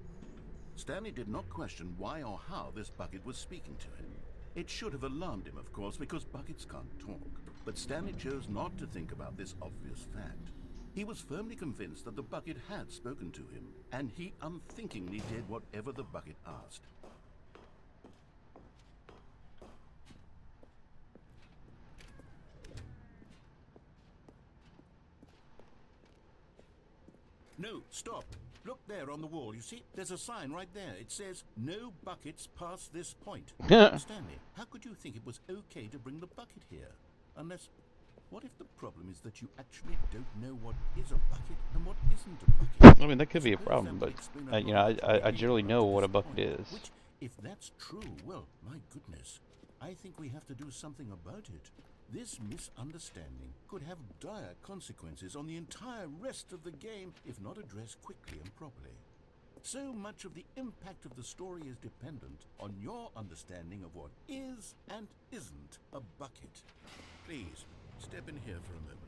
Stanley did not question why or how this bucket was speaking to him. It should have alarmed him, of course, because buckets can't talk. But Stanley chose not to think about this obvious fact. He was firmly convinced that the bucket had spoken to him, and he unthinkingly did whatever the bucket asked. No, stop. Look there on the wall. You see, there's a sign right there. It says, no buckets past this point. Stanley, how could you think it was okay to bring the bucket here? Unless, what if the problem is that you actually don't know what is a bucket and what isn't a bucket? I mean, that could be a problem, but you know, I generally know what a bucket is. Which, if that's true, well, my goodness, I think we have to do something about it. This misunderstanding could have dire consequences on the entire rest of the game if not addressed quickly and properly. So much of the impact of the story is dependent on your understanding of what is and isn't a bucket. Please, step in here for a moment.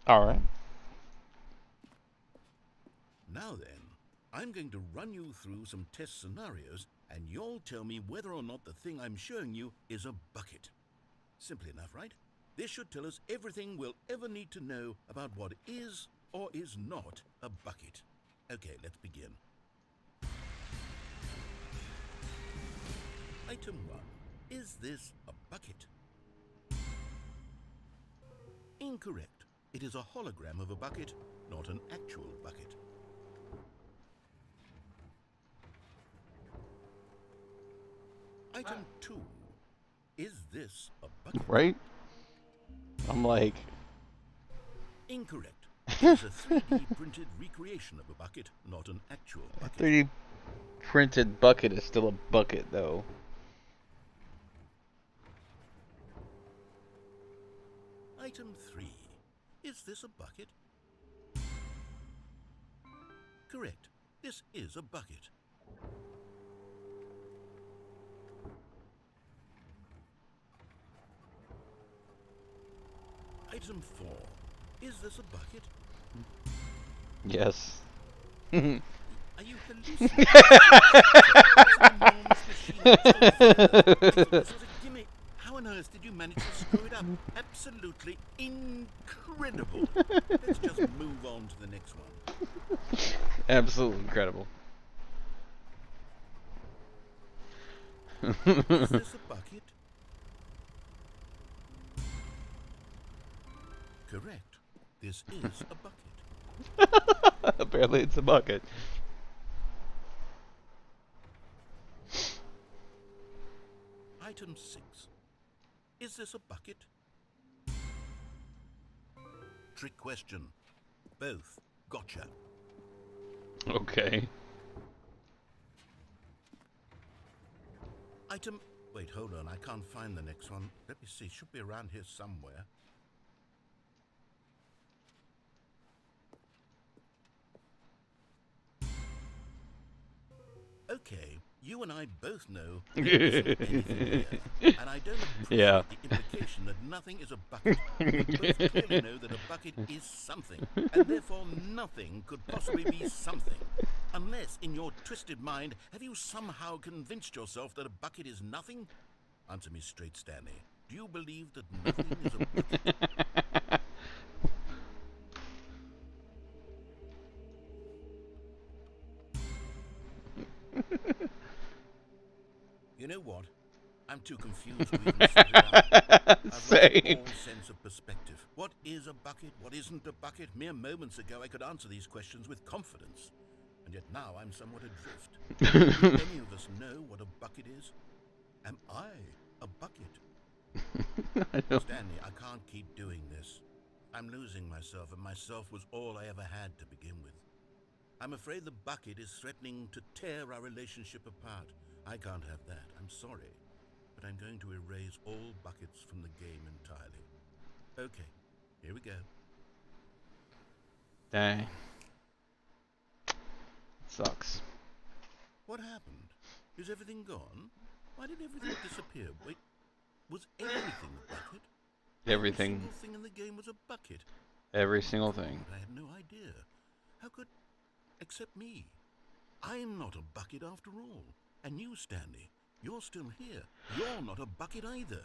Alright. Now then, I'm going to run you through some test scenarios, and you'll tell me whether or not the thing I'm showing you is a bucket. Simple enough, right? This should tell us everything we'll ever need to know about what is or is not a bucket. Okay, let's begin. Item 1. Is this a bucket? Incorrect. It is a hologram of a bucket, not an actual bucket. Item 2. Is this a bucket? Right? I'm like... Incorrect. It is a 3D printed recreation of a bucket, not an actual bucket. 3D printed bucket is still a bucket, though. Item 3. Is this a bucket? Correct. This is a bucket. Item 4. Is this a bucket? Yes. Are you hallucinating? This was a gimmick. How on earth did you manage to screw it up? Absolutely incredible. Let's just move on to the next one. Absolutely incredible. Is this a bucket? Correct. This is a bucket. Apparently it's a bucket. Item 6. Is this a bucket? Trick question. Both. Gotcha. Okay. Item... Wait, hold on. I can't find the next one. Let me see. Should be around here somewhere. Okay, you and I both know there isn't anything here, and I don't appreciate Yeah. the implication that nothing is a bucket. We both clearly know that a bucket is something, and therefore nothing could possibly be something. Unless, in your twisted mind, have you somehow convinced yourself that a bucket is nothing? Answer me straight, Stanley. Do you believe that nothing is a bucket? You know what? I'm too confused to even sort it out. I've lost Same. all sense of perspective. What is a bucket? What isn't a bucket? Mere moments ago I could answer these questions with confidence. And yet now I'm somewhat adrift. Do any of us know what a bucket is? Am I a bucket? Stanley, I can't keep doing this. I'm losing myself, and myself was all I ever had to begin with. I'm afraid the bucket is threatening to tear our relationship apart. I can't have that. I'm sorry. But I'm going to erase all buckets from the game entirely. Okay, here we go. Dang. Sucks. What happened? Is everything gone? Why did everything disappear? Wait, was everything a bucket? Everything. Every single thing in the game was a bucket. Every single thing. I had no idea. How could... Except me. I'm not a bucket after all. And you, Stanley, you're still here. You're not a bucket either.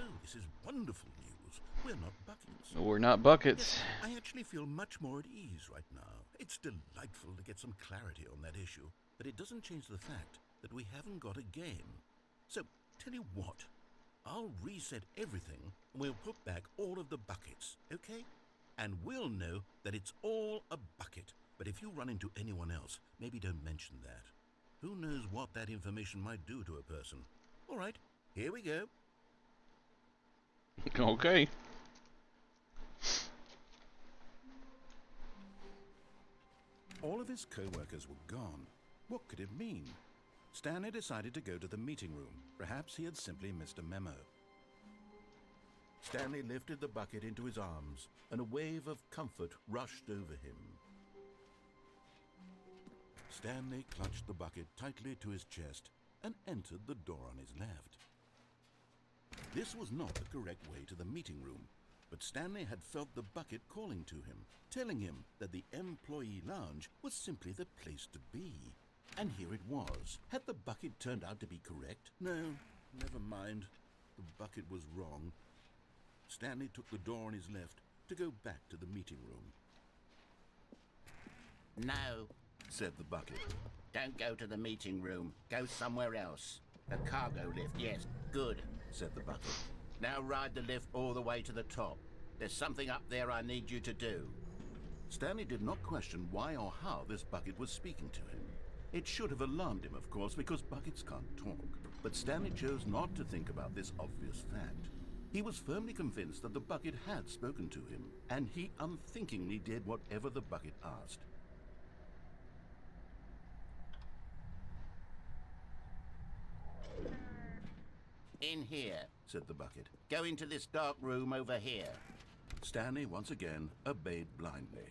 Oh, this is wonderful news. We're not buckets. We're not buckets. Yes, I actually feel much more at ease right now. It's delightful to get some clarity on that issue, but it doesn't change the fact that we haven't got a game. So, tell you what, I'll reset everything and we'll put back all of the buckets, okay? And we'll know that it's all a bucket. But if you run into anyone else, maybe don't mention that. Who knows what that information might do to a person. All right, here we go. Okay. All of his co-workers were gone. What could it mean? Stanley decided to go to the meeting room. Perhaps he had simply missed a memo. Stanley lifted the bucket into his arms, and a wave of comfort rushed over him. Stanley clutched the bucket tightly to his chest and entered the door on his left. This was not the correct way to the meeting room, but Stanley had felt the bucket calling to him, telling him that the employee lounge was simply the place to be. And here it was. Had the bucket turned out to be correct? No, never mind. The bucket was wrong. Stanley took the door on his left to go back to the meeting room. No, said the bucket. don't go to the meeting room. Go somewhere else. The cargo lift, yes, good, said the bucket. Now ride the lift all the way to the top. There's something up there I need you to do. Stanley did not question why or how this bucket was speaking to him. It should have alarmed him, of course, because buckets can't talk. But Stanley chose not to think about this obvious fact. He was firmly convinced that the bucket had spoken to him, and he unthinkingly did whatever the bucket asked. In here, said the bucket. go into this dark room over here. Stanley once again obeyed blindly.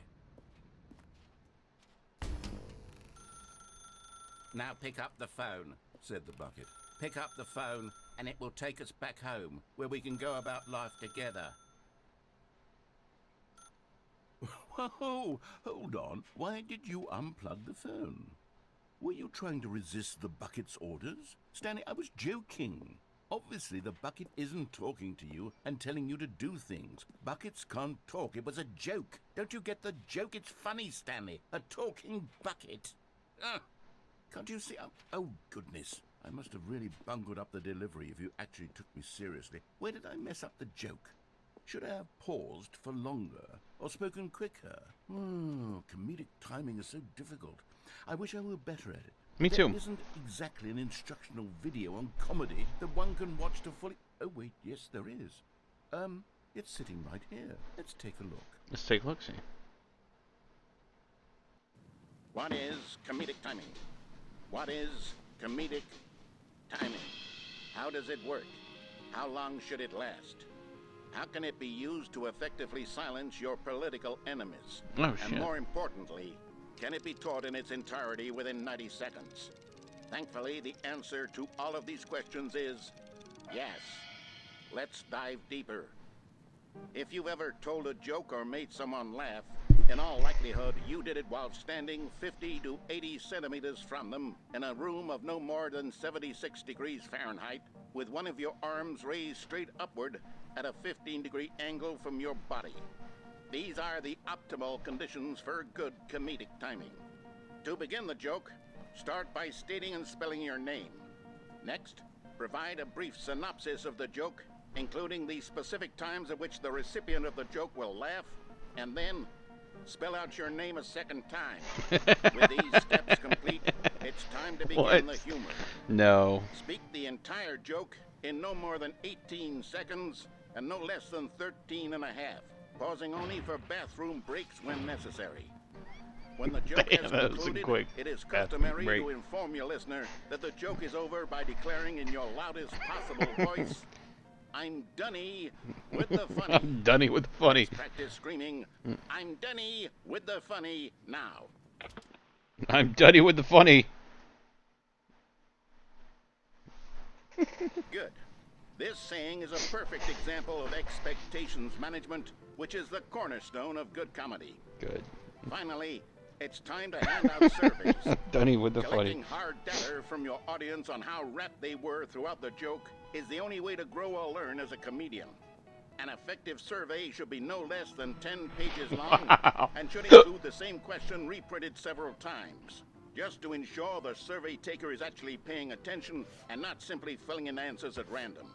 Now pick up the phone, said the bucket. Pick up the phone and it will take us back home, where we can go about life together. Whoa, hold on. Why did you unplug the phone? Were you trying to resist the bucket's orders? Stanley, I was joking. Obviously, the bucket isn't talking to you and telling you to do things. Buckets can't talk. It was a joke. Don't you get the joke? It's funny, Stanley. A talking bucket. Can't you see? Oh, goodness. I must have really bungled up the delivery if you actually took me seriously. Where did I mess up the joke? Should I have paused for longer or spoken quicker? Comedic timing is so difficult. I wish I were better at it. Me too. There isn't exactly an instructional video on comedy that one can watch to fully... Oh, wait, yes, there is. It's sitting right here. Let's take a look. Let's take a look, see. What is comedic timing? What is comedic timing? How does it work? How long should it last? How can it be used to effectively silence your political enemies? Oh, and shit. more importantly, can it be taught in its entirety within 90 seconds? Thankfully, the answer to all of these questions is yes. Let's dive deeper. If you've ever told a joke or made someone laugh, in all likelihood, you did it while standing 50 to 80 centimeters from them in a room of no more than 76 degrees Fahrenheit, with one of your arms raised straight upward at a 15-degree angle from your body. These are the optimal conditions for good comedic timing. To begin the joke, start by stating and spelling your name. Next, provide a brief synopsis of the joke, including the specific times at which the recipient of the joke will laugh, and then spell out your name a second time. With these steps complete, it's time to begin the humor. No. Speak the entire joke in no more than 18 seconds and no less than 13 and a half, pausing only for bathroom breaks when necessary. When the joke has concluded, it is customary to inform your listener that the joke is over by declaring in your loudest possible voice, "I'm Dunny with the funny." I'm Dunny with the funny. Let's practice screaming, "I'm Dunny with the funny" now. I'm Duddy with the funny. Good. This saying is a perfect example of expectations management, which is the cornerstone of good comedy. Good. Finally, it's time to hand out surveys. Dunny with the Collecting funny. hard data from your audience on how rapt they were throughout the joke is the only way to grow or learn as a comedian. An effective survey should be no less than 10 pages long and should include the same question reprinted several times, just to ensure the survey taker is actually paying attention and not simply filling in answers at random.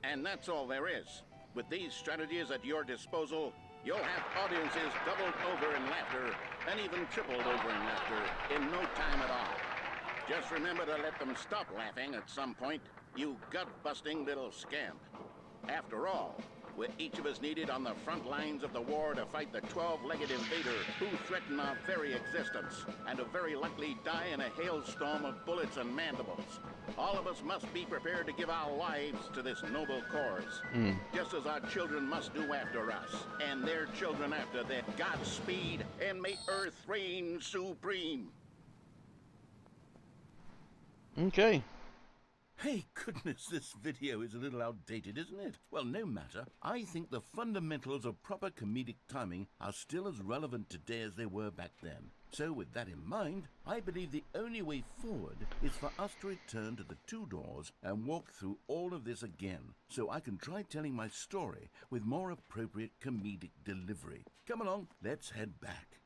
And that's all there is. With these strategies at your disposal, you'll have audiences doubled over in laughter and even tripled over in laughter in no time at all. Just remember to let them stop laughing at some point, you gut-busting little scamp. After all, we're each of us needed on the front lines of the war to fight the 12-legged invader who threaten our very existence and who very likely die in a hailstorm of bullets and mandibles. All of us must be prepared to give our lives to this noble cause, just as our children must do after us, and their children after them. Godspeed, and may Earth reign supreme. Okay. Hey, goodness, this video is a little outdated, isn't it? Well, no matter. I think the fundamentals of proper comedic timing are still as relevant today as they were back then. So with that in mind, I believe the only way forward is for us to return to the two doors and walk through all of this again, so I can try telling my story with more appropriate comedic delivery. Come along, let's head back.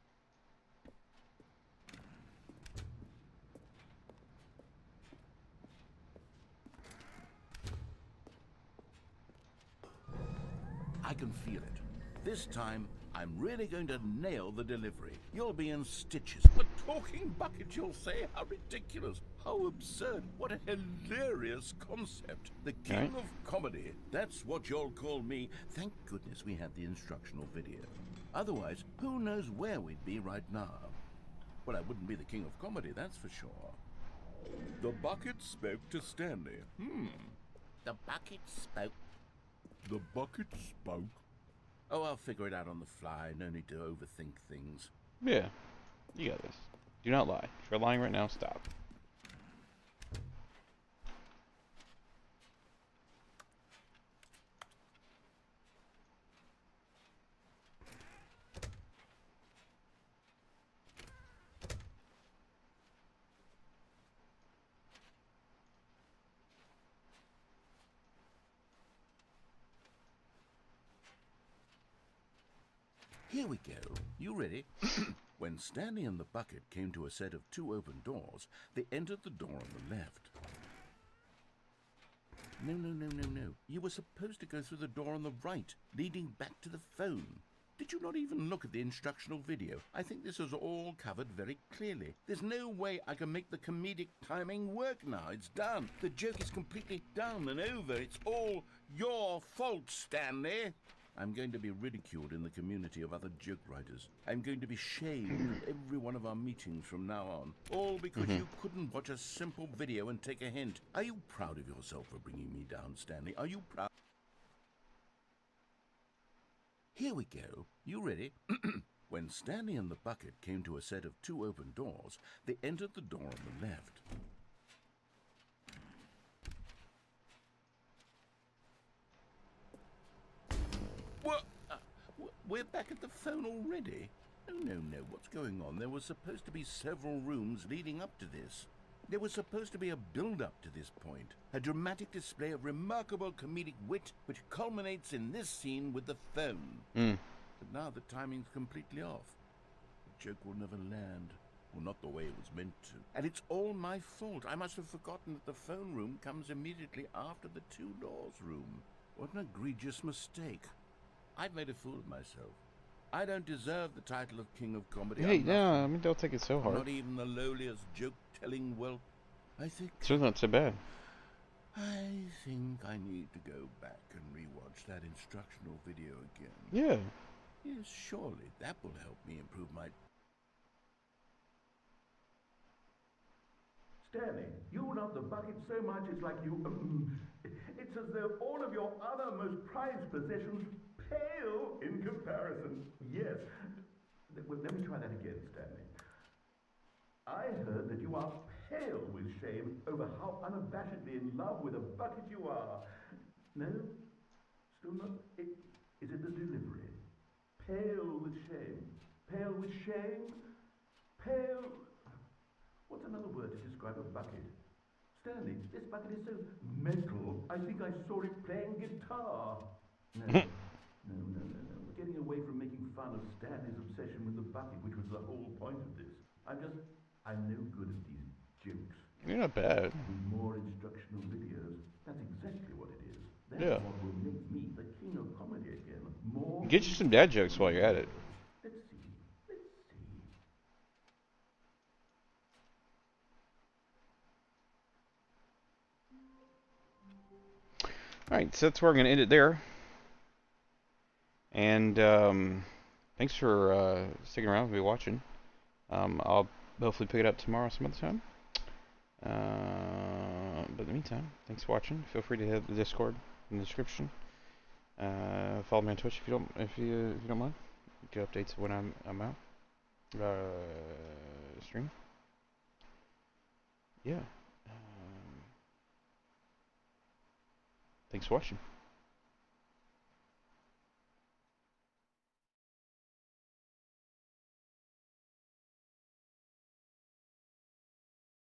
I can feel it. This time, I'm really going to nail the delivery. You'll be in stitches. A talking bucket, you'll say? How ridiculous. How absurd. What a hilarious concept. The king of comedy. That's what you'll call me. Thank goodness we had the instructional video. Otherwise, who knows where we'd be right now. Well, I wouldn't be the king of comedy, that's for sure. The bucket spoke to Stanley. The bucket spoke. The bucket spoke. Oh, I'll figure it out on the fly. No need to overthink things. Yeah. You got this. Do not lie. If you're lying right now, stop. Here we go. You ready? When Stanley and the bucket came to a set of two open doors, they entered the door on the left. No. You were supposed to go through the door on the right, leading back to the phone. Did you not even look at the instructional video? I think this is all covered very clearly. There's no way I can make the comedic timing work now. It's done. The joke is completely done and over. It's all your fault, Stanley. I'm going to be ridiculed in the community of other joke writers. I'm going to be shamed at every one of our meetings from now on. All because you couldn't watch a simple video and take a hint. Are you proud of yourself for bringing me down, Stanley? Are you proud? Here we go. You ready? When Stanley and the bucket came to a set of two open doors, they entered the door on the left. What? We're back at the phone already? No. What's going on? There was supposed to be several rooms leading up to this. There was supposed to be a build-up to this point. A dramatic display of remarkable comedic wit which culminates in this scene with the phone. But now the timing's completely off. The joke will never land. Well, not the way it was meant to. And it's all my fault. I must have forgotten that the phone room comes immediately after the two doors room. What an egregious mistake. I've made a fool of myself. I don't deserve the title of King of Comedy. Hey, yeah, I mean, don't take it so hard. Not even the lowliest joke-telling whelp. I think... It's really not so bad. I think I need to go back and rewatch that instructional video again. Yeah. Yes, surely that will help me improve my... Stanley, you love the bucket so much it's like you... it's as though all of your other most prized possessions pale in comparison. Yes. Let me try that again, Stanley. I heard that you are pale with shame over how unabashedly in love with a bucket you are. No? Still not? Is it the delivery? Pale with shame. Pale with shame? Pale... What's another word to describe a bucket? Stanley, this bucket is so metal. I think I saw it playing guitar. No. No. We're getting away from making fun of Stanley's obsession with the bucket, which was the whole point of this. I'm no good at these jokes. You're not bad. With more instructional videos. That's exactly what it is. That's Yeah. what will make me the king of comedy again. More... Get you some dad jokes while you're at it. Let's see. Alright, so that's where I'm going to end it there. And thanks for sticking around with me watching. I'll hopefully pick it up tomorrow some other time. But in the meantime, thanks for watching. Feel free to hit the Discord in the description. Follow me on Twitch if you don't mind. Get updates when I'm out. Stream. Yeah. Thanks for watching.